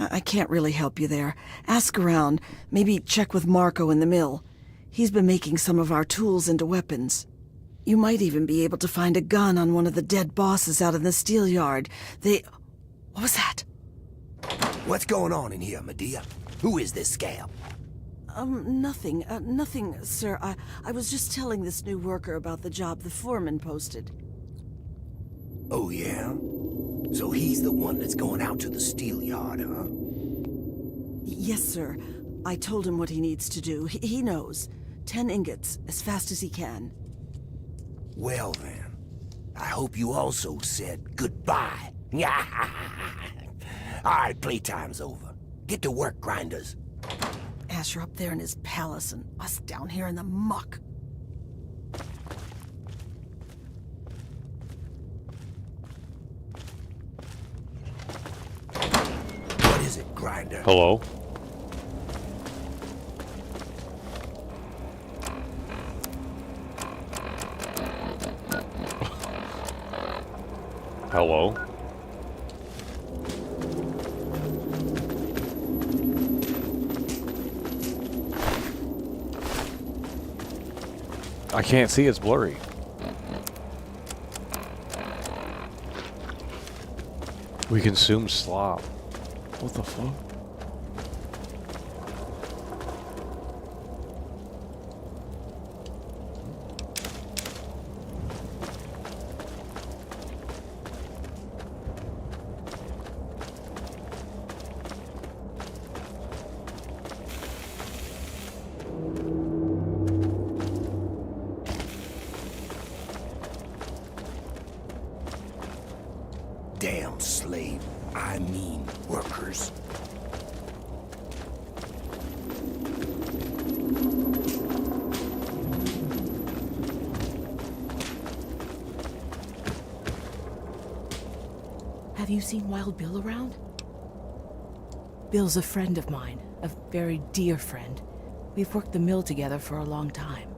I can't really help you there. Ask around. Maybe check with Marco in the mill. He's been making some of our tools into weapons. You might even be able to find a gun on one of the dead bosses out in the steel yard. What was that? What's going on in here, Medea? Who is this scab? Nothing. Nothing, sir. I was just telling this new worker about the job the foreman posted. Oh, yeah? So he's the one that's going out to the steel yard, huh? Yes, sir. I told him what he needs to do. He knows. 10 ingots, as fast as he can. Well, then. I hope you also said goodbye. All right, playtime's over. Get to work, grinders. Asher up there in his palace and us down here in the muck. What is it, Grinder? Hello? Hello? I can't see, it's blurry. We consume slop. What the fuck? Damn slave. I mean workers. Have you seen Wild Bill around? Bill's a friend of mine, a very dear friend. We've worked the mill together for a long time.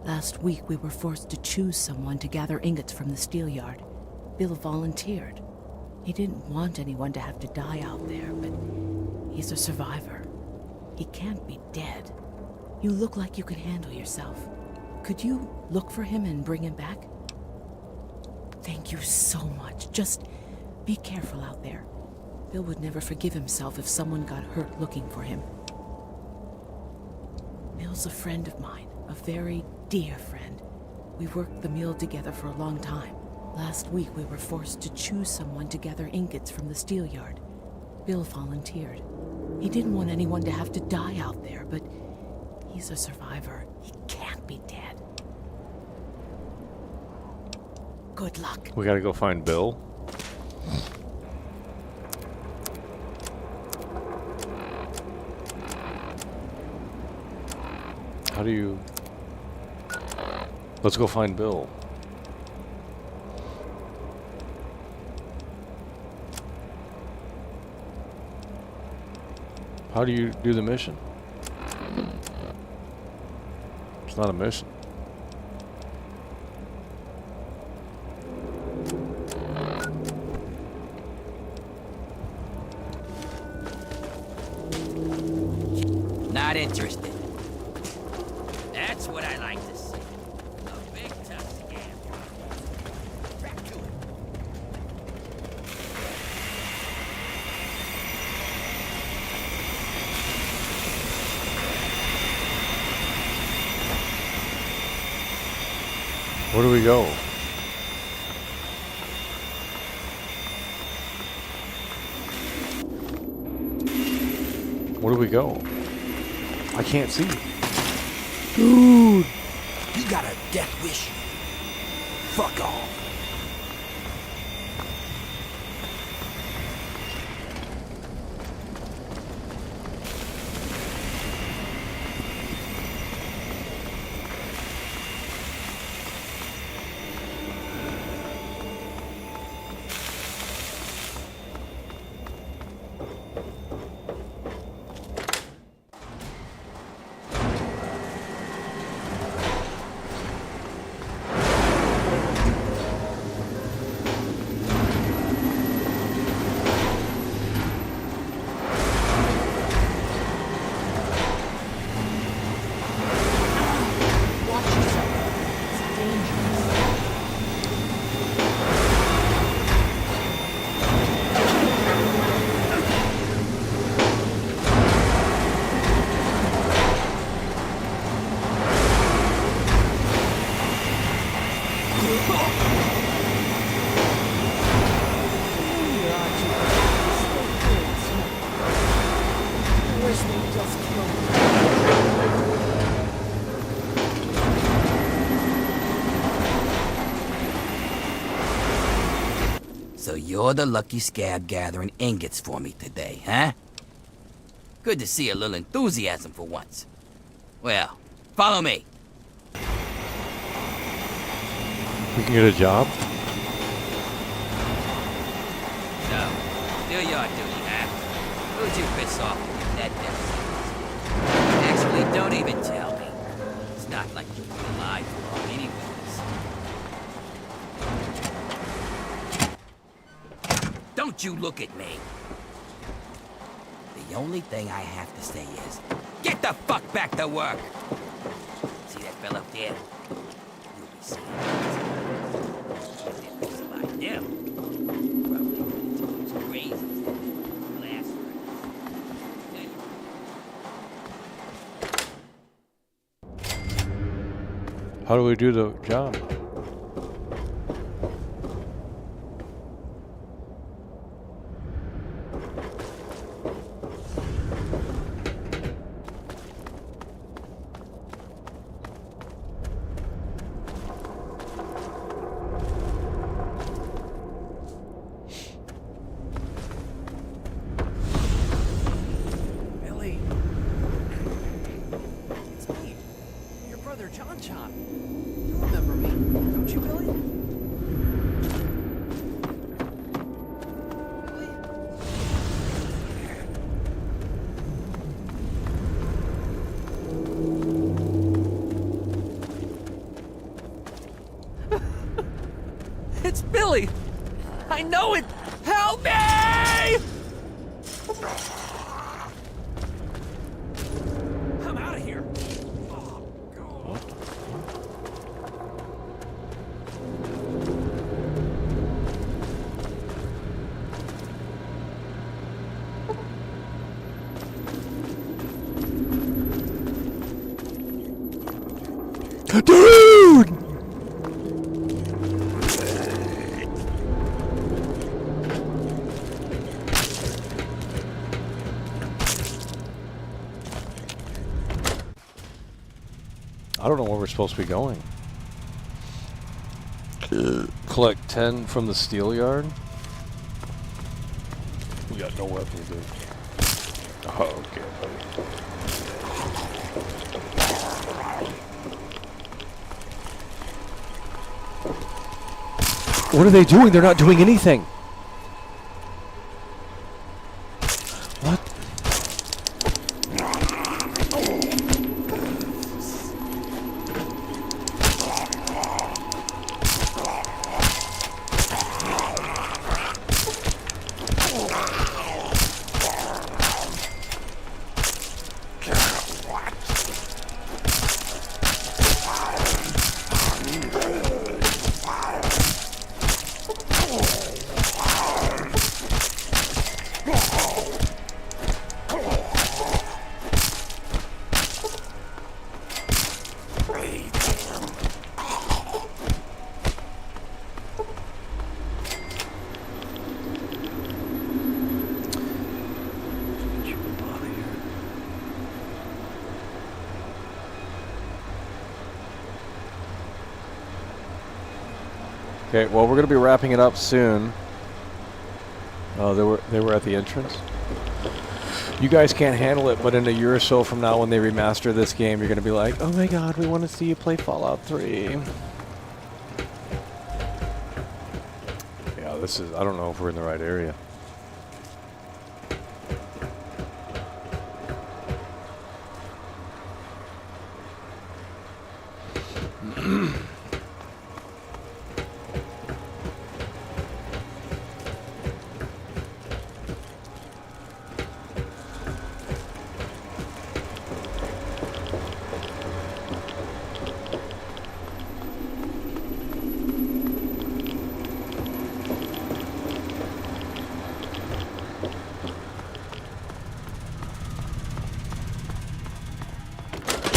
Last week we were forced to choose someone to gather ingots from the steel yard. Bill volunteered. He didn't want anyone to have to die out there, but he's a survivor. He can't be dead. You look like you can handle yourself. Could you look for him and bring him back? Thank you so much. Just be careful out there. Bill would never forgive himself if someone got hurt looking for him. Bill's a friend of mine, a very dear friend. We've worked the mill together for a long time. Last week we were forced to choose someone to gather ingots from the steel yard. Bill volunteered. He didn't want anyone to have to die out there, but he's a survivor. He can't be dead. Good luck. We gotta go find Bill. How do you... Let's go find Bill. How do you do the mission? It's not a mission. Not interested. That's what I like to see. A big tough scam. Back to it. Where do we go? Where do we go? I can't see. Dude! You got a death wish? Fuck off. So you're the lucky scab gathering ingots for me today, huh? Good to see a little enthusiasm for once. Well, follow me. We can get a job? So, do your duty, huh? Who'd you piss off with that death sentence? Actually, don't even tell me. It's not like you'll be alive for long anyways. Don't you look at me. The only thing I have to say is, get the fuck back to work! See that fella up there? You'll be seeing things about them. Probably those crazy glass. How do we do the job? You remember me? It's Billy! I know it! Help me! I'm out of here. Dude! I don't know where we're supposed to be going. Collect 10 from the steel yard. We got no weapons, dude. Oh, okay, buddy. What are they doing? They're not doing anything. What? Okay, well, we're going to be wrapping it up soon. Oh, they were at the entrance. You guys can't handle it, but in a year or so from now when they remaster this game, you're going to be like, oh my god, we want to see you play Fallout 3. Yeah, this is, I don't know if we're in the right area.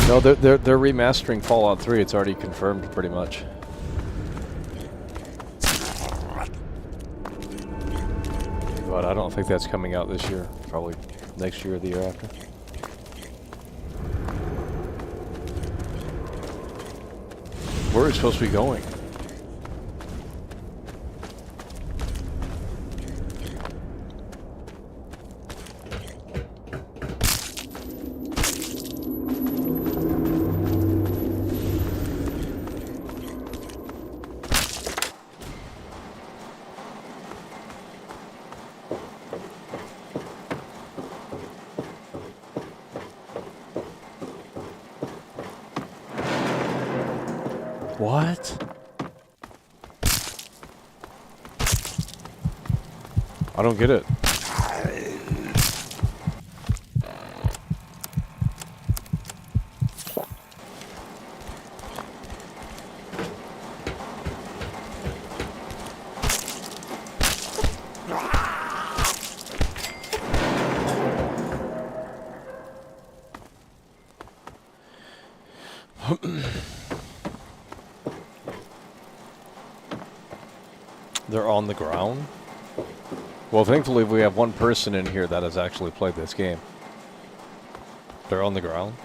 No, they're remastering Fallout 3. It's already confirmed, pretty much. But I don't think that's coming out this year. Probably next year or the year after. Where are we supposed to be going? What? I don't get it. They're on the ground? Well, thankfully we have one person in here that has actually played this game. They're on the ground?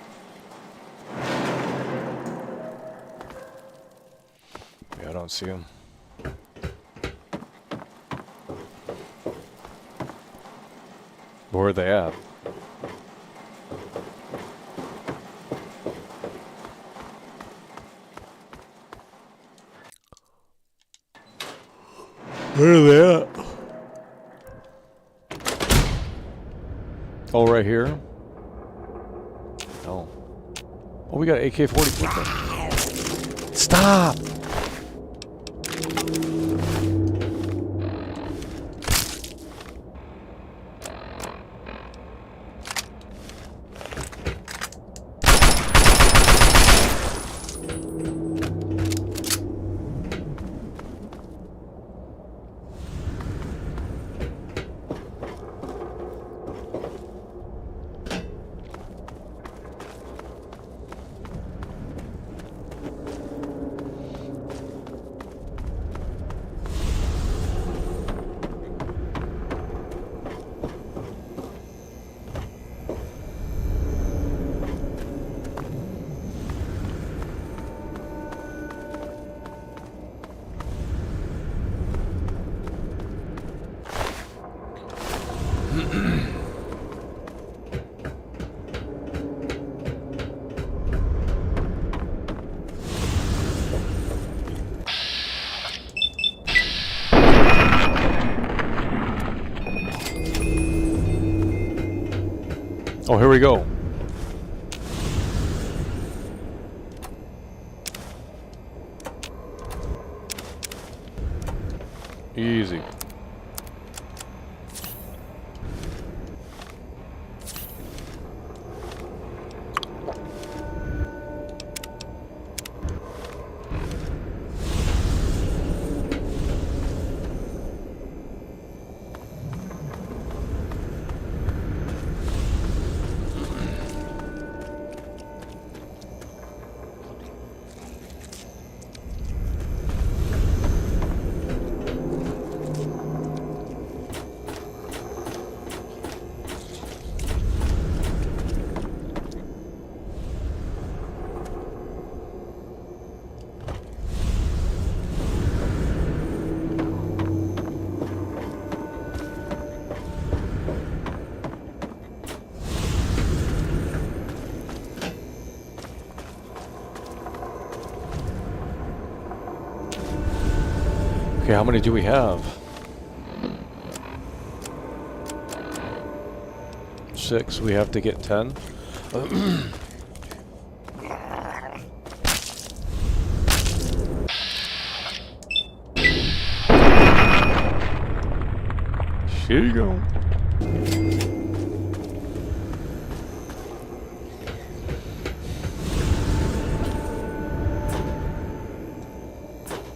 Yeah, I don't see them. Where are they at? Where are they at? Oh, right here? Oh. Oh, we got AK-40. Stop! Oh, here we go. Easy. Okay, how many do we have? 6. We have to get 10. Here you go.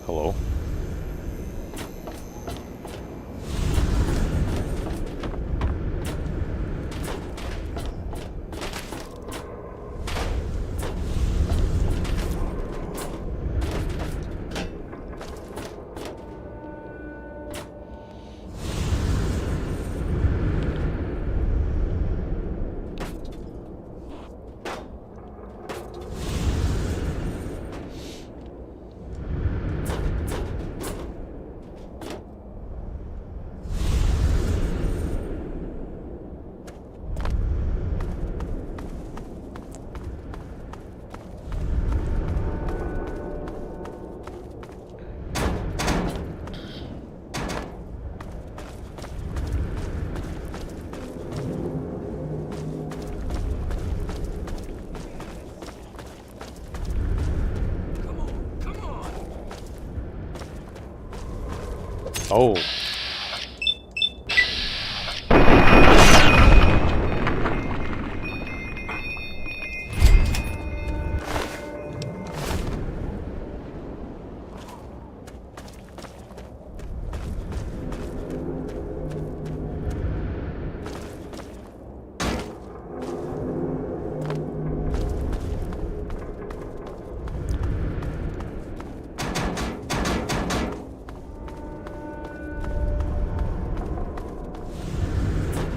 Hello. Oh.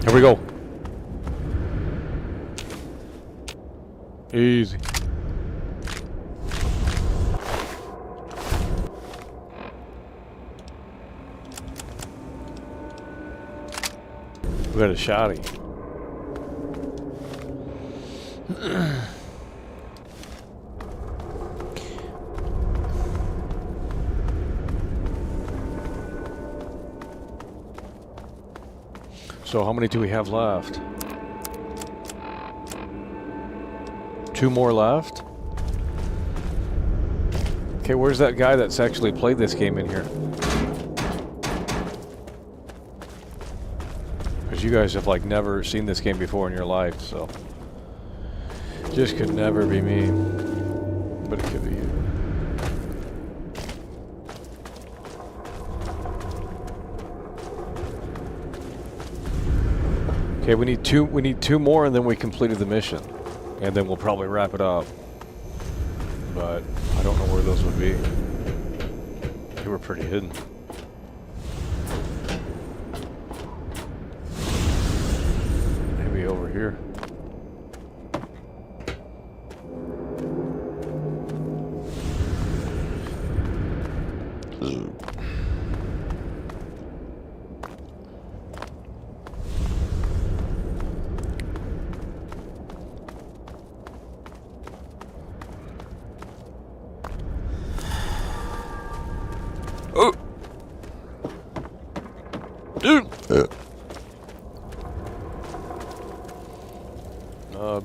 Here we go. Easy. We got a shotty. So how many do we have left? 2 more left? Okay, where's that guy that's actually played this game in here? Because you guys have like never seen this game before in your life, so just could never be me. But it could be you. Okay, we need two more and then we completed the mission. And then we'll probably wrap it up. But I don't know where those would be. They were pretty hidden. Maybe over here.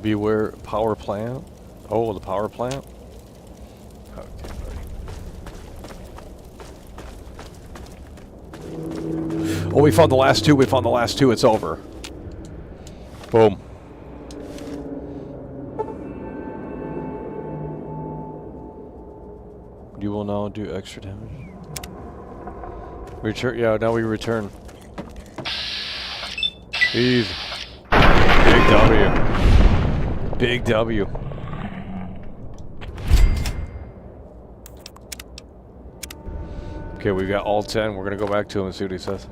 Beware power plant. Oh, the power plant. Okay, buddy. Oh, we found the last two. We found the last two. It's over. Boom. You will now do extra damage. Return. Yeah, now we return. Easy. Big W. Big W. Okay, we got all 10. We're gonna go back to him and see what he says.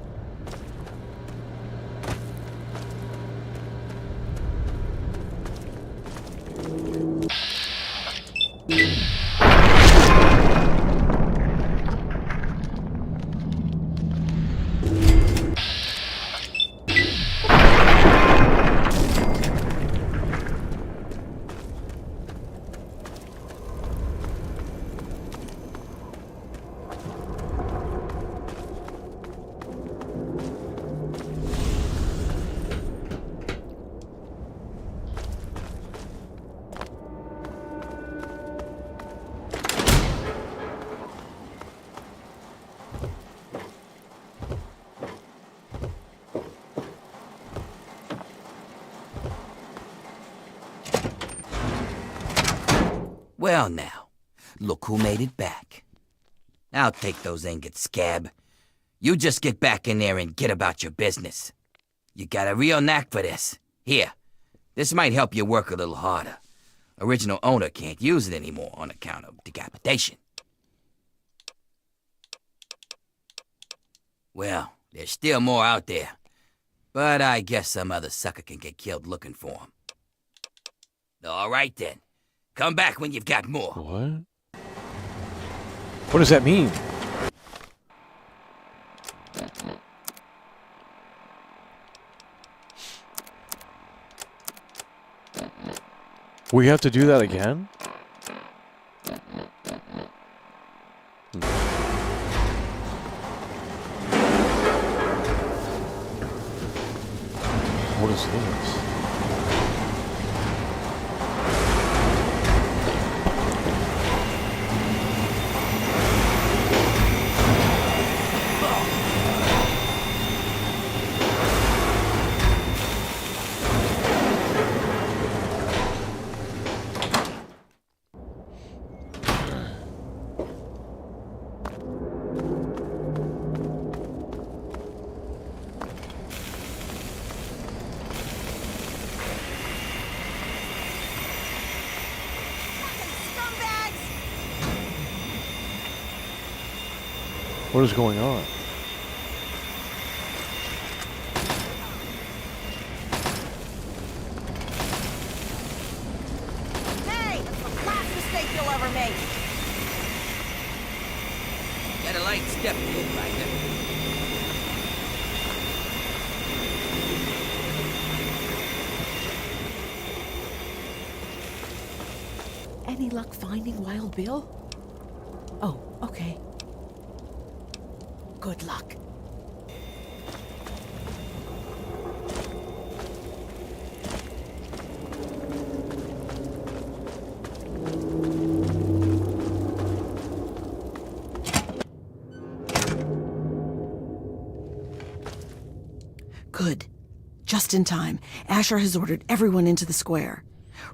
Well now, look who made it back. I'll take those ingots, Scab. You just get back in there and get about your business. You got a real knack for this. Here, this might help you work a little harder. Original owner can't use it anymore on account of decapitation. Well, there's still more out there. But I guess some other sucker can get killed looking for them. All right then. Come back when you've got more. What? What does that mean? We have to do that again? What is this? What is going on? Hey, that's the last mistake you'll ever make. Got a light step here, Ryder. Any luck finding Wild Bill? Oh, okay. Good luck. Good. Just in time. Asher has ordered everyone into the square.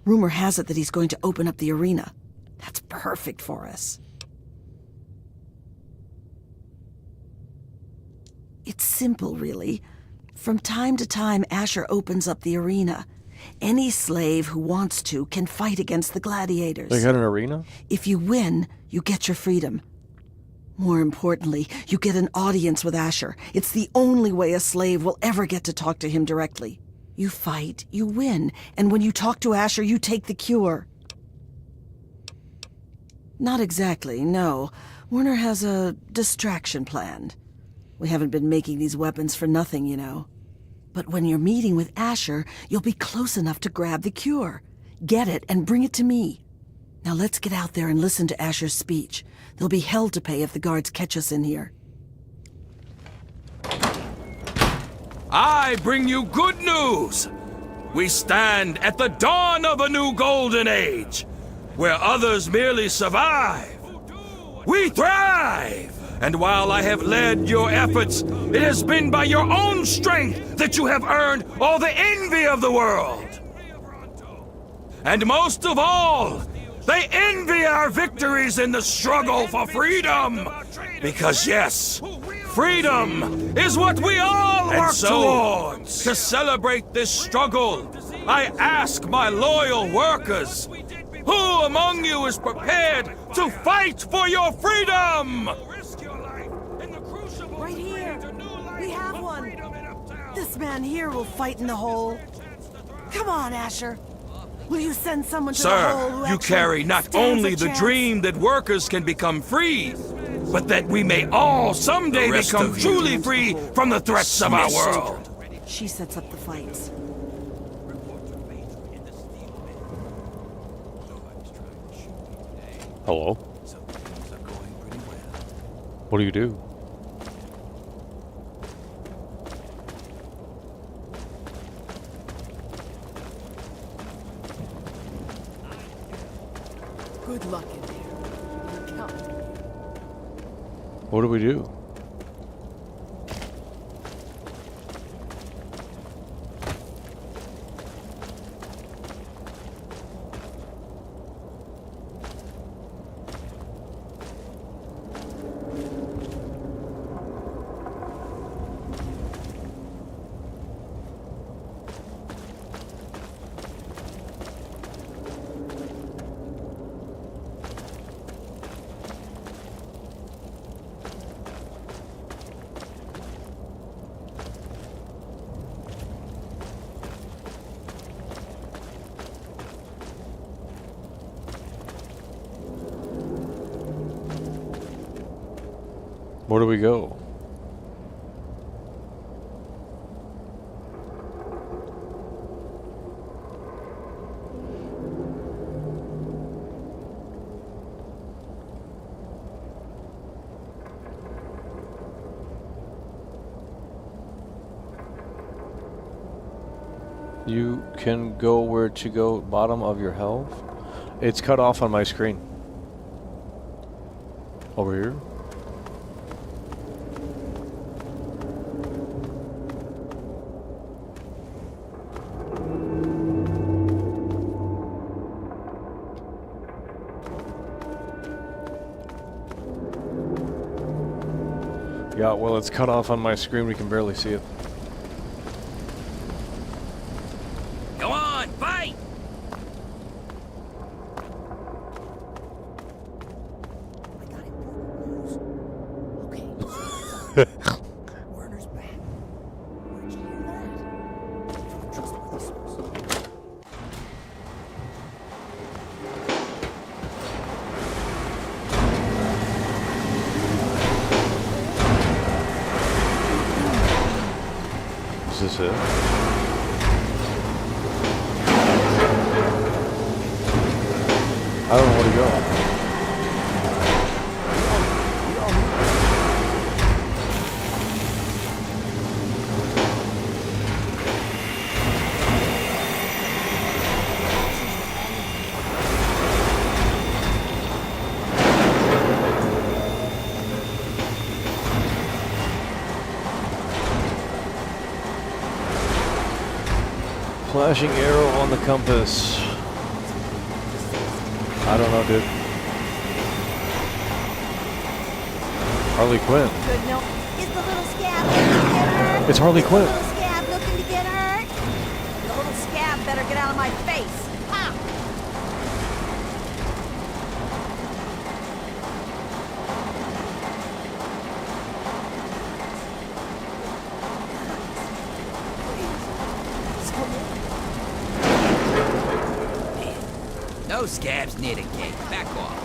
Rumor has it that he's going to open up the arena. That's perfect for us. It's simple, really. From time to time, Asher opens up the arena. Any slave who wants to can fight against the gladiators. They got an arena? If you win, you get your freedom. More importantly, you get an audience with Asher. It's the only way a slave will ever get to talk to him directly. You fight, you win, and when you talk to Asher, you take the cure. Not exactly, no. Werner has a distraction planned. We haven't been making these weapons for nothing, you know. But when you're meeting with Asher, you'll be close enough to grab the cure. Get it and bring it to me. Now let's get out there and listen to Asher's speech. There'll be hell to pay if the guards catch us in here. I bring you good news! We stand at the dawn of a new golden age, where others merely survive. We thrive! And while I have led your efforts, it has been by your own strength that you have earned all the envy of the world. And most of all, they envy our victories in the struggle for freedom. Because yes, freedom is what we all work towards. To celebrate this struggle, I ask my loyal workers, who among you is prepared to fight for your freedom? Right here. We have one. This man here will fight in the hole. Come on, Asher. Will you send someone to the hole who Sir, you actually carry not stands only a the chance? dream that workers can become free, but that we may all someday become truly free from the threats of our world. She sets up the fights. Hello? What do you do? Good luck in there. Come. What do we do? Where do we go? You can go where to go, bottom of your health. It's cut off on my screen. Over here. Yeah, well, it's cut off on my screen. We can barely see it. Go on, fight! Werner's back. Where'd you hear that? Trustworthy source. Is this it? I don't know where to go. Flashing arrow on the compass. I don't know, dude. Harley Quinn. Good no. Is the little scab looking to get hurt? It's Harley Quinn. Is the little scab looking to get hurt? The little scab better get out of my face. Ha! No scabs near the gate. Back off.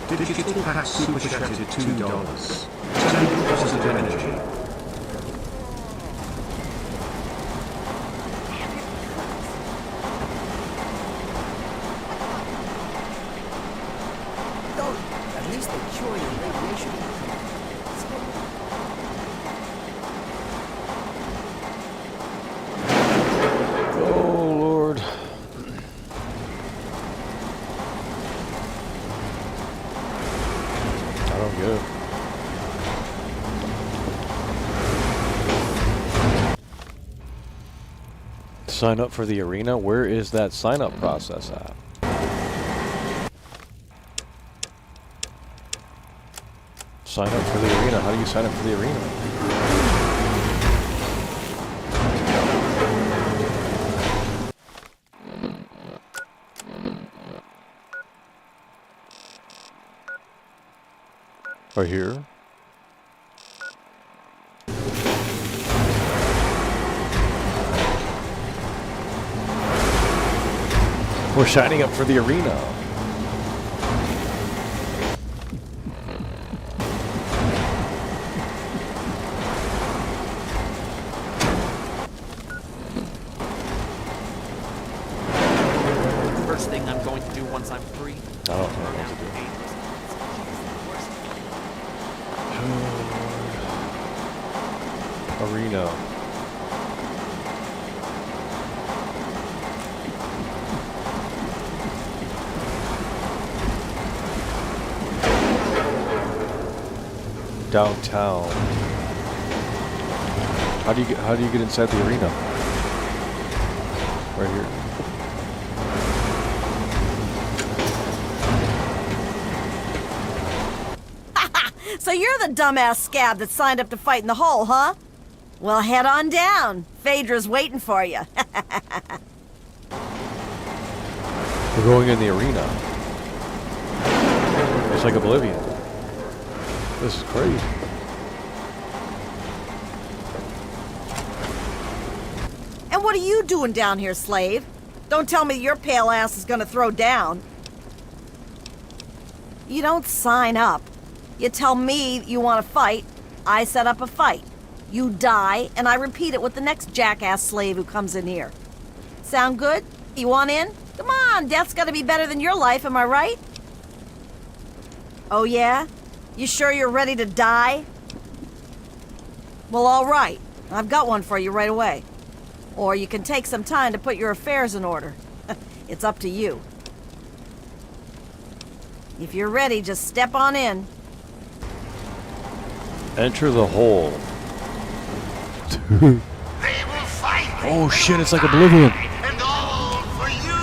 Digital Pack Super Chatted $2. 10 positive energy. least they cure your radiation. Oh, Lord. I don't get it. Sign up for the arena? Where is that sign up process at? Sign up for the arena. How do you sign up for the arena? Right here. We're signing up for the arena. First thing I'm going to do once I'm free. I don't know what to do. Arena. Downtown. How do you get inside the arena? Right here. So you're the dumbass scab that signed up to fight in the hole, huh? Well, head on down. Phaedra's waiting for you. We're going in the arena. It's like Oblivion. This is crazy. And what are you doing down here, slave? Don't tell me your pale ass is gonna throw down. You don't sign up. You tell me you want to fight, I set up a fight. You die, and I repeat it with the next jackass slave who comes in here. Sound good? You want in? Come on, death's gotta be better than your life, am I right? Oh yeah? You sure you're ready to die? Well, all right. I've got one for you right away. Or you can take some time to put your affairs in order. It's up to you. If you're ready, just step on in. Enter the hole. Oh shit, it's like Oblivion. And all for you,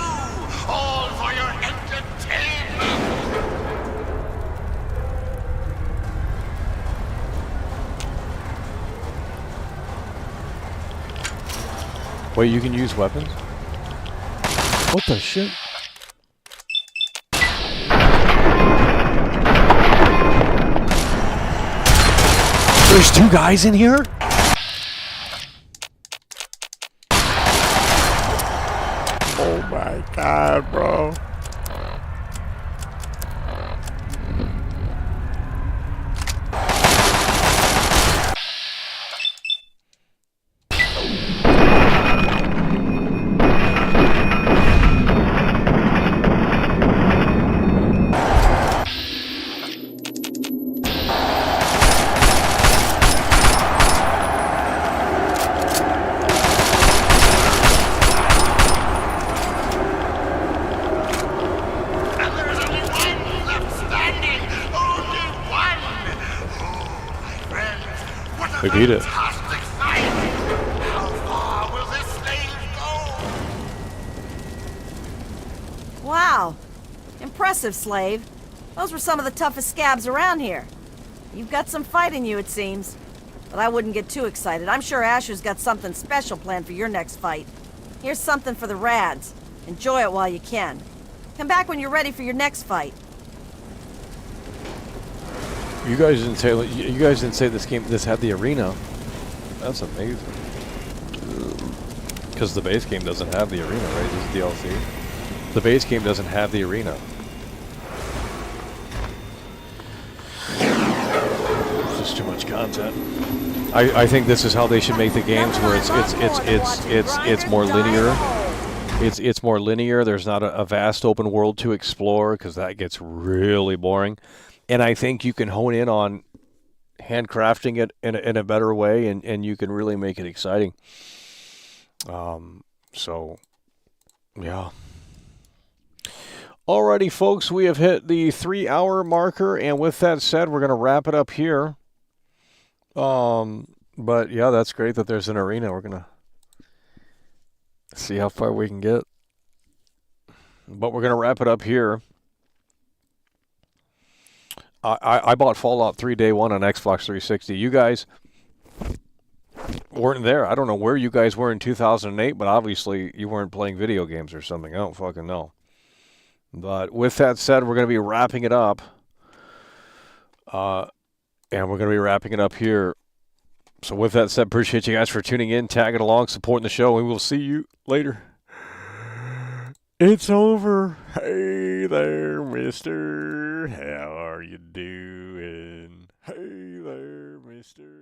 all for your entertainment. Wait, you can use weapons? What the shit? There's two guys in here? Oh my god, bro. We beat it. Wow. Impressive, slave. Those were some of the toughest scabs around here. You've got some fight in you, it seems. But I wouldn't get too excited. I'm sure Asher's got something special planned for your next fight. Here's something for the rads. Enjoy it while you can. Come back when you're ready for your next fight. You guys didn't say this had the arena. That's amazing. Because the base game doesn't have the arena, right? This is DLC. The base game doesn't have the arena. It's just too much content. I think this is how they should make the games, where it's more linear. It's more linear. There's not a vast open world to explore, because that gets really boring. And I think you can hone in on handcrafting it in a better way, and you can really make it exciting. So, yeah. Alrighty, folks, we have hit the 3-hour marker, and with that said, we're going to wrap it up here. But yeah, that's great that there's an arena. We're going to see how far we can get. But we're going to wrap it up here. I bought Fallout 3 day one on Xbox 360. You guys weren't there. I don't know where you guys were in 2008, but obviously you weren't playing video games or something. I don't fucking know. But with that said, we're going to be wrapping it up. And we're going to be wrapping it up here. So with that said, appreciate you guys for tuning in, tagging along, supporting the show, and we'll see you later. It's over. Hey there, mister. How are you doing? Hey there, mister.